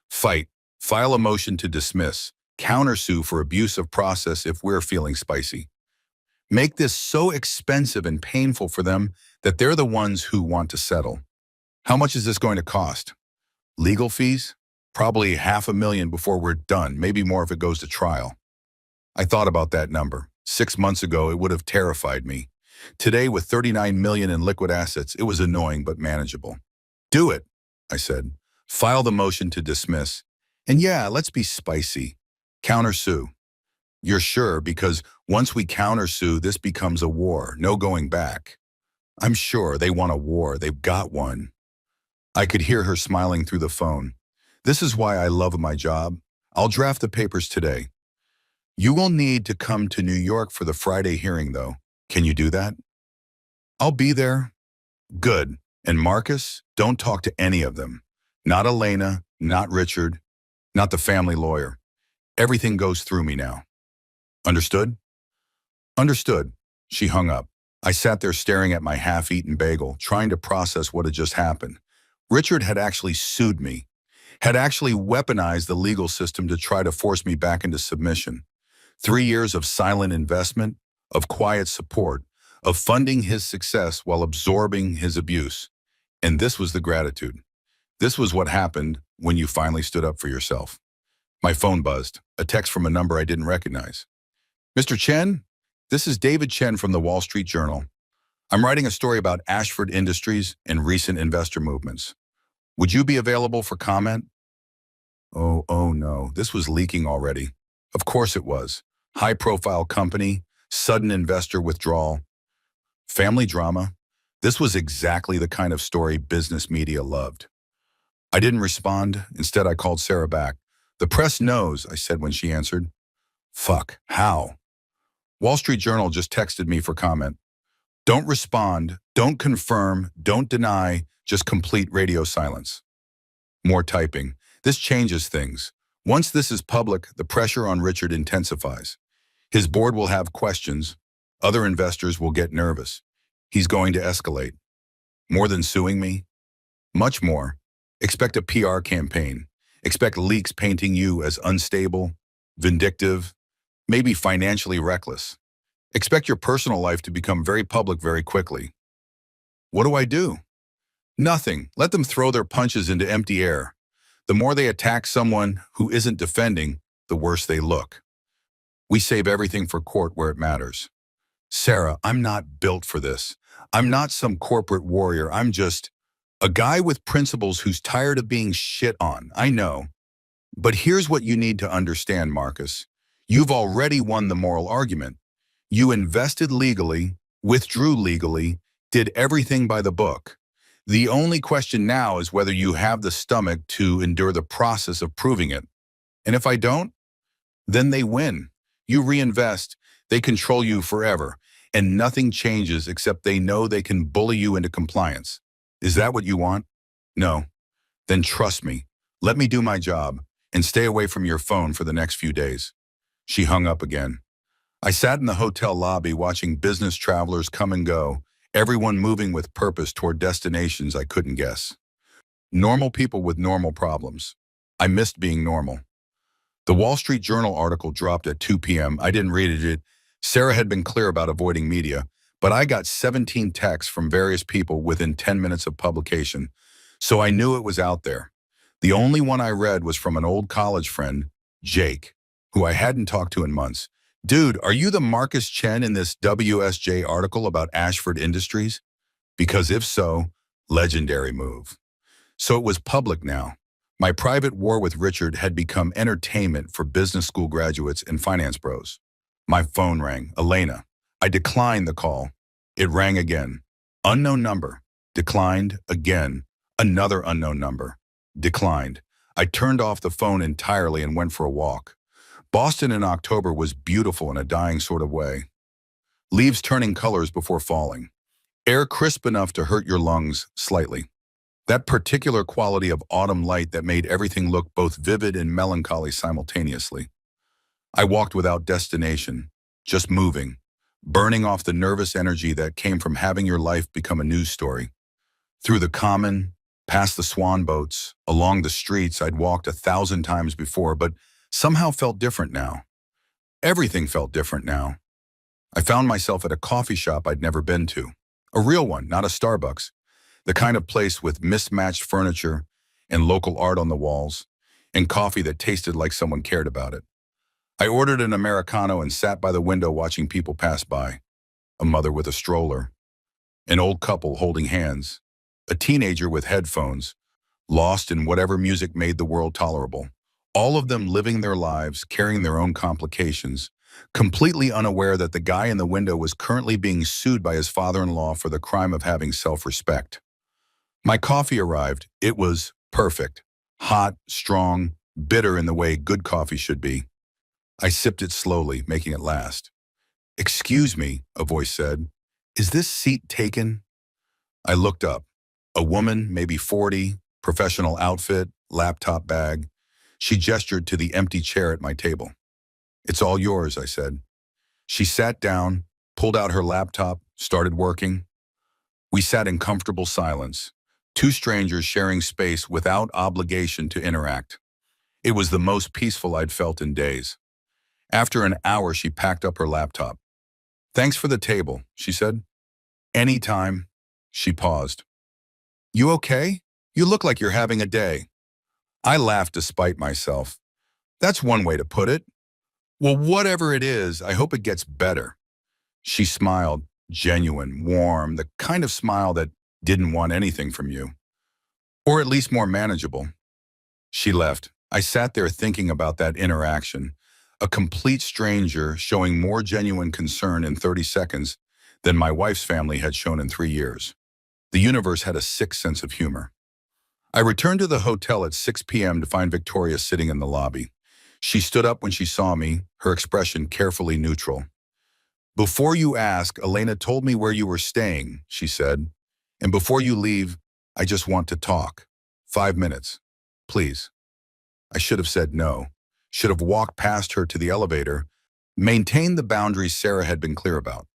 "Fight. File a motion to dismiss. Countersue for abuse of process if we're feeling spicy. Make this so expensive and painful for them that they're the ones who want to settle." "How much is this going to cost?" "Legal fees? Probably $500,000 before we're done, maybe more if it goes to trial." I thought about that number. 6 months ago, it would have terrified me. Today, with $39 million in liquid assets, it was annoying but manageable. "Do it," I said. "File the motion to dismiss. And yeah, let's be spicy. Countersue." "You're sure? Because once we countersue, this becomes a war. No going back." "I'm sure they want a war. They've got one." I could hear her smiling through the phone. "This is why I love my job. I'll draft the papers today." "You will need to come to New York for the Friday hearing, though. Can you do that?" "I'll be there." "Good. And Marcus, don't talk to any of them. Not Elena, not Richard, not the family lawyer. Everything goes through me now." "Understood?" "Understood." She hung up. I sat there staring at my half-eaten bagel, trying to process what had just happened. Richard had actually sued me, had actually weaponized the legal system to try to force me back into submission. 3 years of silent investment, of quiet support, of funding his success while absorbing his abuse. And this was the gratitude. This was what happened when you finally stood up for yourself. My phone buzzed, a text from a number I didn't recognize. "Mr. Chen, this is David Chen from the Wall Street Journal. I'm writing a story about Ashford Industries and recent investor movements. Would you be available for comment?" Oh no, this was leaking already. Of course it was. High-profile company, sudden investor withdrawal. Family drama. This was exactly the kind of story business media loved. I didn't respond. Instead, I called Sarah back. "The press knows," I said when she answered. "Fuck, how?" "Wall Street Journal just texted me for comment. Don't respond, don't confirm, don't deny, just complete radio silence." More typing. This changes things. Once this is public, the pressure on Richard intensifies. His board will have questions. Other investors will get nervous. He's going to escalate. More than suing me? Much more. Expect a PR campaign. Expect leaks painting you as unstable, vindictive, maybe financially reckless. Expect your personal life to become very public very quickly. What do I do? Nothing. Let them throw their punches into empty air. The more they attack someone who isn't defending, the worse they look. We save everything for court where it matters. Sarah, I'm not built for this. I'm not some corporate warrior. I'm just a guy with principles who's tired of being shit on. I know. But here's what you need to understand, Marcus. You've already won the moral argument. You invested legally, withdrew legally, did everything by the book. The only question now is whether you have the stomach to endure the process of proving it. And if I don't, then they win. You reinvest, they control you forever, and nothing changes except they know they can bully you into compliance. Is that what you want? No. Then trust me. Let me do my job and stay away from your phone for the next few days. She hung up again. I sat in the hotel lobby watching business travelers come and go, everyone moving with purpose toward destinations I couldn't guess. Normal people with normal problems. I missed being normal. The Wall Street Journal article dropped at 2 p.m. I didn't read it. Sarah had been clear about avoiding media, but I got 17 texts from various people within 10 minutes of publication, so I knew it was out there. The only one I read was from an old college friend, Jake, who I hadn't talked to in months. Dude, are you the Marcus Chen in this WSJ article about Ashford Industries? Because if so, legendary move. So it was public now. My private war with Richard had become entertainment for business school graduates and finance bros. My phone rang. Elena. I declined the call. It rang again. Unknown number. Declined again. Another unknown number. Declined. I turned off the phone entirely and went for a walk. Boston in October was beautiful in a dying sort of way. Leaves turning colors before falling. Air crisp enough to hurt your lungs slightly. That particular quality of autumn light that made everything look both vivid and melancholy simultaneously. I walked without destination, just moving, burning off the nervous energy that came from having your life become a news story. Through the common, past the swan boats, along the streets I'd walked 1,000 times before, but somehow felt different now. Everything felt different now. I found myself at a coffee shop I'd never been to. A real one, not a Starbucks. The kind of place with mismatched furniture and local art on the walls, and coffee that tasted like someone cared about it. I ordered an Americano and sat by the window watching people pass by. A mother with a stroller, an old couple holding hands, a teenager with headphones, lost in whatever music made the world tolerable. All of them living their lives, carrying their own complications, completely unaware that the guy in the window was currently being sued by his father-in-law for the crime of having self-respect. My coffee arrived. It was perfect. Hot, strong, bitter in the way good coffee should be. I sipped it slowly, making it last. "Excuse me," a voice said. "Is this seat taken?" I looked up. A woman, maybe 40, professional outfit, laptop bag. She gestured to the empty chair at my table. "It's all yours," I said. She sat down, pulled out her laptop, started working. We sat in comfortable silence. Two strangers sharing space without obligation to interact. It was the most peaceful I'd felt in days. After an hour, she packed up her laptop. "Thanks for the table," she said. "Anytime." She paused. "You okay? You look like you're having a day." I laughed despite myself. "That's one way to put it." "Well, whatever it is, I hope it gets better." She smiled, genuine, warm, the kind of smile that didn't want anything from you. Or at least more manageable. She left. I sat there thinking about that interaction. A complete stranger showing more genuine concern in 30 seconds than my wife's family had shown in 3 years. The universe had a sick sense of humor. I returned to the hotel at 6 p.m. to find Victoria sitting in the lobby. She stood up when she saw me, her expression carefully neutral. "Before you ask, Elena told me where you were staying," she said. "And before you leave, I just want to talk. 5 minutes. Please." I should have said no. Should have walked past her to the elevator, maintained the boundaries Sarah had been clear about.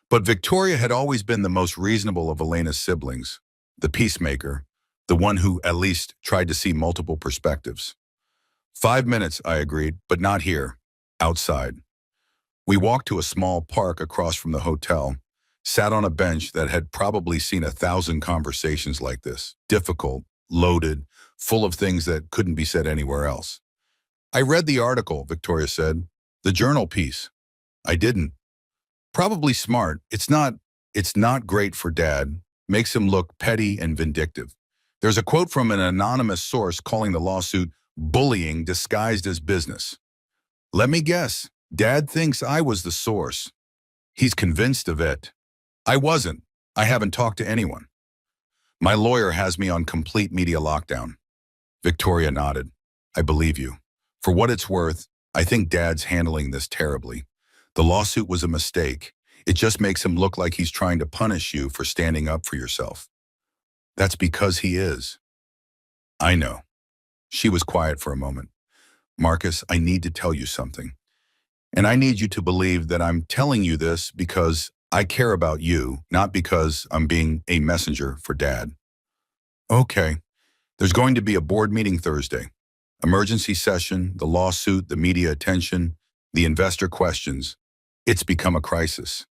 But Victoria had always been the most reasonable of Elena's siblings, the peacemaker, the one who at least tried to see multiple perspectives. 5 minutes, I agreed, but not here, outside. We walked to a small park across from the hotel, sat on a bench that had probably seen 1,000 conversations like this, difficult, loaded, full of things that couldn't be said anywhere else. I read the article, Victoria said. The journal piece. I didn't. Probably smart. It's not great for Dad. Makes him look petty and vindictive. There's a quote from an anonymous source calling the lawsuit bullying disguised as business. Let me guess. Dad thinks I was the source. He's convinced of it. I wasn't. I haven't talked to anyone. My lawyer has me on complete media lockdown. Victoria nodded. I believe you. For what it's worth, I think Dad's handling this terribly. The lawsuit was a mistake. It just makes him look like he's trying to punish you for standing up for yourself. That's because he is. I know. She was quiet for a moment. Marcus, I need to tell you something. And I need you to believe that I'm telling you this because I care about you, not because I'm being a messenger for Dad. Okay. There's going to be a board meeting Thursday. Emergency session, the lawsuit, the media attention, the investor questions. It's become a crisis.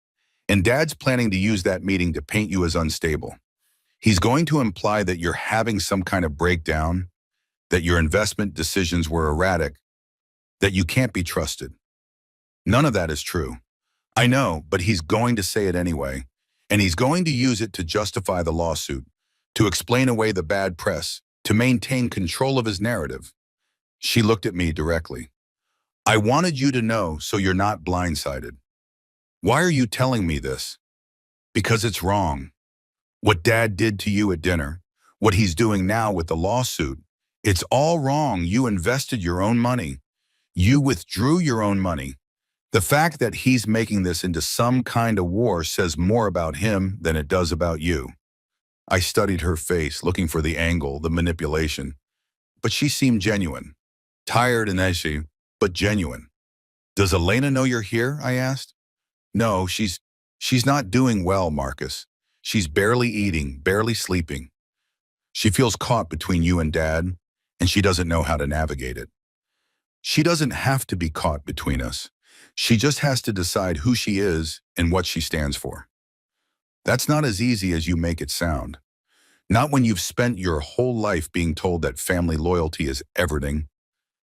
And Dad's planning to use that meeting to paint you as unstable. He's going to imply that you're having some kind of breakdown, that your investment decisions were erratic, that you can't be trusted. None of that is true. I know, but he's going to say it anyway, and he's going to use it to justify the lawsuit, to explain away the bad press, to maintain control of his narrative. She looked at me directly. I wanted you to know so you're not blindsided. Why are you telling me this? Because it's wrong. What Dad did to you at dinner, what he's doing now with the lawsuit, it's all wrong. You invested your own money. You withdrew your own money. The fact that he's making this into some kind of war says more about him than it does about you. I studied her face, looking for the angle, the manipulation. But she seemed genuine. Tired and edgy, but genuine. Does Elena know you're here? I asked. No, she's not doing well, Marcus. She's barely eating, barely sleeping. She feels caught between you and Dad, and she doesn't know how to navigate it. She doesn't have to be caught between us. She just has to decide who she is and what she stands for. That's not as easy as you make it sound. Not when you've spent your whole life being told that family loyalty is everything,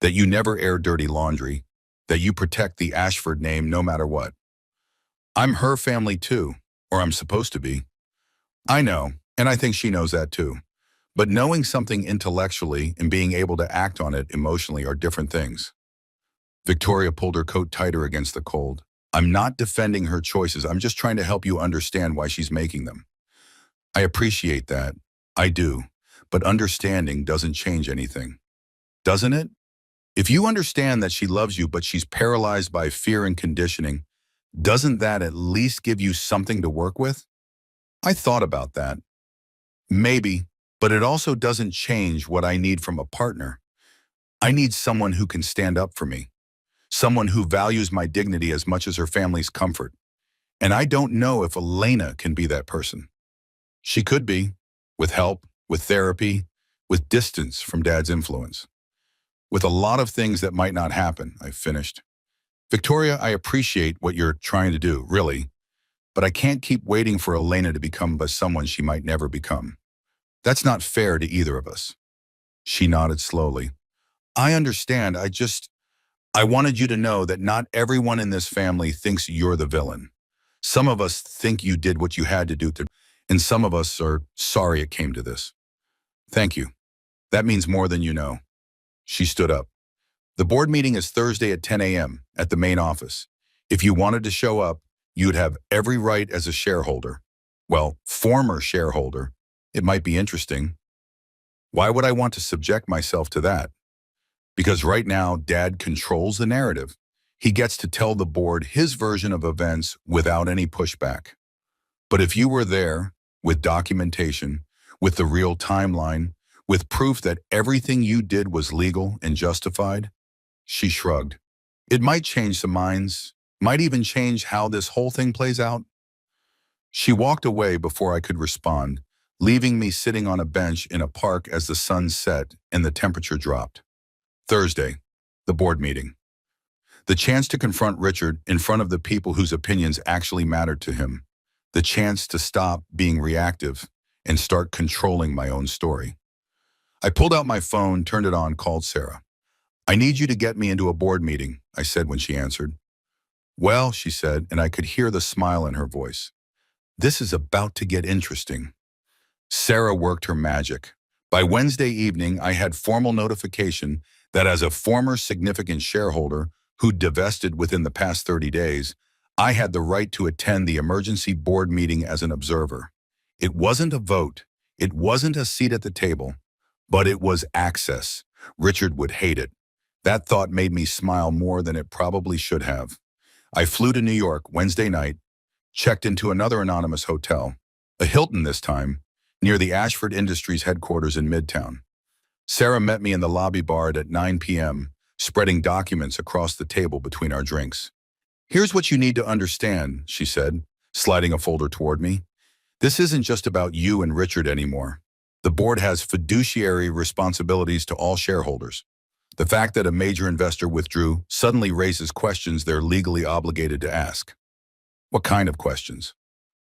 that you never air dirty laundry, that you protect the Ashford name no matter what. I'm her family too, or I'm supposed to be. I know, and I think she knows that too. But knowing something intellectually and being able to act on it emotionally are different things. Victoria pulled her coat tighter against the cold. I'm not defending her choices. I'm just trying to help you understand why she's making them. I appreciate that. I do. But understanding doesn't change anything. Doesn't it? If you understand that she loves you but she's paralyzed by fear and conditioning, doesn't that at least give you something to work with? I thought about that. Maybe, but it also doesn't change what I need from a partner. I need someone who can stand up for me. Someone who values my dignity as much as her family's comfort. And I don't know if Elena can be that person. She could be, with help, with therapy, with distance from Dad's influence. With a lot of things that might not happen, I finished. Victoria, I appreciate what you're trying to do, really, but I can't keep waiting for Elena to become someone she might never become. That's not fair to either of us. She nodded slowly. I understand, I wanted you to know that not everyone in this family thinks you're the villain. Some of us think you did what you had to do, and some of us are sorry it came to this. Thank you. That means more than you know. She stood up. The board meeting is Thursday at 10 a.m. at the main office. If you wanted to show up, you'd have every right as a shareholder. Well, former shareholder. It might be interesting. Why would I want to subject myself to that? Because right now, Dad controls the narrative. He gets to tell the board his version of events without any pushback. But if you were there, with documentation, with the real timeline, with proof that everything you did was legal and justified, she shrugged. It might change some minds, might even change how this whole thing plays out. She walked away before I could respond, leaving me sitting on a bench in a park as the sun set and the temperature dropped. Thursday, the board meeting. The chance to confront Richard in front of the people whose opinions actually mattered to him. The chance to stop being reactive and start controlling my own story. I pulled out my phone, turned it on, called Sarah. "I need you to get me into a board meeting," I said when she answered. "Well," she said, and I could hear the smile in her voice. "This is about to get interesting." Sarah worked her magic. By Wednesday evening, I had formal notification that as a former significant shareholder who'd divested within the past 30 days, I had the right to attend the emergency board meeting as an observer. It wasn't a vote. It wasn't a seat at the table. But it was access. Richard would hate it. That thought made me smile more than it probably should have. I flew to New York Wednesday night, checked into another anonymous hotel, a Hilton this time, near the Ashford Industries headquarters in Midtown. Sarah met me in the lobby bar at 9 p.m., spreading documents across the table between our drinks. "Here's what you need to understand," she said, sliding a folder toward me. "This isn't just about you and Richard anymore. The board has fiduciary responsibilities to all shareholders. The fact that a major investor withdrew suddenly raises questions they're legally obligated to ask." "What kind of questions?"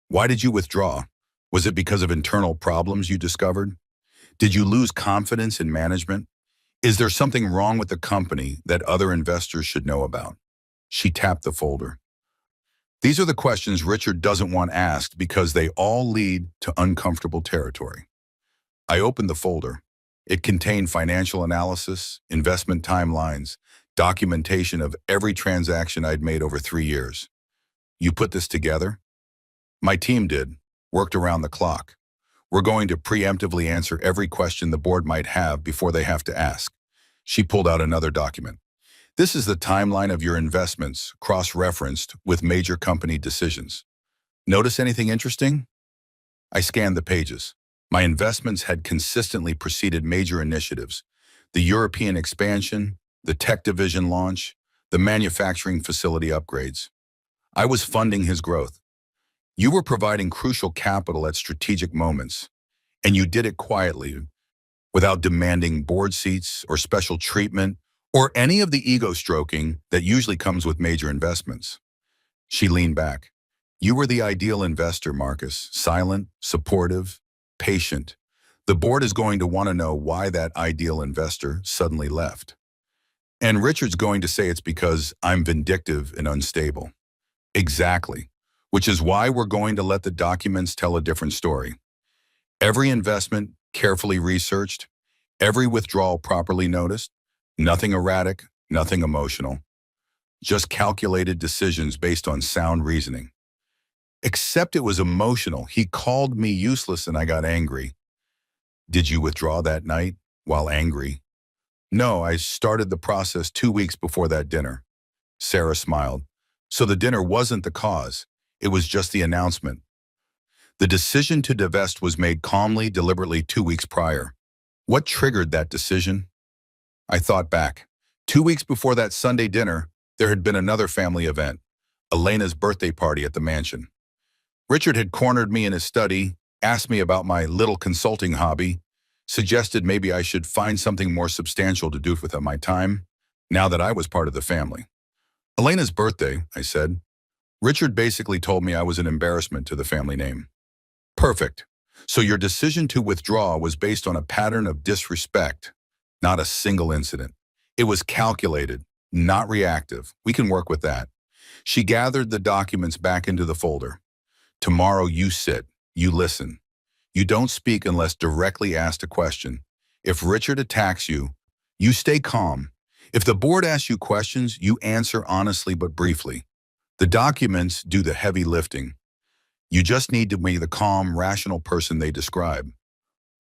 "Why did you withdraw? Was it because of internal problems you discovered? Did you lose confidence in management? Is there something wrong with the company that other investors should know about?" She tapped the folder. "These are the questions Richard doesn't want asked because they all lead to uncomfortable territory." I opened the folder. It contained financial analysis, investment timelines, documentation of every transaction I'd made over 3 years. "You put this together?" "My team did. Worked around the clock. We're going to preemptively answer every question the board might have before they have to ask." She pulled out another document. "This is the timeline of your investments, cross-referenced with major company decisions. Notice anything interesting?" I scanned the pages. My investments had consistently preceded major initiatives: the European expansion, the tech division launch, the manufacturing facility upgrades. I was funding his growth. You were providing crucial capital at strategic moments, and you did it quietly, without demanding board seats or special treatment or any of the ego stroking that usually comes with major investments. She leaned back. "You were the ideal investor, Marcus. Silent, supportive, patient. The board is going to want to know why that ideal investor suddenly left. And Richard's going to say it's because I'm vindictive and unstable." "Exactly. Which is why we're going to let the documents tell a different story. Every investment carefully researched, every withdrawal properly noticed, nothing erratic, nothing emotional. Just calculated decisions based on sound reasoning." Except it was emotional. He called me useless and I got angry. "Did you withdraw that night while angry?" "No, I started the process 2 weeks before that dinner." Sarah smiled. "So the dinner wasn't the cause. It was just the announcement." "The decision to divest was made calmly, deliberately 2 weeks prior." "What triggered that decision?" I thought back. 2 weeks before that Sunday dinner, there had been another family event, Elena's birthday party at the mansion. Richard had cornered me in his study, asked me about my little consulting hobby, suggested maybe I should find something more substantial to do with my time, now that I was part of the family. "Elena's birthday," I said. "Richard basically told me I was an embarrassment to the family name." "Perfect. So your decision to withdraw was based on a pattern of disrespect, not a single incident. It was calculated, not reactive. We can work with that." She gathered the documents back into the folder. "Tomorrow you sit, you listen. You don't speak unless directly asked a question. If Richard attacks you, you stay calm. If the board asks you questions, you answer honestly but briefly. The documents do the heavy lifting. You just need to be the calm, rational person they describe."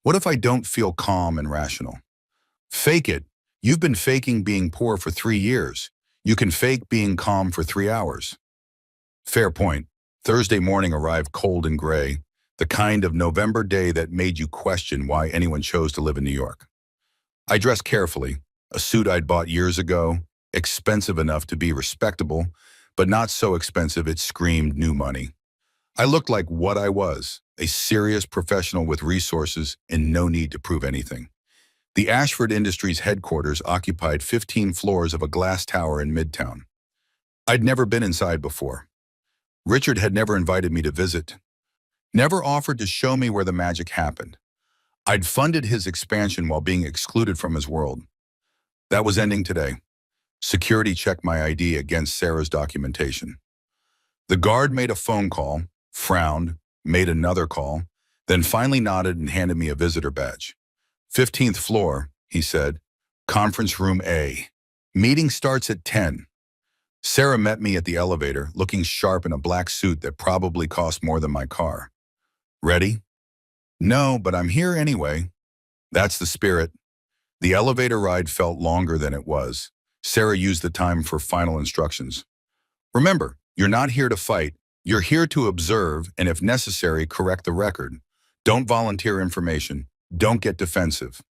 "What if I don't feel calm and rational?" "Fake it. You've been faking being poor for 3 years. You can fake being calm for 3 hours." Fair point. Thursday morning arrived cold and gray, the kind of November day that made you question why anyone chose to live in New York. I dressed carefully, a suit I'd bought years ago, expensive enough to be respectable, but not so expensive it screamed new money. I looked like what I was, a serious professional with resources and no need to prove anything. The Ashford Industries headquarters occupied 15 floors of a glass tower in Midtown. I'd never been inside before. Richard had never invited me to visit, never offered to show me where the magic happened. I'd funded his expansion while being excluded from his world. That was ending today. Security checked my ID against Sarah's documentation. The guard made a phone call, frowned, made another call, then finally nodded and handed me a visitor badge. 15th floor, he said. Conference room A. Meeting starts at 10. Sarah met me at the elevator, looking sharp in a black suit that probably cost more than my car. Ready? No, but I'm here anyway. That's the spirit. The elevator ride felt longer than it was. Sarah used the time for final instructions. Remember, you're not here to fight. You're here to observe and, if necessary, correct the record. Don't volunteer information. Don't get defensive.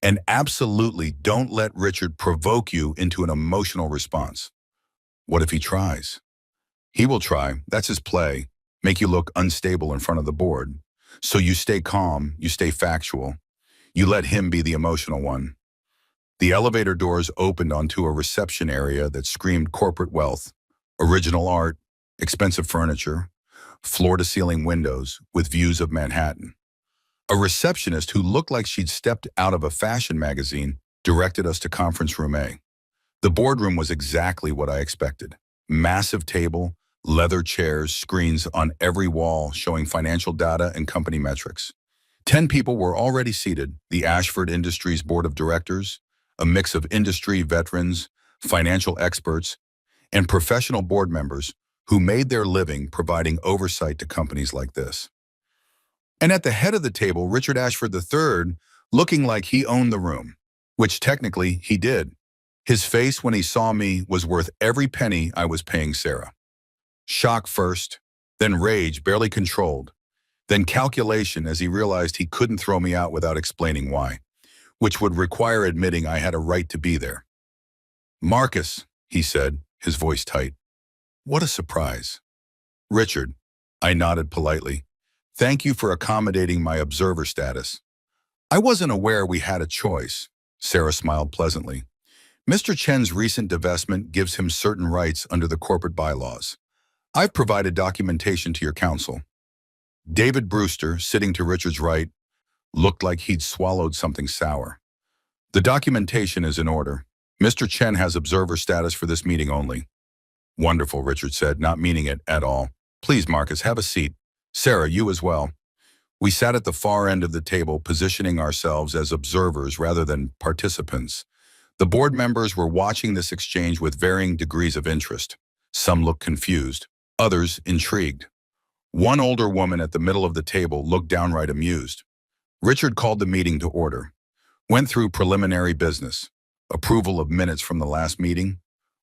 And absolutely don't let Richard provoke you into an emotional response. What if he tries? He will try. That's his play. Make you look unstable in front of the board. So you stay calm, you stay factual. You let him be the emotional one. The elevator doors opened onto a reception area that screamed corporate wealth, original art, expensive furniture, floor-to-ceiling windows with views of Manhattan. A receptionist who looked like she'd stepped out of a fashion magazine directed us to conference room A. The boardroom was exactly what I expected. Massive table, leather chairs, screens on every wall showing financial data and company metrics. 10 people were already seated, the Ashford Industries Board of Directors, a mix of industry veterans, financial experts, and professional board members who made their living providing oversight to companies like this. And at the head of the table, Richard Ashford III, looking like he owned the room, which technically he did. His face when he saw me was worth every penny I was paying Sarah. Shock first, then rage barely controlled, then calculation as he realized he couldn't throw me out without explaining why, which would require admitting I had a right to be there. Marcus, he said, his voice tight. What a surprise. Richard, I nodded politely. Thank you for accommodating my observer status. I wasn't aware we had a choice. Sarah smiled pleasantly. Mr. Chen's recent divestment gives him certain rights under the corporate bylaws. I've provided documentation to your counsel. David Brewster, sitting to Richard's right, looked like he'd swallowed something sour. The documentation is in order. Mr. Chen has observer status for this meeting only. Wonderful, Richard said, not meaning it at all. Please, Marcus, have a seat. Sarah, you as well. We sat at the far end of the table, positioning ourselves as observers rather than participants. The board members were watching this exchange with varying degrees of interest. Some looked confused, others intrigued. One older woman at the middle of the table looked downright amused. Richard called the meeting to order, went through preliminary business, approval of minutes from the last meeting,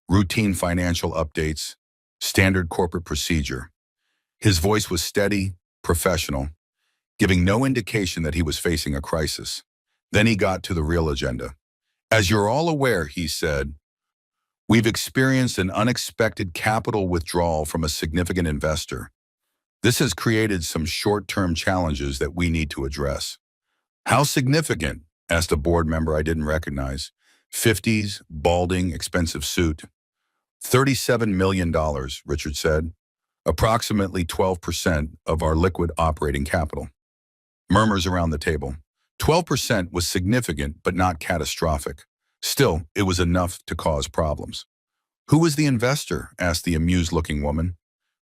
routine financial updates, standard corporate procedure. His voice was steady, professional, giving no indication that he was facing a crisis. Then he got to the real agenda. As you're all aware, he said, we've experienced an unexpected capital withdrawal from a significant investor. This has created some short-term challenges that we need to address. How significant? Asked a board member I didn't recognize. 50s, balding, expensive suit. $37 million, Richard said. Approximately 12% of our liquid operating capital. Murmurs around the table. 12% was significant but not catastrophic. Still, it was enough to cause problems. Who was the investor? Asked the amused-looking woman.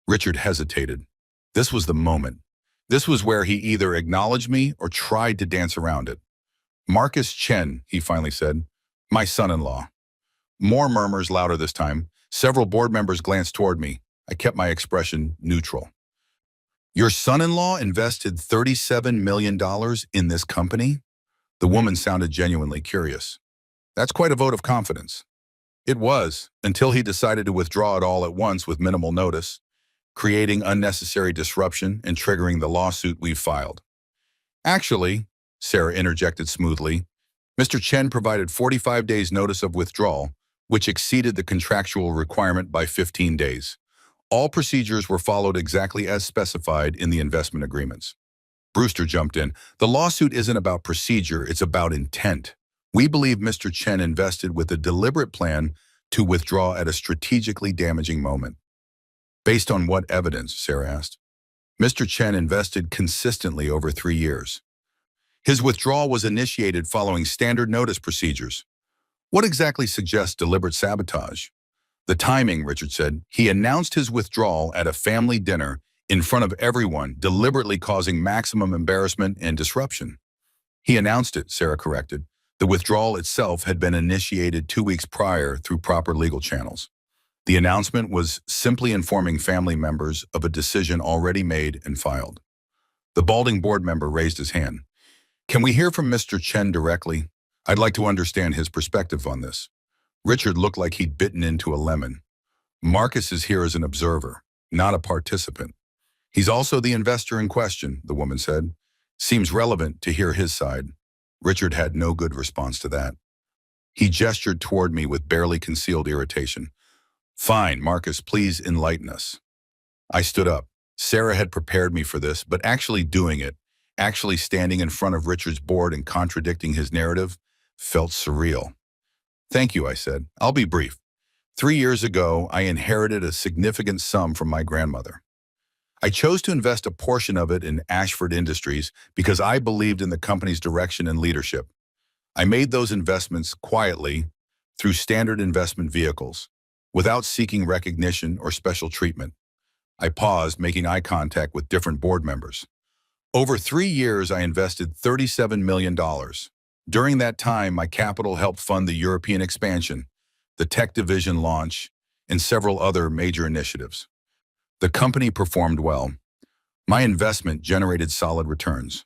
Richard hesitated. This was the moment. This was where he either acknowledged me or tried to dance around it. Marcus Chen, he finally said. My son-in-law. More murmurs, louder this time. Several board members glanced toward me. I kept my expression neutral. Your son-in-law invested $37 million in this company? The woman sounded genuinely curious. That's quite a vote of confidence. It was, until he decided to withdraw it all at once with minimal notice, creating unnecessary disruption and triggering the lawsuit we've filed. Actually, Sarah interjected smoothly, Mr. Chen provided 45 days notice of withdrawal, which exceeded the contractual requirement by 15 days. All procedures were followed exactly as specified in the investment agreements. Brewster jumped in. The lawsuit isn't about procedure, it's about intent. We believe Mr. Chen invested with a deliberate plan to withdraw at a strategically damaging moment. Based on what evidence? Sarah asked. Mr. Chen invested consistently over 3 years. His withdrawal was initiated following standard notice procedures. What exactly suggests deliberate sabotage? The timing, Richard said. He announced his withdrawal at a family dinner in front of everyone, deliberately causing maximum embarrassment and disruption. He announced it, Sarah corrected. The withdrawal itself had been initiated 2 weeks prior through proper legal channels. The announcement was simply informing family members of a decision already made and filed. The balding board member raised his hand. Can we hear from Mr. Chen directly? I'd like to understand his perspective on this. Richard looked like he'd bitten into a lemon. Marcus is here as an observer, not a participant. He's also the investor in question, the woman said. Seems relevant to hear his side. Richard had no good response to that. He gestured toward me with barely concealed irritation. Fine, Marcus, please enlighten us. I stood up. Sarah had prepared me for this, but actually doing it, actually standing in front of Richard's board and contradicting his narrative, felt surreal. Thank you, I said. I'll be brief. 3 years ago, I inherited a significant sum from my grandmother. I chose to invest a portion of it in Ashford Industries because I believed in the company's direction and leadership. I made those investments quietly through standard investment vehicles, without seeking recognition or special treatment. I paused, making eye contact with different board members. Over 3 years, I invested $37 million. During that time, my capital helped fund the European expansion, the tech division launch, and several other major initiatives. The company performed well. My investment generated solid returns.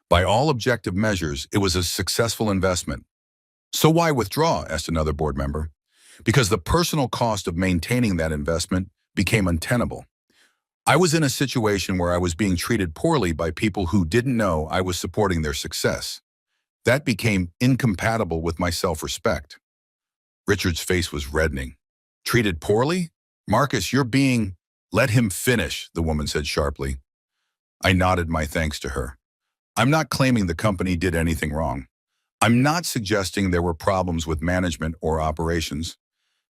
By all objective measures, it was a successful investment. So why withdraw? Asked another board member. Because the personal cost of maintaining that investment became untenable. I was in a situation where I was being treated poorly by people who didn't know I was supporting their success. That became incompatible with my self-respect. Richard's face was reddening. Treated poorly? Marcus, you're being... Let him finish, the woman said sharply. I nodded my thanks to her. I'm not claiming the company did anything wrong. I'm not suggesting there were problems with management or operations.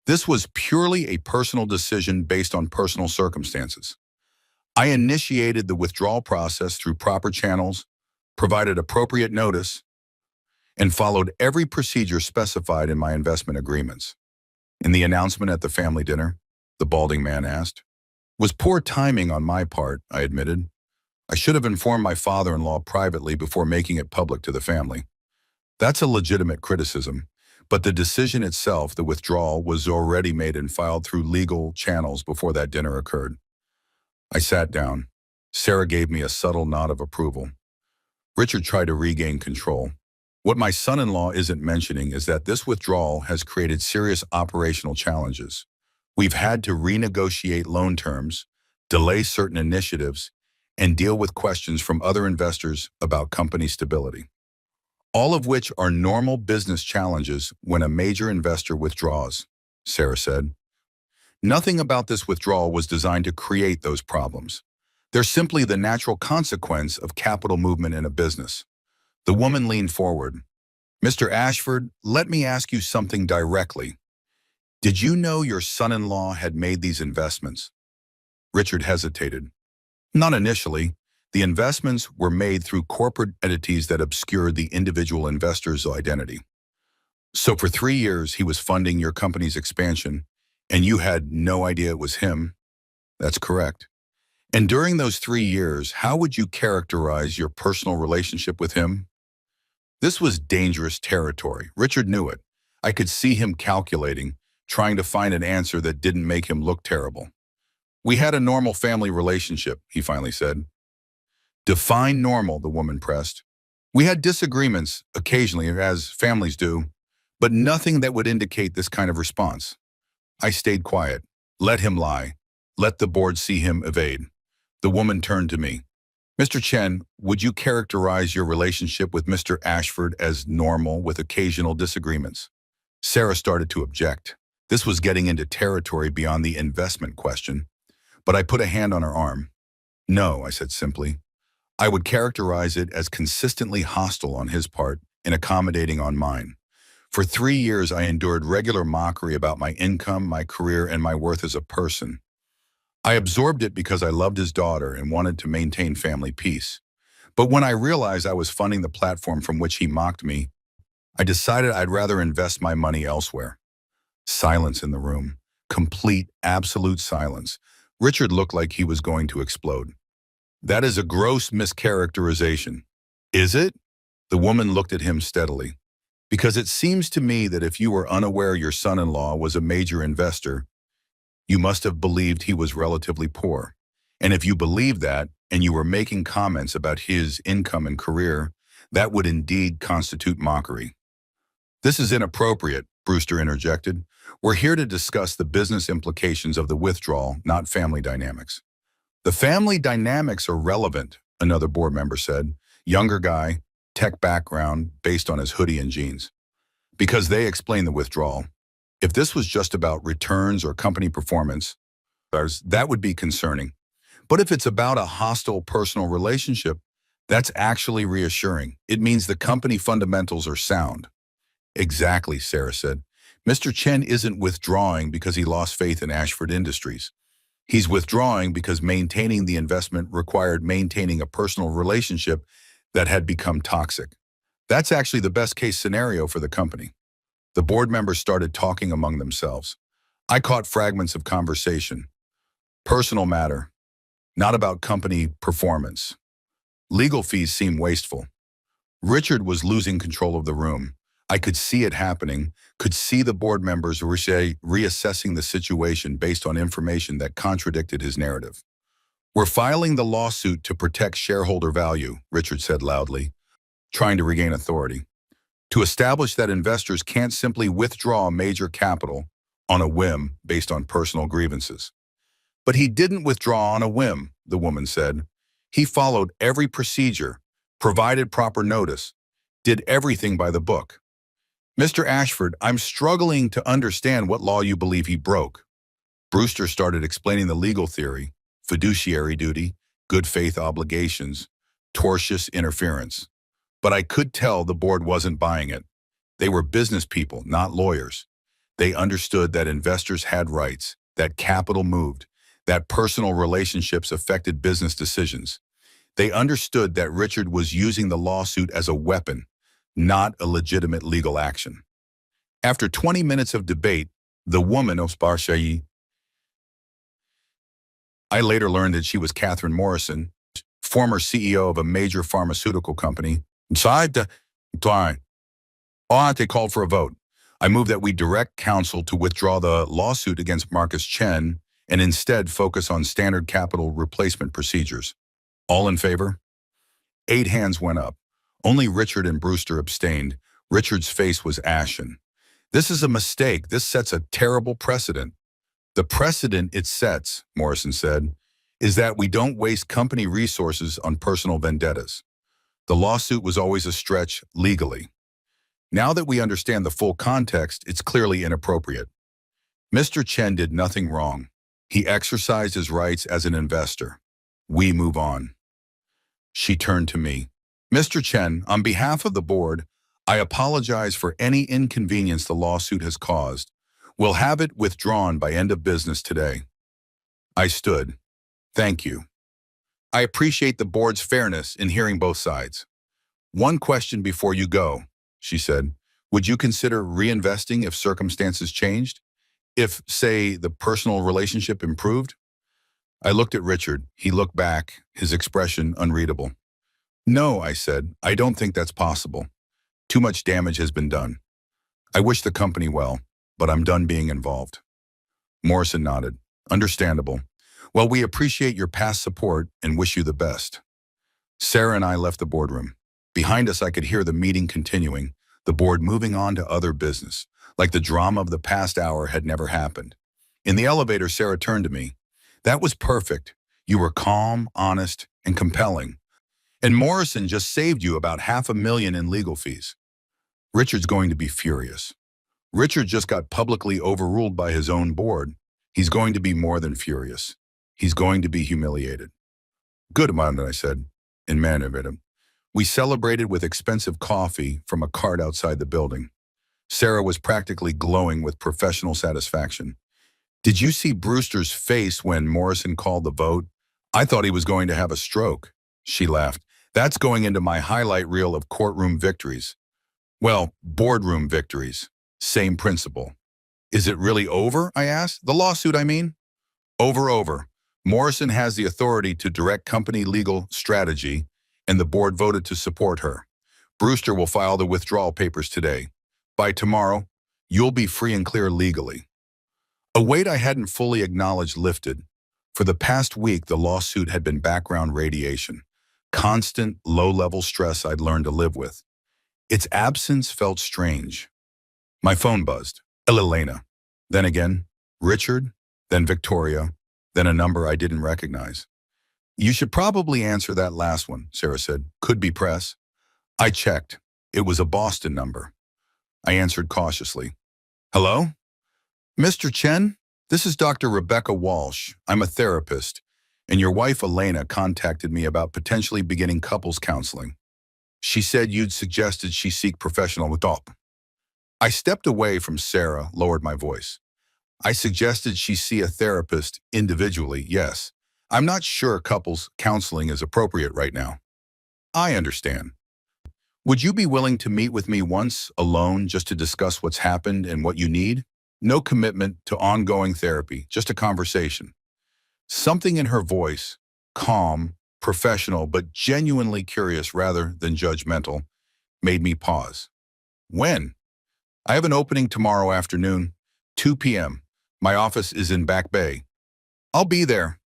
This was purely a personal decision based on personal circumstances. I initiated the withdrawal process through proper channels, provided appropriate notice, and followed every procedure specified in my investment agreements. In the announcement at the family dinner, the balding man asked, was poor timing on my part, I admitted. I should have informed my father-in-law privately before making it public to the family. That's a legitimate criticism, but the decision itself, the withdrawal, was already made and filed through legal channels before that dinner occurred. I sat down. Sarah gave me a subtle nod of approval. Richard tried to regain control. What my son-in-law isn't mentioning is that this withdrawal has created serious operational challenges. We've had to renegotiate loan terms, delay certain initiatives, and deal with questions from other investors about company stability. All of which are normal business challenges when a major investor withdraws, Sarah said. Nothing about this withdrawal was designed to create those problems. They're simply the natural consequence of capital movement in a business. The woman leaned forward. Mr. Ashford, let me ask you something directly. Did you know your son-in-law had made these investments? Richard hesitated. Not initially. The investments were made through corporate entities that obscured the individual investor's identity. So for 3 years, he was funding your company's expansion, and you had no idea it was him? That's correct. And during those 3 years, how would you characterize your personal relationship with him? This was dangerous territory. Richard knew it. I could see him calculating, trying to find an answer that didn't make him look terrible. We had a normal family relationship, he finally said. Define normal, the woman pressed. We had disagreements, occasionally, as families do, but nothing that would indicate this kind of response. I stayed quiet. Let him lie. Let the board see him evade. The woman turned to me. Mr. Chen, would you characterize your relationship with Mr. Ashford as normal with occasional disagreements? Sarah started to object. This was getting into territory beyond the investment question, but I put a hand on her arm. No, I said simply. I would characterize it as consistently hostile on his part and accommodating on mine. For 3 years, I endured regular mockery about my income, my career, and my worth as a person. I absorbed it because I loved his daughter and wanted to maintain family peace. But when I realized I was funding the platform from which he mocked me, I decided I'd rather invest my money elsewhere. Silence in the room. Complete, absolute silence. Richard looked like he was going to explode. That is a gross mischaracterization. Is it? The woman looked at him steadily. Because it seems to me that if you were unaware your son-in-law was a major investor, you must have believed he was relatively poor. And if you believed that, and you were making comments about his income and career, that would indeed constitute mockery. This is inappropriate, Brewster interjected. We're here to discuss the business implications of the withdrawal, not family dynamics. The family dynamics are relevant, another board member said. Younger guy, tech background, based on his hoodie and jeans. Because they explain the withdrawal. If this was just about returns or company performance, that would be concerning. But if it's about a hostile personal relationship, that's actually reassuring. It means the company fundamentals are sound. Exactly, Sarah said. Mr. Chen isn't withdrawing because he lost faith in Ashford Industries. He's withdrawing because maintaining the investment required maintaining a personal relationship that had become toxic. That's actually the best case scenario for the company. The board members started talking among themselves. I caught fragments of conversation. Personal matter, not about company performance. Legal fees seem wasteful. Richard was losing control of the room. I could see it happening, could see the board members reassessing the situation based on information that contradicted his narrative. We're filing the lawsuit to protect shareholder value, Richard said loudly, trying to regain authority. To establish that investors can't simply withdraw major capital on a whim based on personal grievances. But he didn't withdraw on a whim, the woman said. He followed every procedure, provided proper notice, did everything by the book. Mr. Ashford, I'm struggling to understand what law you believe he broke. Brewster started explaining the legal theory, fiduciary duty, good faith obligations, tortious interference. But I could tell the board wasn't buying it. They were business people, not lawyers. They understood that investors had rights, that capital moved, that personal relationships affected business decisions. They understood that Richard was using the lawsuit as a weapon, not a legitimate legal action. After 20 minutes of debate, the woman, Osbar Shayi, I later learned that she was Catherine Morrison, former CEO of a major pharmaceutical company. They called for a vote. I move that we direct counsel to withdraw the lawsuit against Marcus Chen and instead focus on standard capital replacement procedures. All in favor? 8 hands went up. Only Richard and Brewster abstained. Richard's face was ashen. This is a mistake. This sets a terrible precedent. The precedent it sets, Morrison said, is that we don't waste company resources on personal vendettas. The lawsuit was always a stretch legally. Now that we understand the full context, it's clearly inappropriate. Mr. Chen did nothing wrong. He exercised his rights as an investor. We move on. She turned to me. Mr. Chen, on behalf of the board, I apologize for any inconvenience the lawsuit has caused. We'll have it withdrawn by end of business today. I stood. Thank you. I appreciate the board's fairness in hearing both sides. One question before you go, she said. Would you consider reinvesting if circumstances changed? If, say, the personal relationship improved? I looked at Richard. He looked back, his expression unreadable. No, I said, I don't think that's possible. Too much damage has been done. I wish the company well, but I'm done being involved. Morrison nodded. Understandable. Well, we appreciate your past support and wish you the best. Sarah and I left the boardroom. Behind us, I could hear the meeting continuing, the board moving on to other business, like the drama of the past hour had never happened. In the elevator, Sarah turned to me. That was perfect. You were calm, honest, and compelling. And Morrison just saved you about $500,000 in legal fees. Richard's going to be furious. Richard just got publicly overruled by his own board. He's going to be more than furious. He's going to be humiliated. Good, Amanda, I said, in manner. We celebrated with expensive coffee from a cart outside the building. Sarah was practically glowing with professional satisfaction. Did you see Brewster's face when Morrison called the vote? I thought he was going to have a stroke. She laughed. That's going into my highlight reel of courtroom victories. Well, boardroom victories. Same principle. Is it really over? I asked. The lawsuit, I mean? Over. Morrison has the authority to direct company legal strategy, and the board voted to support her. Brewster will file the withdrawal papers today. By tomorrow, you'll be free and clear legally. A weight I hadn't fully acknowledged lifted. For the past week, the lawsuit had been background radiation, constant, low-level stress I'd learned to live with. Its absence felt strange. My phone buzzed. Elena. Then again, Richard, then Victoria, then a number I didn't recognize. You should probably answer that last one, Sarah said. Could be press. I checked. It was a Boston number. I answered cautiously. Hello? Mr. Chen? This is Dr. Rebecca Walsh. I'm a therapist, and your wife Elena contacted me about potentially beginning couples counseling. She said you'd suggested she seek professional help. I stepped away from Sarah, lowered my voice. I suggested she see a therapist individually, yes. I'm not sure couples counseling is appropriate right now. I understand. Would you be willing to meet with me once, alone, just to discuss what's happened and what you need? No commitment to ongoing therapy, just a conversation. Something in her voice, calm, professional, but genuinely curious rather than judgmental, made me pause. When? I have an opening tomorrow afternoon, 2 p.m. My office is in Back Bay. I'll be there.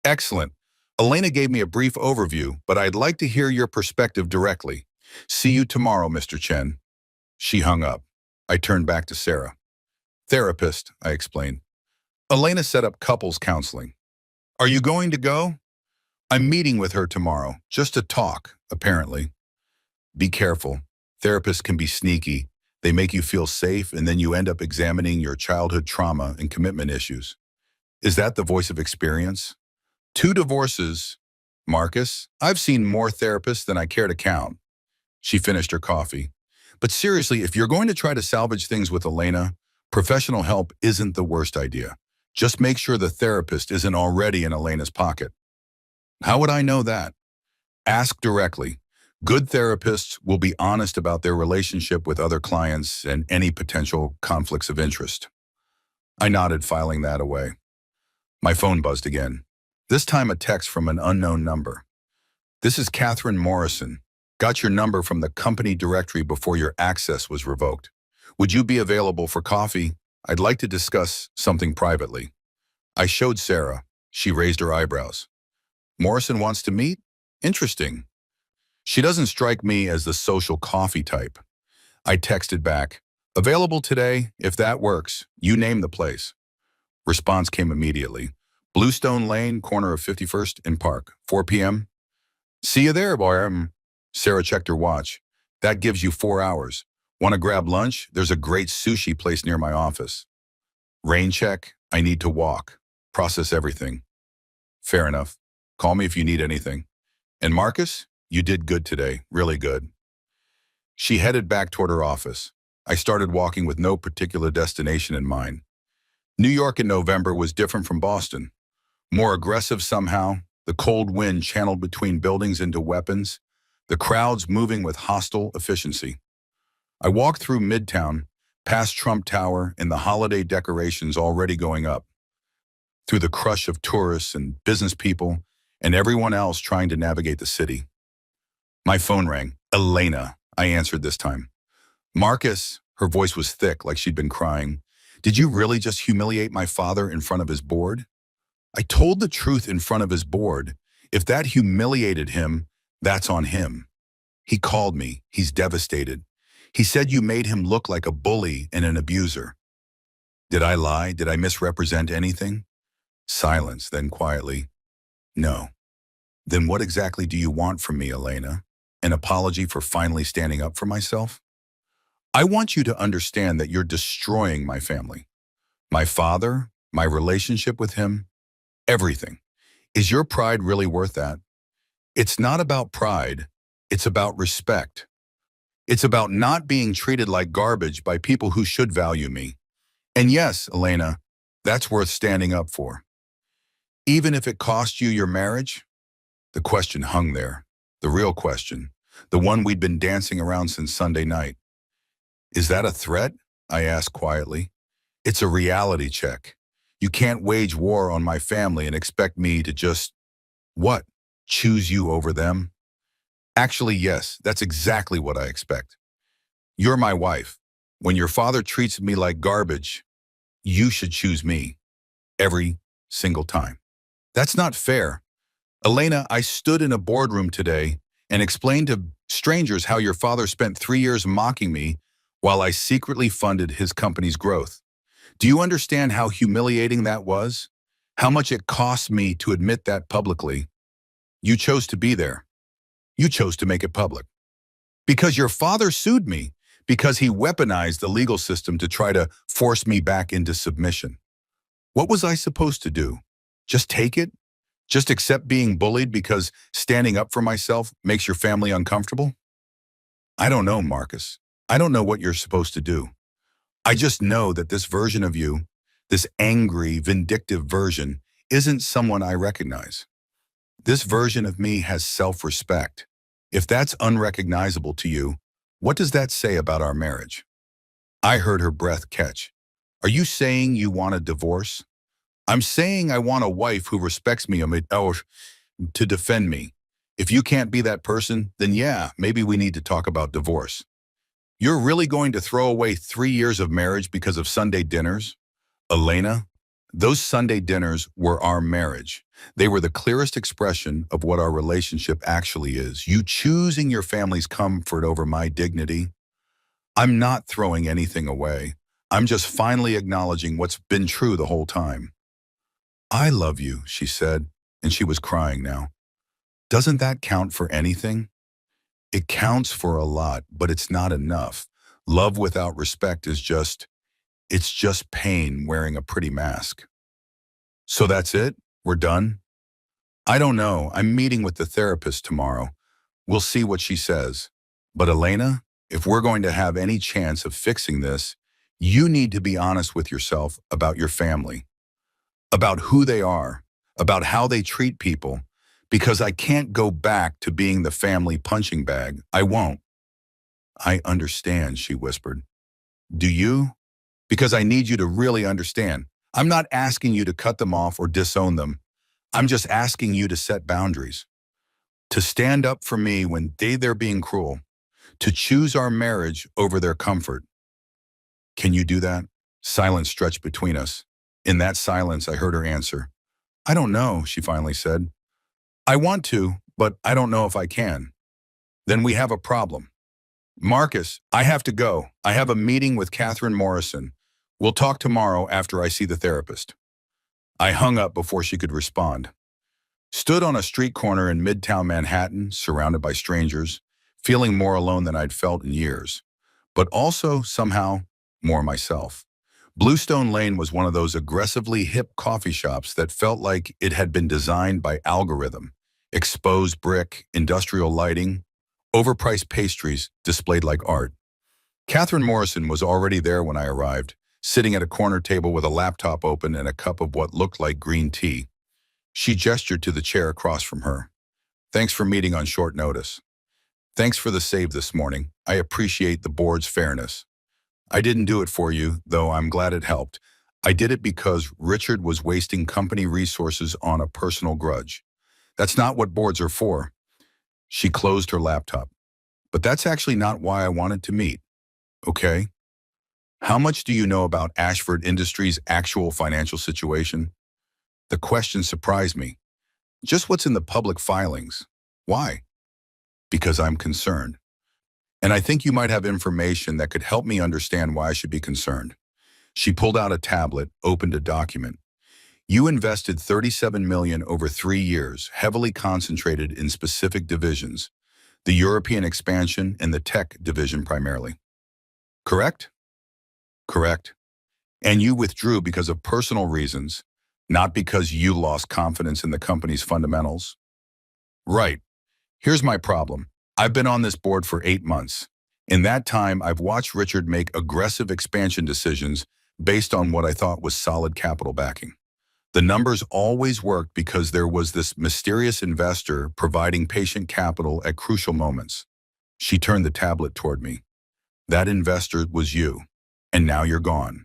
Excellent. Elena gave me a brief overview, but I'd like to hear your perspective directly. See you tomorrow, Mr. Chen. She hung up. I turned back to Sarah. Therapist, I explained. Elena set up couples counseling. Are you going to go? I'm meeting with her tomorrow, just to talk, apparently. Be careful. Therapists can be sneaky. They make you feel safe, and then you end up examining your childhood trauma and commitment issues. Is that the voice of experience? 2 divorces. Marcus, I've seen more therapists than I care to count. She finished her coffee. But seriously, if you're going to try to salvage things with Elena, professional help isn't the worst idea. Just make sure the therapist isn't already in Elena's pocket. How would I know that? Ask directly. Good therapists will be honest about their relationship with other clients and any potential conflicts of interest. I nodded, filing that away. My phone buzzed again. This time a text from an unknown number. This is Catherine Morrison. Got your number from the company directory before your access was revoked. Would you be available for coffee? I'd like to discuss something privately. I showed Sarah. She raised her eyebrows. Morrison wants to meet? Interesting. She doesn't strike me as the social coffee type. I texted back, available today, if that works. You name the place. Response came immediately. Bluestone Lane, corner of 51st and Park, 4 p.m. See you there, boy. Sarah checked her watch. That gives you 4 hours. Want to grab lunch? There's a great sushi place near my office. Rain check. I need to walk. Process everything. Fair enough. Call me if you need anything. And Marcus, you did good today. Really good. She headed back toward her office. I started walking with no particular destination in mind. New York in November was different from Boston. More aggressive somehow, the cold wind channeled between buildings into weapons, the crowds moving with hostile efficiency. I walked through Midtown, past Trump Tower and the holiday decorations already going up, through the crush of tourists and business people and everyone else trying to navigate the city. My phone rang. Elena, I answered this time. Marcus, her voice was thick like she'd been crying. Did you really just humiliate my father in front of his board? I told the truth in front of his board. If that humiliated him, that's on him. He called me. He's devastated. He said you made him look like a bully and an abuser. Did I lie? Did I misrepresent anything? Silence, then quietly. No. Then what exactly do you want from me, Elena? An apology for finally standing up for myself? I want you to understand that you're destroying my family. My father, my relationship with him, everything. Is your pride really worth that? It's not about pride. It's about respect. It's about not being treated like garbage by people who should value me. And yes, Elena, that's worth standing up for. Even if it cost you your marriage? The question hung there. The real question, the one we'd been dancing around since Sunday night. Is that a threat? I asked quietly. It's a reality check. You can't wage war on my family and expect me to just, what, choose you over them? Actually, yes, that's exactly what I expect. You're my wife. When your father treats me like garbage, you should choose me. Every single time. That's not fair. Elena, I stood in a boardroom today and explained to strangers how your father spent 3 years mocking me while I secretly funded his company's growth. Do you understand how humiliating that was? How much it cost me to admit that publicly? You chose to be there. You chose to make it public. Because your father sued me, because he weaponized the legal system to try to force me back into submission. What was I supposed to do? Just take it? Just accept being bullied because standing up for myself makes your family uncomfortable? I don't know, Marcus. I don't know what you're supposed to do. I just know that this version of you, this angry, vindictive version, isn't someone I recognize. This version of me has self-respect. If that's unrecognizable to you, what does that say about our marriage? I heard her breath catch. Are you saying you want a divorce? I'm saying I want a wife who respects me or to defend me. If you can't be that person, then yeah, maybe we need to talk about divorce. You're really going to throw away 3 years of marriage because of Sunday dinners? Elena, those Sunday dinners were our marriage. They were the clearest expression of what our relationship actually is. You choosing your family's comfort over my dignity. I'm not throwing anything away. I'm just finally acknowledging what's been true the whole time. I love you, she said, and she was crying now. Doesn't that count for anything? It counts for a lot, but it's not enough. Love without respect is it's just pain wearing a pretty mask. So that's it? We're done? I don't know. I'm meeting with the therapist tomorrow. We'll see what she says. But Elena, if we're going to have any chance of fixing this, you need to be honest with yourself about your family, about who they are, about how they treat people, because I can't go back to being the family punching bag. I won't. I understand, she whispered. Do you? Because I need you to really understand. I'm not asking you to cut them off or disown them. I'm just asking you to set boundaries, to stand up for me when they're being cruel, to choose our marriage over their comfort. Can you do that? Silence stretched between us. In that silence, I heard her answer. I don't know, she finally said. I want to, but I don't know if I can. Then we have a problem. Marcus, I have to go. I have a meeting with Catherine Morrison. We'll talk tomorrow after I see the therapist. I hung up before she could respond. Stood on a street corner in Midtown Manhattan, surrounded by strangers, feeling more alone than I'd felt in years, but also, somehow, more myself. Bluestone Lane was one of those aggressively hip coffee shops that felt like it had been designed by algorithm. Exposed brick, industrial lighting, overpriced pastries displayed like art. Catherine Morrison was already there when I arrived, sitting at a corner table with a laptop open and a cup of what looked like green tea. She gestured to the chair across from her. Thanks for meeting on short notice. Thanks for the save this morning. I appreciate the board's fairness. I didn't do it for you, though I'm glad it helped. I did it because Richard was wasting company resources on a personal grudge. That's not what boards are for. She closed her laptop. But that's actually not why I wanted to meet. Okay? How much do you know about Ashford Industries' actual financial situation? The question surprised me. Just what's in the public filings. Why? Because I'm concerned. And I think you might have information that could help me understand why I should be concerned. She pulled out a tablet, opened a document. You invested $37 million over 3 years, heavily concentrated in specific divisions, the European expansion and the tech division primarily. Correct? Correct. And you withdrew because of personal reasons, not because you lost confidence in the company's fundamentals? Right. Here's my problem. I've been on this board for 8 months. In that time, I've watched Richard make aggressive expansion decisions based on what I thought was solid capital backing. The numbers always worked because there was this mysterious investor providing patient capital at crucial moments. She turned the tablet toward me. That investor was you, and now you're gone.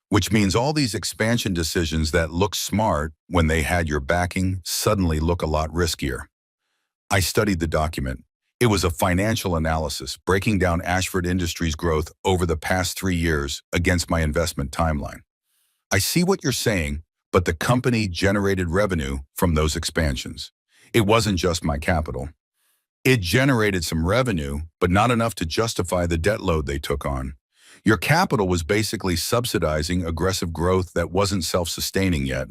Which means all these expansion decisions that look smart when they had your backing suddenly look a lot riskier. I studied the document. It was a financial analysis breaking down Ashford Industries' growth over the past 3 years against my investment timeline. I see what you're saying, but the company generated revenue from those expansions. It wasn't just my capital. It generated some revenue, but not enough to justify the debt load they took on. Your capital was basically subsidizing aggressive growth that wasn't self-sustaining yet.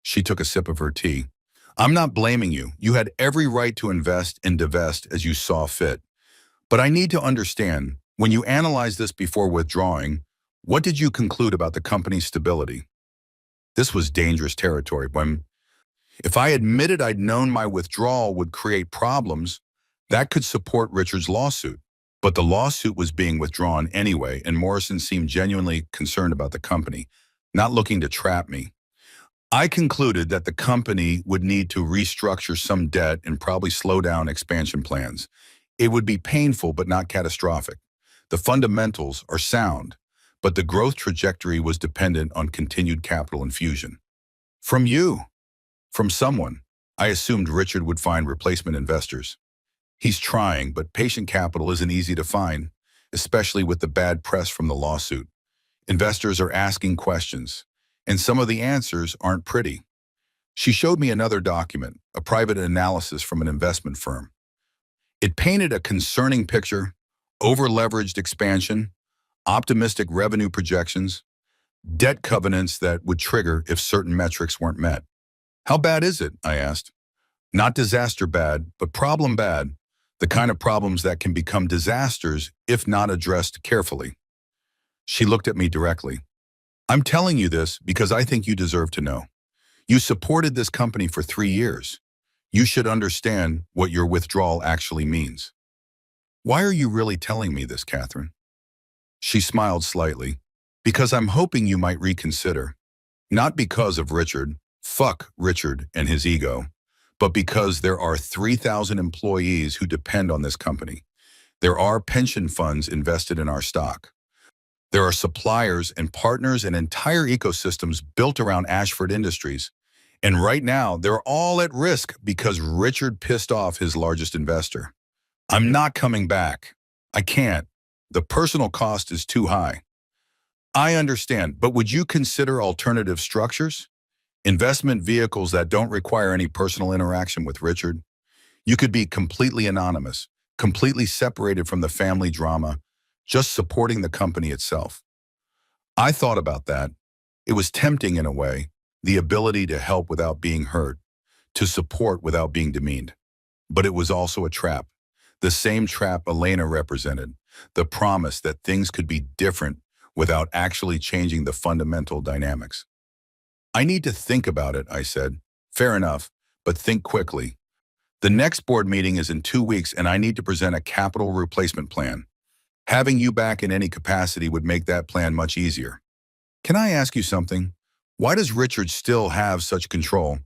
She took a sip of her tea. I'm not blaming you. You had every right to invest and divest as you saw fit. But I need to understand, when you analyzed this before withdrawing, what did you conclude about the company's stability? This was dangerous territory. If I admitted I'd known my withdrawal would create problems, that could support Richard's lawsuit. But the lawsuit was being withdrawn anyway, and Morrison seemed genuinely concerned about the company, not looking to trap me. I concluded that the company would need to restructure some debt and probably slow down expansion plans. It would be painful but not catastrophic. The fundamentals are sound, but the growth trajectory was dependent on continued capital infusion. From you, from someone. I assumed Richard would find replacement investors. He's trying, but patient capital isn't easy to find, especially with the bad press from the lawsuit. Investors are asking questions, and some of the answers aren't pretty. She showed me another document, a private analysis from an investment firm. It painted a concerning picture: over-leveraged expansion, optimistic revenue projections, debt covenants that would trigger if certain metrics weren't met. How bad is it? I asked. Not disaster bad, but problem bad. The kind of problems that can become disasters if not addressed carefully. She looked at me directly. I'm telling you this because I think you deserve to know. You supported this company for 3 years. You should understand what your withdrawal actually means. Why are you really telling me this, Catherine? She smiled slightly. Because I'm hoping you might reconsider. Not because of Richard. Fuck Richard and his ego. But because there are 3,000 employees who depend on this company. There are pension funds invested in our stock. There are suppliers and partners and entire ecosystems built around Ashford Industries. And right now, they're all at risk because Richard pissed off his largest investor. I'm not coming back. I can't. The personal cost is too high. I understand, but would you consider alternative structures? Investment vehicles that don't require any personal interaction with Richard? You could be completely anonymous, completely separated from the family drama, just supporting the company itself. I thought about that. It was tempting in a way, the ability to help without being hurt, to support without being demeaned. But it was also a trap, the same trap Elena represented, the promise that things could be different without actually changing the fundamental dynamics. I need to think about it, I said. Fair enough, but think quickly. The next board meeting is in 2 weeks and I need to present a capital replacement plan. Having you back in any capacity would make that plan much easier. Can I ask you something? Why does Richard still have such control?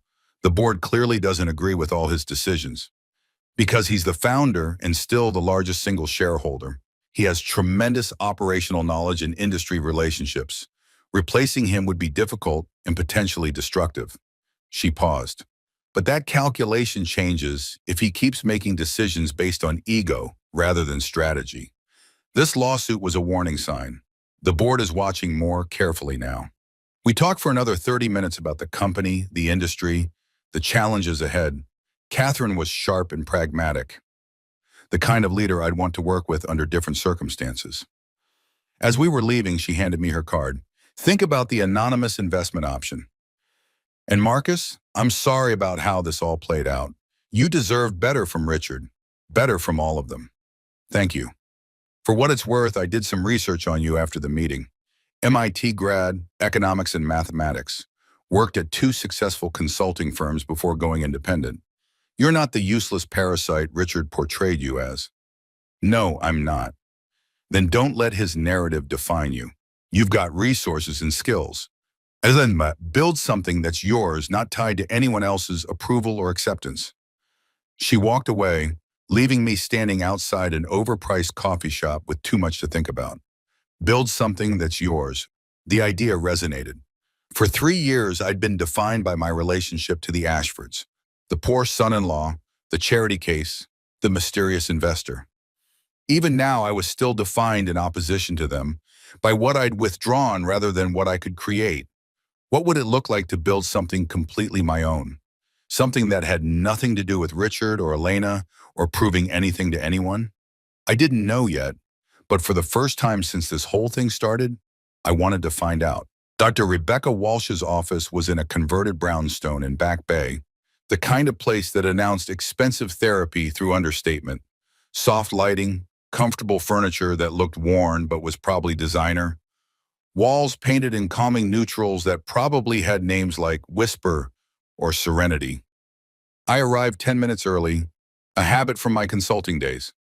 The board clearly doesn't agree with all his decisions. Because he's the founder and still the largest single shareholder. He has tremendous operational knowledge and industry relationships. Replacing him would be difficult and potentially destructive. She paused. But that calculation changes if he keeps making decisions based on ego rather than strategy. This lawsuit was a warning sign. The board is watching more carefully now. We talked for another 30 minutes about the company, the industry, the challenges ahead. Catherine was sharp and pragmatic, the kind of leader I'd want to work with under different circumstances. As we were leaving, she handed me her card. Think about the anonymous investment option. And Marcus, I'm sorry about how this all played out. You deserved better from Richard, better from all of them. Thank you. For what it's worth, I did some research on you after the meeting. MIT grad, economics and mathematics. Worked at 2 successful consulting firms before going independent. You're not the useless parasite Richard portrayed you as. No, I'm not. Then don't let his narrative define you. You've got resources and skills. And then build something that's yours, not tied to anyone else's approval or acceptance. She walked away, leaving me standing outside an overpriced coffee shop with too much to think about. Build something that's yours. The idea resonated. For 3 years, I'd been defined by my relationship to the Ashfords, the poor son-in-law, the charity case, the mysterious investor. Even now, I was still defined in opposition to them by what I'd withdrawn rather than what I could create. What would it look like to build something completely my own? Something that had nothing to do with Richard or Elena or proving anything to anyone? I didn't know yet, but for the first time since this whole thing started, I wanted to find out. Dr. Rebecca Walsh's office was in a converted brownstone in Back Bay, the kind of place that announced expensive therapy through understatement. Soft lighting, comfortable furniture that looked worn but was probably designer, walls painted in calming neutrals that probably had names like Whisper or Serenity. I arrived 10 minutes early, a habit from my consulting days.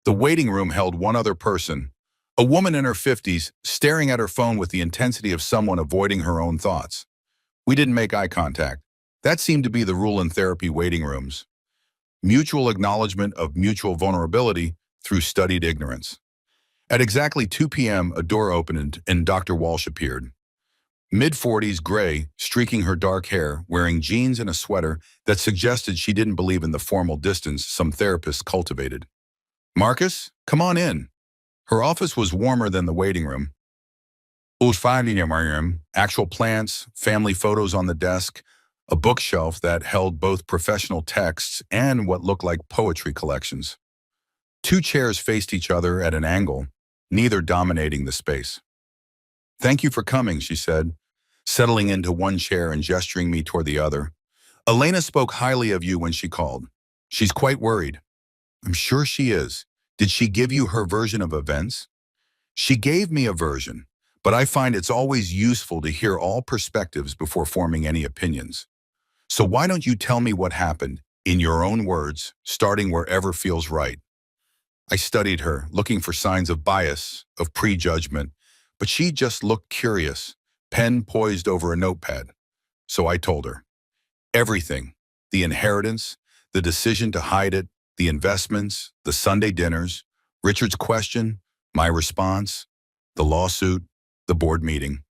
The waiting room held one other person, a woman in her 50s, staring at her phone with the intensity of someone avoiding her own thoughts. We didn't make eye contact. That seemed to be the rule in therapy waiting rooms. Mutual acknowledgement of mutual vulnerability through studied ignorance. At exactly 2 p.m., a door opened and Dr. Walsh appeared. Mid-40s, gray, streaking her dark hair, wearing jeans and a sweater that suggested she didn't believe in the formal distance some therapists cultivated. "Marcus, come on in." Her office was warmer than the waiting room. "Who's finding you, Miriam?" Actual plants, family photos on the desk, a bookshelf that held both professional texts and what looked like poetry collections. 2 chairs faced each other at an angle, neither dominating the space. "Thank you for coming," she said, settling into one chair and gesturing me toward the other. "Elena spoke highly of you when she called. She's quite worried." "I'm sure she is. Did she give you her version of events?" "She gave me a version, but I find it's always useful to hear all perspectives before forming any opinions. So why don't you tell me what happened, in your own words, starting wherever feels right?" I studied her, looking for signs of bias, of prejudgment, but she just looked curious, pen poised over a notepad. So I told her. Everything. The inheritance, the decision to hide it, the investments, the Sunday dinners, Richard's question, my response, the lawsuit, the board meeting.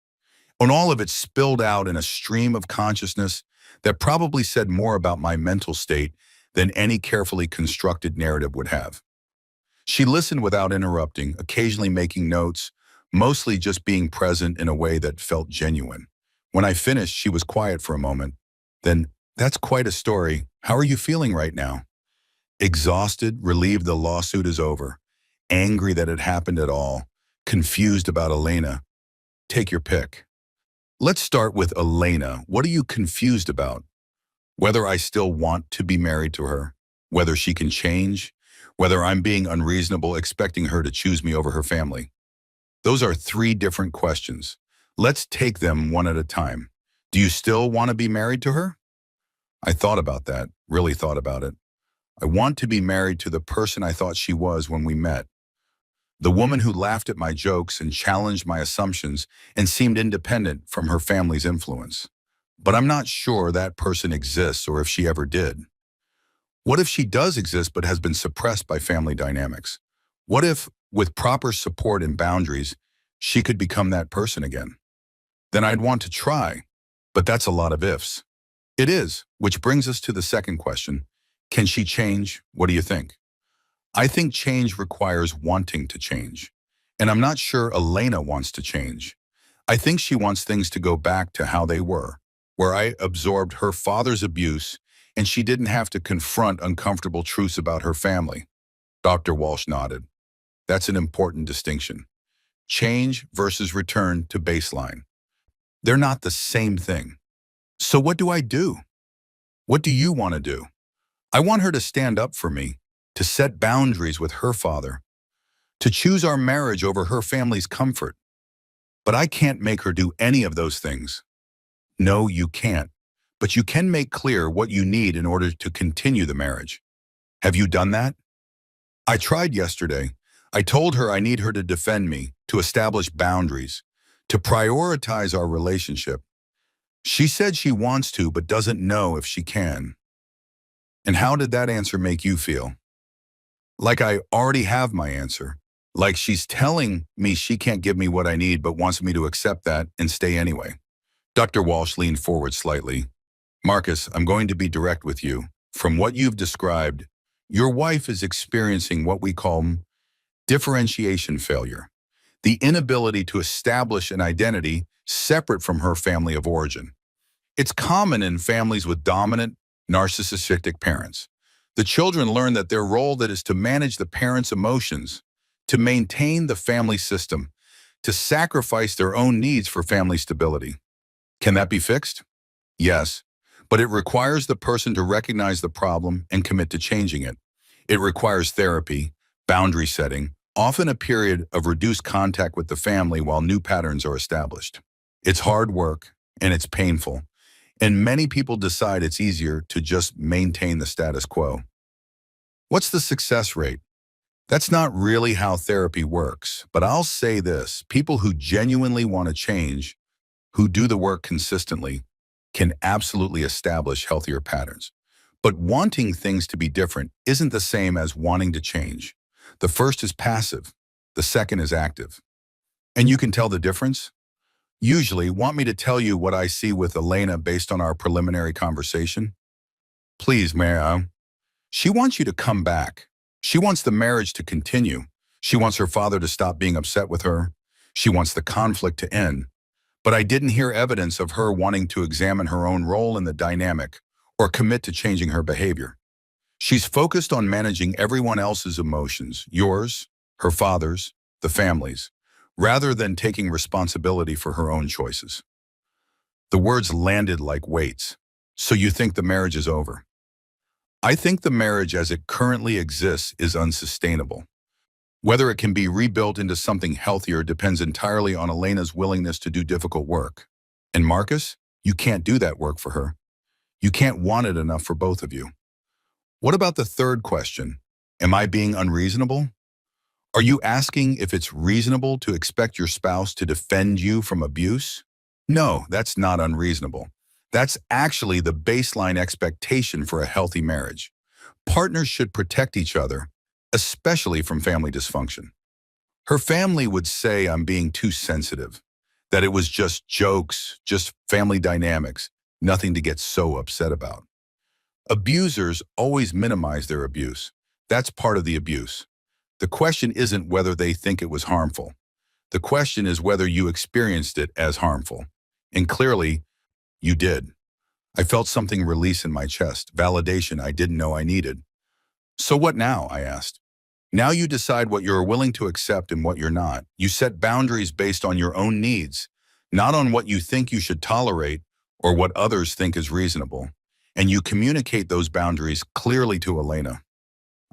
And all of it spilled out in a stream of consciousness that probably said more about my mental state than any carefully constructed narrative would have. She listened without interrupting, occasionally making notes, mostly just being present in a way that felt genuine. When I finished, she was quiet for a moment. Then, "That's quite a story. How are you feeling right now?" "Exhausted, relieved the lawsuit is over, angry that it happened at all, confused about Elena. Take your pick." "Let's start with Elena. What are you confused about?" "Whether I still want to be married to her, whether she can change, whether I'm being unreasonable expecting her to choose me over her family." Those are 3 different questions. Let's take them one at a time. Do you still want to be married to her? I thought about that, really thought about it. I want to be married to the person I thought she was when we met. The woman who laughed at my jokes and challenged my assumptions and seemed independent from her family's influence. But I'm not sure that person exists or if she ever did. What if she does exist but has been suppressed by family dynamics? What if, with proper support and boundaries, she could become that person again? Then I'd want to try, but that's a lot of ifs. It is, which brings us to the second question. Can she change? What do you think? I think change requires wanting to change. And I'm not sure Elena wants to change. I think she wants things to go back to how they were, where I absorbed her father's abuse and she didn't have to confront uncomfortable truths about her family. Dr. Walsh nodded. That's an important distinction. Change versus return to baseline. They're not the same thing. So what do I do? What do you want to do? I want her to stand up for me, to set boundaries with her father, to choose our marriage over her family's comfort. But I can't make her do any of those things. No, you can't. But you can make clear what you need in order to continue the marriage. Have you done that? I tried yesterday. I told her I need her to defend me, to establish boundaries, to prioritize our relationship. She said she wants to, but doesn't know if she can. And how did that answer make you feel? Like I already have my answer. Like she's telling me she can't give me what I need, but wants me to accept that and stay anyway. Dr. Walsh leaned forward slightly. Marcus, I'm going to be direct with you. From what you've described, your wife is experiencing what we call differentiation failure, the inability to establish an identity separate from her family of origin. It's common in families with dominant, narcissistic parents. The children learn that their role that is to manage the parents' emotions, to maintain the family system, to sacrifice their own needs for family stability. Can that be fixed? Yes, but it requires the person to recognize the problem and commit to changing it. It requires therapy, boundary setting, often a period of reduced contact with the family while new patterns are established. It's hard work and it's painful, and many people decide it's easier to just maintain the status quo. What's the success rate? That's not really how therapy works, but I'll say this, people who genuinely want to change, who do the work consistently, can absolutely establish healthier patterns. But wanting things to be different isn't the same as wanting to change. The first is passive, the second is active. And you can tell the difference? Usually, want me to tell you what I see with Elena based on our preliminary conversation? Please, Mara. She wants you to come back. She wants the marriage to continue. She wants her father to stop being upset with her. She wants the conflict to end. But I didn't hear evidence of her wanting to examine her own role in the dynamic or commit to changing her behavior. She's focused on managing everyone else's emotions, yours, her father's, the family's, rather than taking responsibility for her own choices. The words landed like weights. So you think the marriage is over? I think the marriage as it currently exists is unsustainable. Whether it can be rebuilt into something healthier depends entirely on Elena's willingness to do difficult work. And Marcus, you can't do that work for her. You can't want it enough for both of you. What about the third question? Am I being unreasonable? Are you asking if it's reasonable to expect your spouse to defend you from abuse? No, that's not unreasonable. That's actually the baseline expectation for a healthy marriage. Partners should protect each other, especially from family dysfunction. Her family would say I'm being too sensitive, that it was just jokes, just family dynamics, nothing to get so upset about. Abusers always minimize their abuse. That's part of the abuse. The question isn't whether they think it was harmful. The question is whether you experienced it as harmful. And clearly, you did. I felt something release in my chest, validation I didn't know I needed. So what now? I asked. Now you decide what you're willing to accept and what you're not. You set boundaries based on your own needs, not on what you think you should tolerate or what others think is reasonable. And you communicate those boundaries clearly to Elena.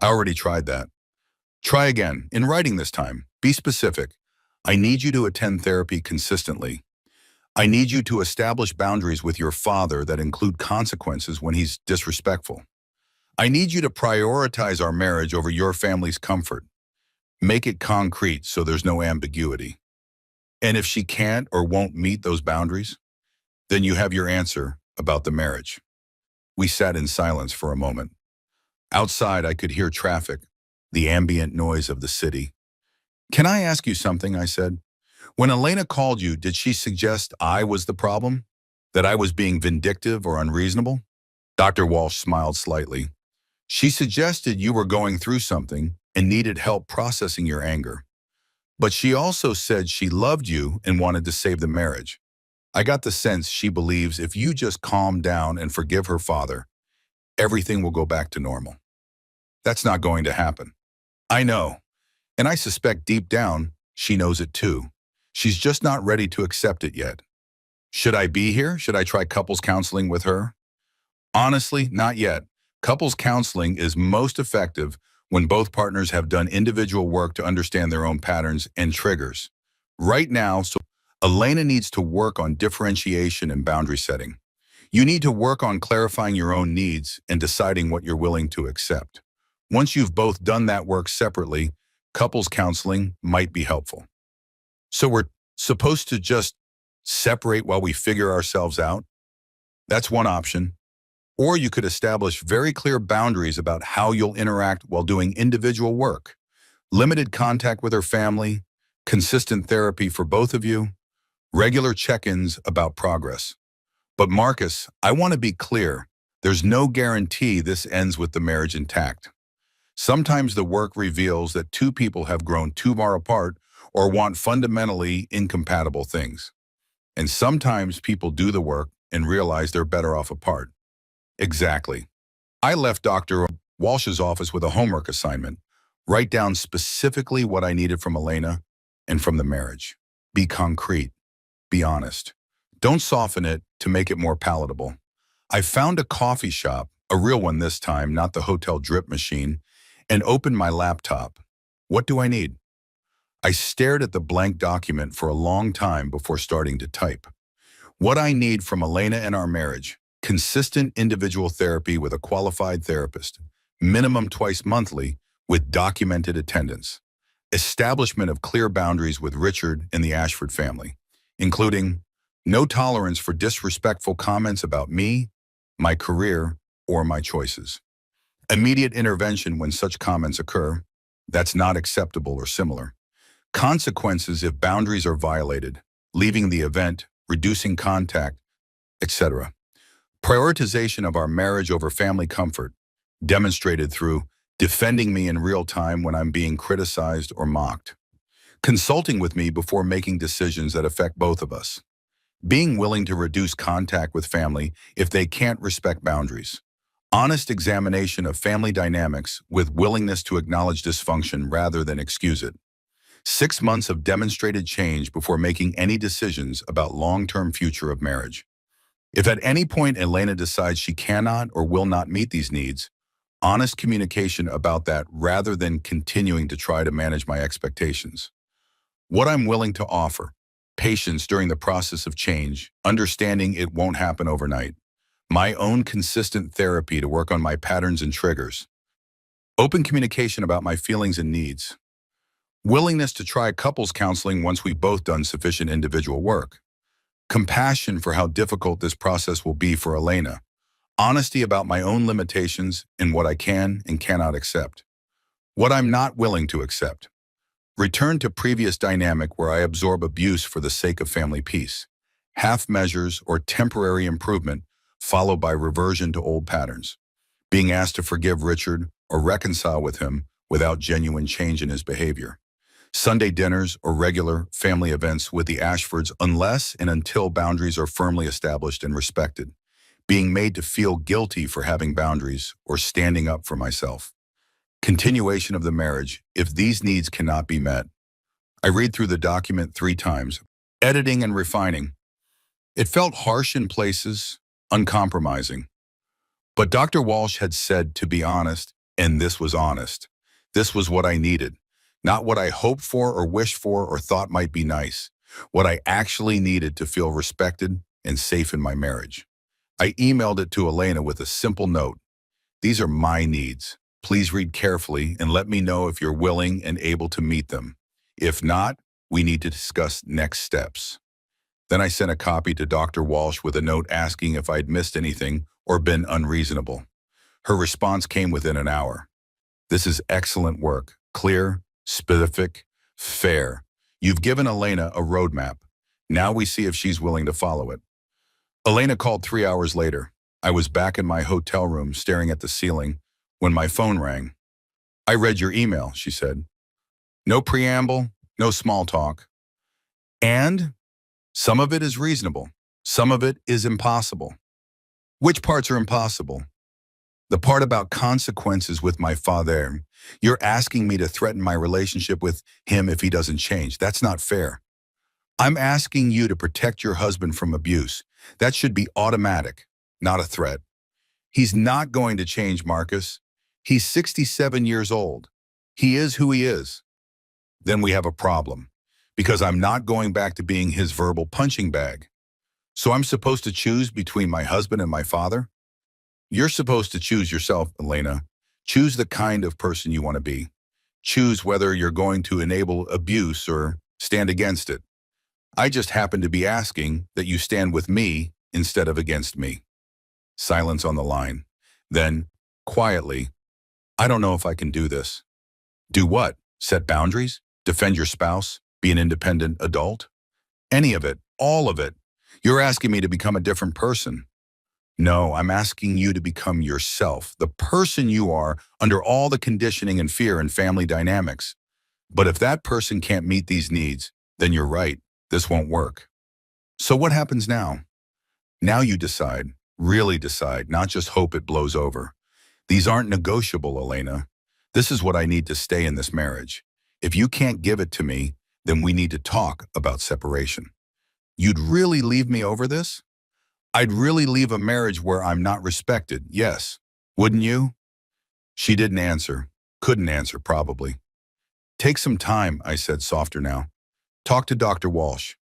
I already tried that. Try again, in writing this time. Be specific. I need you to attend therapy consistently. I need you to establish boundaries with your father that include consequences when he's disrespectful. I need you to prioritize our marriage over your family's comfort. Make it concrete so there's no ambiguity. And if she can't or won't meet those boundaries, then you have your answer about the marriage. We sat in silence for a moment. Outside, I could hear traffic, the ambient noise of the city. Can I ask you something? I said. When Elena called you, did she suggest I was the problem? That I was being vindictive or unreasonable? Dr. Walsh smiled slightly. She suggested you were going through something and needed help processing your anger. But she also said she loved you and wanted to save the marriage. I got the sense she believes if you just calm down and forgive her father, everything will go back to normal. That's not going to happen. I know, and I suspect deep down she knows it too. She's just not ready to accept it yet. Should I be here? Should I try couples counseling with her? Honestly, not yet. Couples counseling is most effective when both partners have done individual work to understand their own patterns and triggers. Right now, Elena needs to work on differentiation and boundary setting. You need to work on clarifying your own needs and deciding what you're willing to accept. Once you've both done that work separately, couples counseling might be helpful. So we're supposed to just separate while we figure ourselves out? That's one option. Or you could establish very clear boundaries about how you'll interact while doing individual work. Limited contact with her family, consistent therapy for both of you, regular check-ins about progress. But Marcus, I want to be clear. There's no guarantee this ends with the marriage intact. Sometimes the work reveals that two people have grown too far apart or want fundamentally incompatible things. And sometimes people do the work and realize they're better off apart. Exactly. I left Dr. Walsh's office with a homework assignment. Write down specifically what I needed from Elena and from the marriage. Be concrete. Be honest. Don't soften it to make it more palatable. I found a coffee shop, a real one this time, not the hotel drip machine, and opened my laptop. What do I need? I stared at the blank document for a long time before starting to type. What I need from Elena and our marriage: consistent individual therapy with a qualified therapist, minimum twice monthly with documented attendance, establishment of clear boundaries with Richard and the Ashford family, including no tolerance for disrespectful comments about me, my career, or my choices. Immediate intervention when such comments occur. That's not acceptable or similar. Consequences if boundaries are violated, leaving the event, reducing contact, etc. Prioritization of our marriage over family comfort, demonstrated through defending me in real time when I'm being criticized or mocked. Consulting with me before making decisions that affect both of us. Being willing to reduce contact with family if they can't respect boundaries. Honest examination of family dynamics with willingness to acknowledge dysfunction rather than excuse it. 6 months of demonstrated change before making any decisions about long-term future of marriage. If at any point Elena decides she cannot or will not meet these needs, honest communication about that rather than continuing to try to manage my expectations. What I'm willing to offer: patience during the process of change, understanding it won't happen overnight. My own consistent therapy to work on my patterns and triggers. Open communication about my feelings and needs. Willingness to try couples counseling once we've both done sufficient individual work. Compassion for how difficult this process will be for Elena. Honesty about my own limitations and what I can and cannot accept. What I'm not willing to accept. Return to previous dynamic where I absorb abuse for the sake of family peace. Half measures or temporary improvement followed by reversion to old patterns. Being asked to forgive Richard or reconcile with him without genuine change in his behavior. Sunday dinners or regular family events with the Ashfords unless and until boundaries are firmly established and respected. Being made to feel guilty for having boundaries or standing up for myself. Continuation of the marriage if these needs cannot be met. I read through the document 3 times, editing and refining. It felt harsh in places, uncompromising. But Dr. Walsh had said to be honest, and this was honest. This was what I needed. Not what I hoped for or wished for or thought might be nice. What I actually needed to feel respected and safe in my marriage. I emailed it to Elena with a simple note. These are my needs. Please read carefully and let me know if you're willing and able to meet them. If not, we need to discuss next steps. Then I sent a copy to Dr. Walsh with a note asking if I'd missed anything or been unreasonable. Her response came within an hour. This is excellent work. Clear, specific, fair. You've given Elena a roadmap. Now we see if she's willing to follow it. Elena called 3 hours later. I was back in my hotel room staring at the ceiling when my phone rang. I read your email, she said. No preamble, no small talk. And some of it is reasonable. Some of it is impossible. Which parts are impossible? The part about consequences with my father. You're asking me to threaten my relationship with him if he doesn't change. That's not fair. I'm asking you to protect your husband from abuse. That should be automatic, not a threat. He's not going to change, Marcus. He's 67 years old. He is who he is. Then we have a problem, because I'm not going back to being his verbal punching bag. So I'm supposed to choose between my husband and my father? You're supposed to choose yourself, Elena. Choose the kind of person you want to be. Choose whether you're going to enable abuse or stand against it. I just happen to be asking that you stand with me instead of against me. Silence on the line. Then, quietly, I don't know if I can do this. Do what? Set boundaries? Defend your spouse? Be an independent adult? Any of it. All of it. You're asking me to become a different person. No, I'm asking you to become yourself, the person you are under all the conditioning and fear and family dynamics. But if that person can't meet these needs, then you're right. This won't work. So what happens now? Now you decide, really decide, not just hope it blows over. These aren't negotiable, Elena. This is what I need to stay in this marriage. If you can't give it to me, then we need to talk about separation. You'd really leave me over this? I'd really leave a marriage where I'm not respected, yes. Wouldn't you? She didn't answer. Couldn't answer, probably. Take some time, I said, softer now. Talk to Dr. Walsh.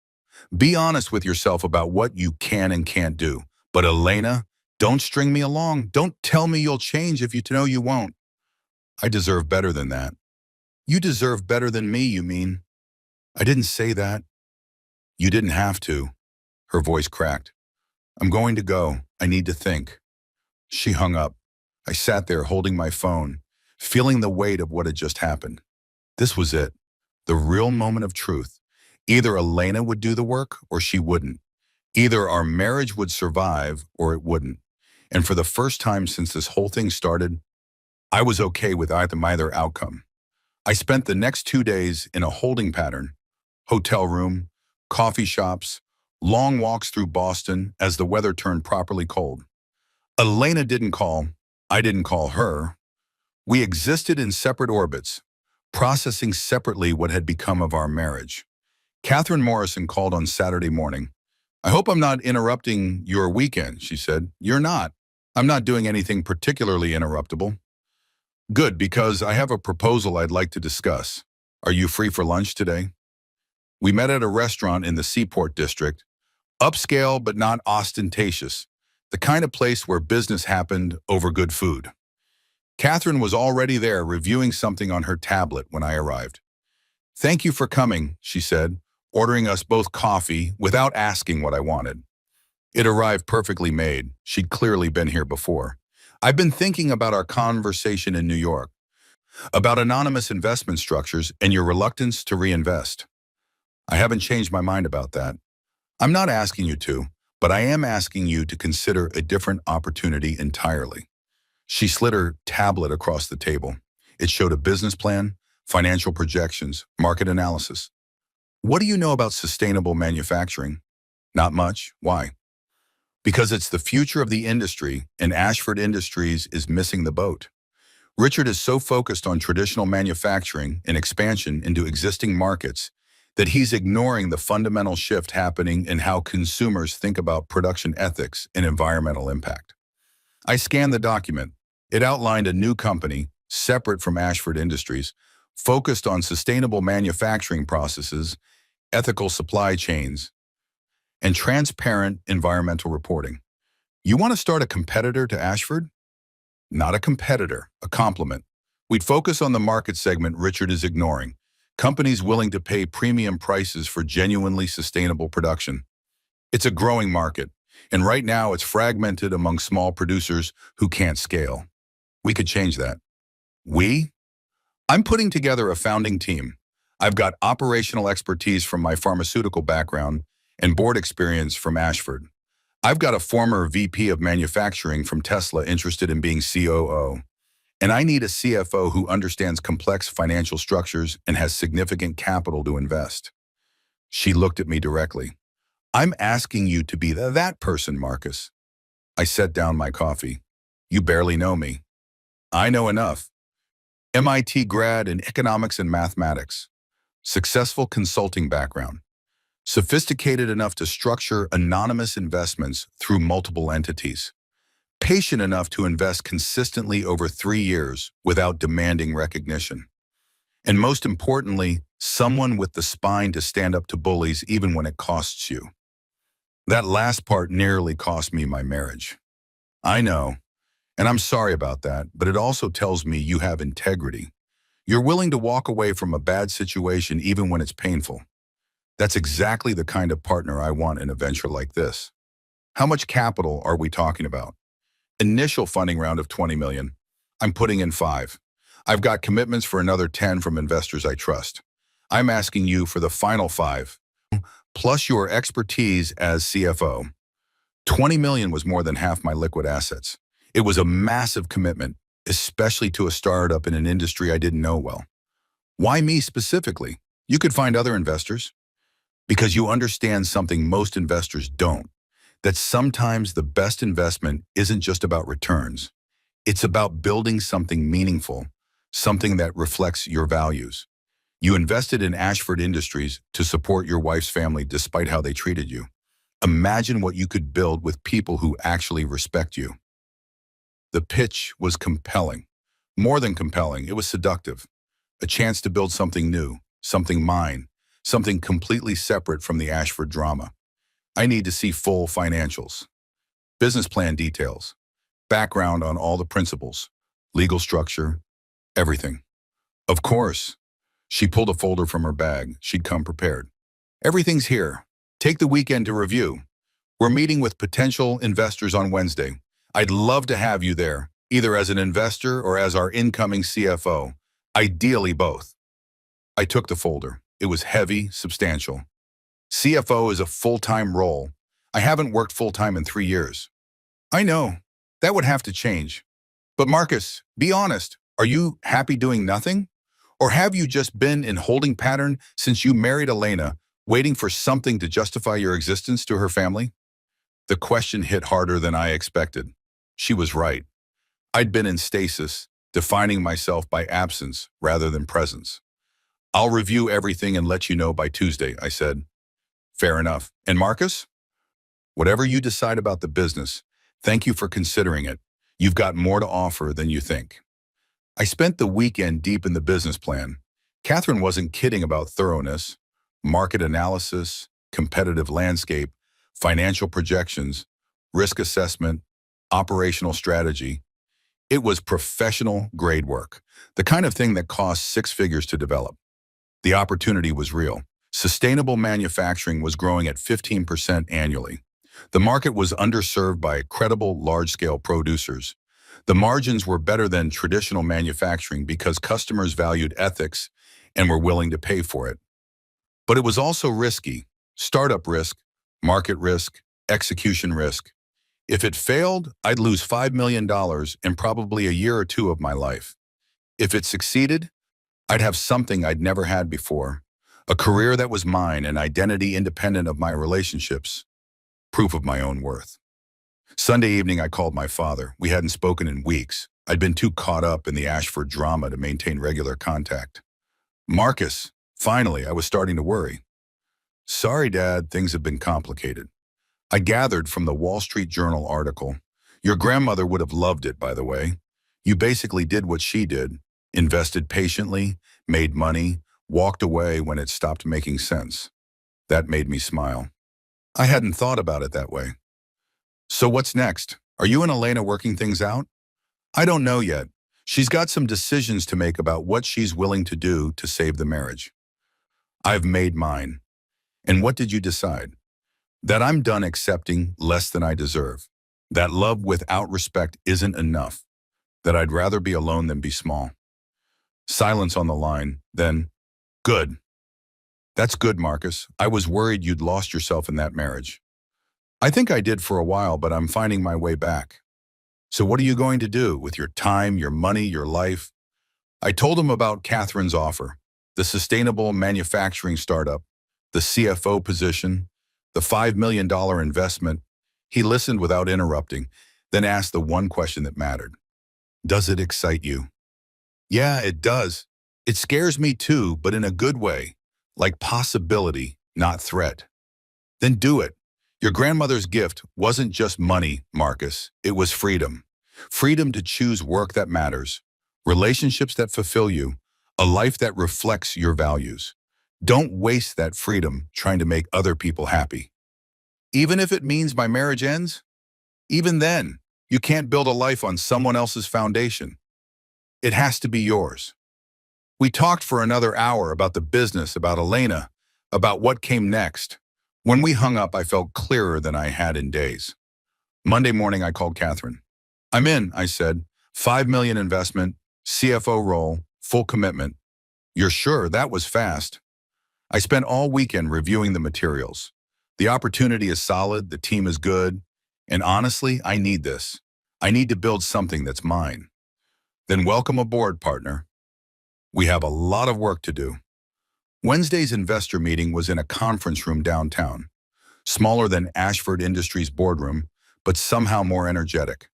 Be honest with yourself about what you can and can't do. But Elena, don't string me along. Don't tell me you'll change if you know you won't. I deserve better than that. You deserve better than me, you mean? I didn't say that. You didn't have to. Her voice cracked. I'm going to go. I need to think. She hung up. I sat there holding my phone, feeling the weight of what had just happened. This was it. The real moment of truth. Either Elena would do the work or she wouldn't. Either our marriage would survive or it wouldn't. And for the first time since this whole thing started, I was okay with either outcome. I spent the next 2 days in a holding pattern, hotel room, coffee shops, long walks through Boston as the weather turned properly cold. Elena didn't call. I didn't call her. We existed in separate orbits, processing separately what had become of our marriage. Catherine Morrison called on Saturday morning. I hope I'm not interrupting your weekend, she said. You're not. I'm not doing anything particularly interruptible. Good, because I have a proposal I'd like to discuss. Are you free for lunch today? We met at a restaurant in the Seaport District, upscale but not ostentatious, the kind of place where business happened over good food. Catherine was already there reviewing something on her tablet when I arrived. Thank you for coming, she said, ordering us both coffee without asking what I wanted. It arrived perfectly made. She'd clearly been here before. I've been thinking about our conversation in New York, about anonymous investment structures and your reluctance to reinvest. I haven't changed my mind about that. I'm not asking you to, but I am asking you to consider a different opportunity entirely. She slid her tablet across the table. It showed a business plan, financial projections, market analysis. What do you know about sustainable manufacturing? Not much. Why? Because it's the future of the industry, and Ashford Industries is missing the boat. Richard is so focused on traditional manufacturing and expansion into existing markets that he's ignoring the fundamental shift happening in how consumers think about production ethics and environmental impact. I scanned the document. It outlined a new company, separate from Ashford Industries, focused on sustainable manufacturing processes, ethical supply chains, and transparent environmental reporting. You want to start a competitor to Ashford? Not a competitor, a complement. We'd focus on the market segment Richard is ignoring, companies willing to pay premium prices for genuinely sustainable production. It's a growing market, and right now it's fragmented among small producers who can't scale. We could change that. We? I'm putting together a founding team. I've got operational expertise from my pharmaceutical background and board experience from Ashford. I've got a former VP of manufacturing from Tesla interested in being COO. And I need a CFO who understands complex financial structures and has significant capital to invest. She looked at me directly. I'm asking you to be that person, Marcus. I set down my coffee. You barely know me. I know enough. MIT grad in economics and mathematics. Successful consulting background. Sophisticated enough to structure anonymous investments through multiple entities. Patient enough to invest consistently over 3 years without demanding recognition. And most importantly, someone with the spine to stand up to bullies even when it costs you. That last part nearly cost me my marriage. I know, and I'm sorry about that, but it also tells me you have integrity. You're willing to walk away from a bad situation even when it's painful. That's exactly the kind of partner I want in a venture like this. How much capital are we talking about? Initial funding round of 20 million. I'm putting in 5. I've got commitments for another 10 from investors I trust. I'm asking you for the final 5, plus your expertise as CFO. 20 million was more than half my liquid assets. It was a massive commitment, especially to a startup in an industry I didn't know well. Why me specifically? You could find other investors. Because you understand something most investors don't, that sometimes the best investment isn't just about returns. It's about building something meaningful, something that reflects your values. You invested in Ashford Industries to support your wife's family despite how they treated you. Imagine what you could build with people who actually respect you. The pitch was compelling. More than compelling, it was seductive. A chance to build something new, something mine, something completely separate from the Ashford drama. I need to see full financials, business plan details, background on all the principals, legal structure, everything. Of course, she pulled a folder from her bag. She'd come prepared. Everything's here. Take the weekend to review. We're meeting with potential investors on Wednesday. I'd love to have you there, either as an investor or as our incoming CFO, ideally both. I took the folder. It was heavy, substantial. CFO is a full-time role. I haven't worked full-time in 3 years. I know. That would have to change. But Marcus, be honest. Are you happy doing nothing? Or have you just been in holding pattern since you married Elena, waiting for something to justify your existence to her family? The question hit harder than I expected. She was right. I'd been in stasis, defining myself by absence rather than presence. I'll review everything and let you know by Tuesday, I said. Fair enough. And Marcus? Whatever you decide about the business, thank you for considering it. You've got more to offer than you think. I spent the weekend deep in the business plan. Catherine wasn't kidding about thoroughness, market analysis, competitive landscape, financial projections, risk assessment, operational strategy. It was professional grade work, the kind of thing that costs 6 figures to develop. The opportunity was real. Sustainable manufacturing was growing at 15% annually. The market was underserved by credible large-scale producers. The margins were better than traditional manufacturing because customers valued ethics and were willing to pay for it. But it was also risky. Startup risk, market risk, execution risk. If it failed, I'd lose $5 million and probably a year or 2 of my life. If it succeeded, I'd have something I'd never had before, a career that was mine, an identity independent of my relationships, proof of my own worth. Sunday evening, I called my father. We hadn't spoken in weeks. I'd been too caught up in the Ashford drama to maintain regular contact. Marcus, finally, I was starting to worry. Sorry, Dad, things have been complicated. I gathered from the Wall Street Journal article. Your grandmother would have loved it, by the way. You basically did what she did. Invested patiently, made money, walked away when it stopped making sense. That made me smile. I hadn't thought about it that way. So what's next? Are you and Elena working things out? I don't know yet. She's got some decisions to make about what she's willing to do to save the marriage. I've made mine. And what did you decide? That I'm done accepting less than I deserve. That love without respect isn't enough. That I'd rather be alone than be small. Silence on the line, then, good. That's good, Marcus. I was worried you'd lost yourself in that marriage. I think I did for a while, but I'm finding my way back. So what are you going to do with your time, your money, your life? I told him about Catherine's offer, the sustainable manufacturing startup, the CFO position, the $5 million investment. He listened without interrupting, then asked the one question that mattered. Does it excite you? Yeah, it does. It scares me too, but in a good way, like possibility, not threat. Then do it. Your grandmother's gift wasn't just money, Marcus. It was freedom. Freedom to choose work that matters, relationships that fulfill you, a life that reflects your values. Don't waste that freedom trying to make other people happy. Even if it means my marriage ends, even then, you can't build a life on someone else's foundation. It has to be yours. We talked for another hour about the business, about Elena, about what came next. When we hung up, I felt clearer than I had in days. Monday morning, I called Catherine. I'm in, I said. 5 million investment, CFO role, full commitment. You're sure? That was fast. I spent all weekend reviewing the materials. The opportunity is solid, the team is good, and honestly, I need this. I need to build something that's mine. Then welcome aboard, partner. We have a lot of work to do. Wednesday's investor meeting was in a conference room downtown, smaller than Ashford Industries boardroom, but somehow more energetic.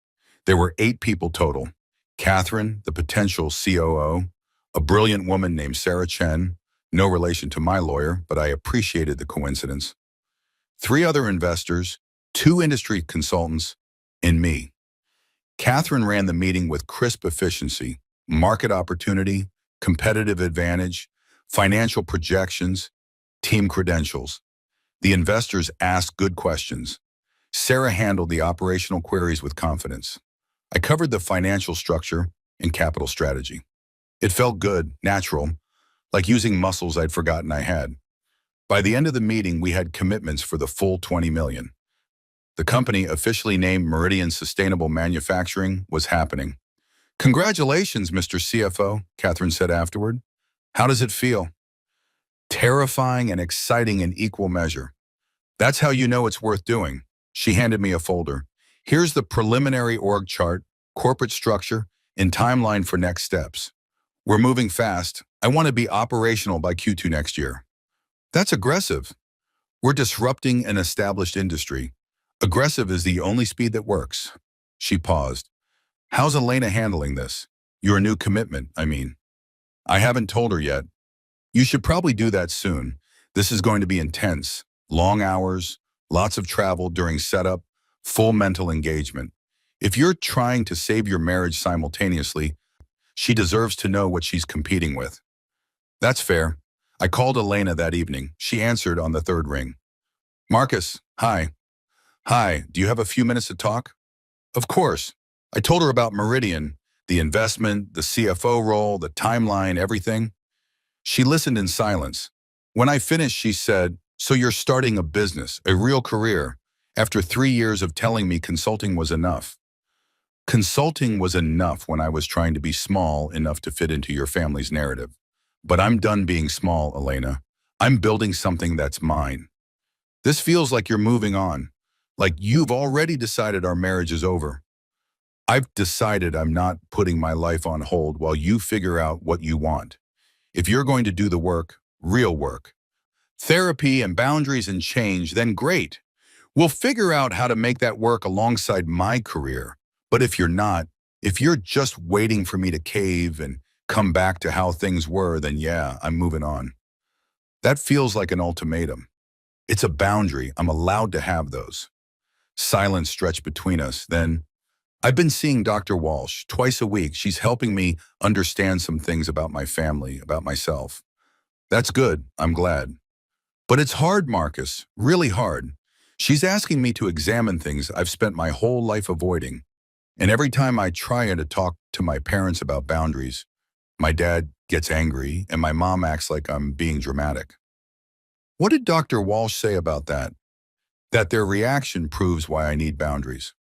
There were 8 people total. Catherine, the potential COO, a brilliant woman named Sarah Chen, no relation to my lawyer, but I appreciated the coincidence. 3 other investors, 2 industry consultants, and me. Catherine ran the meeting with crisp efficiency, market opportunity, competitive advantage, financial projections, team credentials. The investors asked good questions. Sarah handled the operational queries with confidence. I covered the financial structure and capital strategy. It felt good, natural, like using muscles I'd forgotten I had. By the end of the meeting, we had commitments for the full 20 million. The company, officially named Meridian Sustainable Manufacturing, was happening. Congratulations, Mr. CFO, Catherine said afterward. How does it feel? Terrifying and exciting in equal measure. That's how you know it's worth doing. She handed me a folder. Here's the preliminary org chart, corporate structure, and timeline for next steps. We're moving fast. I want to be operational by Q2 next year. That's aggressive. We're disrupting an established industry. Aggressive is the only speed that works. She paused. How's Elena handling this? Your new commitment, I mean. I haven't told her yet. You should probably do that soon. This is going to be intense. Long hours, lots of travel during setup, full mental engagement. If you're trying to save your marriage simultaneously, she deserves to know what she's competing with. That's fair. I called Elena that evening. She answered on the 3rd ring. Marcus, hi. Hi, do you have a few minutes to talk? Of course. I told her about Meridian, the investment, the CFO role, the timeline, everything. She listened in silence. When I finished, she said, so you're starting a business, a real career, after 3 years of telling me consulting was enough. Consulting was enough when I was trying to be small enough to fit into your family's narrative. But I'm done being small, Elena. I'm building something that's mine. This feels like you're moving on, like you've already decided our marriage is over. I've decided I'm not putting my life on hold while you figure out what you want. If you're going to do the work, real work, therapy and boundaries and change, then great. We'll figure out how to make that work alongside my career. But if you're not, if you're just waiting for me to cave and come back to how things were, then yeah, I'm moving on. That feels like an ultimatum. It's a boundary. I'm allowed to have those. Silence stretched between us. Then, I've been seeing Dr. Walsh twice a week. She's helping me understand some things about my family, about myself. That's good. I'm glad. But it's hard, Marcus, really hard. She's asking me to examine things I've spent my whole life avoiding. And every time I try to talk to my parents about boundaries, my dad gets angry and my mom acts like I'm being dramatic. What did Dr. Walsh say about that? That their reaction proves why I need boundaries.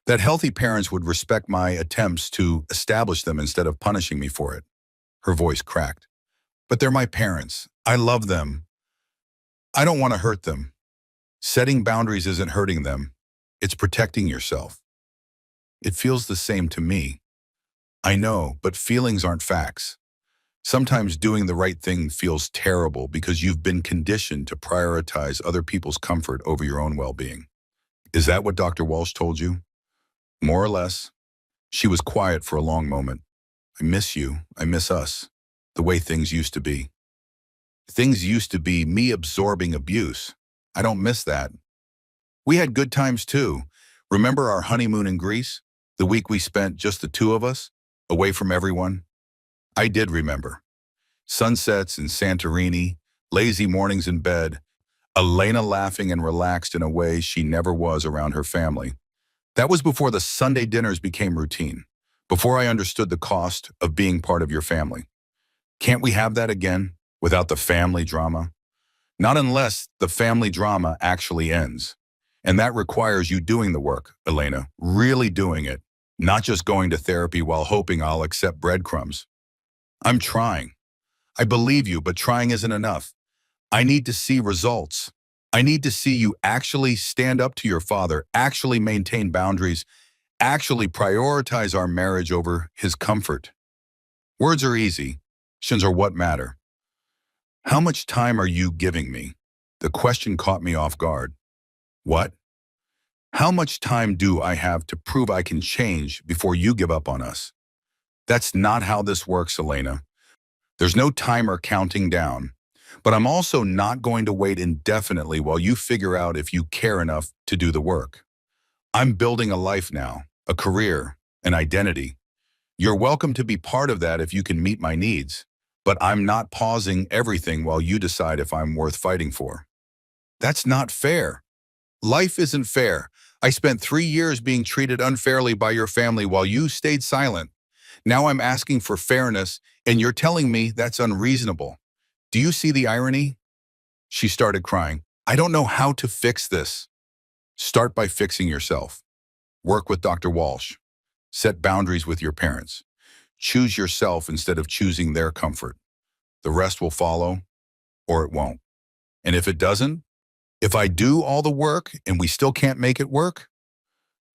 That healthy parents would respect my attempts to establish them instead of punishing me for it. Her voice cracked. But they're my parents. I love them. I don't want to hurt them. Setting boundaries isn't hurting them. It's protecting yourself. It feels the same to me. I know, but feelings aren't facts. Sometimes doing the right thing feels terrible because you've been conditioned to prioritize other people's comfort over your own well-being. Is that what Dr. Walsh told you? More or less. She was quiet for a long moment. I miss you. I miss us. The way things used to be. Things used to be me absorbing abuse. I don't miss that. We had good times too. Remember our honeymoon in Greece? The week we spent just the 2 of us, away from everyone? I did remember. Sunsets in Santorini, lazy mornings in bed, Elena laughing and relaxed in a way she never was around her family. That was before the Sunday dinners became routine, before I understood the cost of being part of your family. Can't we have that again, without the family drama? Not unless the family drama actually ends. And that requires you doing the work, Elena, really doing it. not just going to therapy while hoping I'll accept breadcrumbs. I'm trying. I believe you, but trying isn't enough. I need to see results. I need to see you actually stand up to your father, actually maintain boundaries, actually prioritize our marriage over his comfort. Words are easy. Actions are what matter. How much time are you giving me? The question caught me off guard. What? How much time do I have to prove I can change before you give up on us? That's not how this works, Elena. There's no timer counting down. But I'm also not going to wait indefinitely while you figure out if you care enough to do the work. I'm building a life now, a career, an identity. You're welcome to be part of that if you can meet my needs. But I'm not pausing everything while you decide if I'm worth fighting for. That's not fair. Life isn't fair. I spent 3 years being treated unfairly by your family while you stayed silent. Now I'm asking for fairness, and you're telling me that's unreasonable. Do you see the irony? She started crying. I don't know how to fix this. Start by fixing yourself. Work with Dr. Walsh. Set boundaries with your parents. Choose yourself instead of choosing their comfort. The rest will follow, or it won't. And if it doesn't, if I do all the work and we still can't make it work,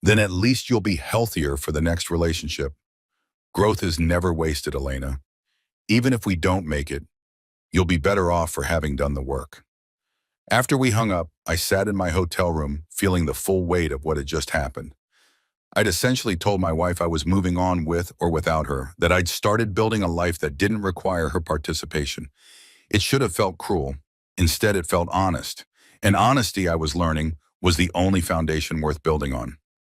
then at least you'll be healthier for the next relationship. Growth is never wasted, Elena. Even if we don't make it, you'll be better off for having done the work. After we hung up, I sat in my hotel room, feeling the full weight of what had just happened. I'd essentially told my wife I was moving on with or without her, that I'd started building a life that didn't require her participation. It should have felt cruel. Instead, it felt honest. And honesty, I was learning, was the only foundation worth building on.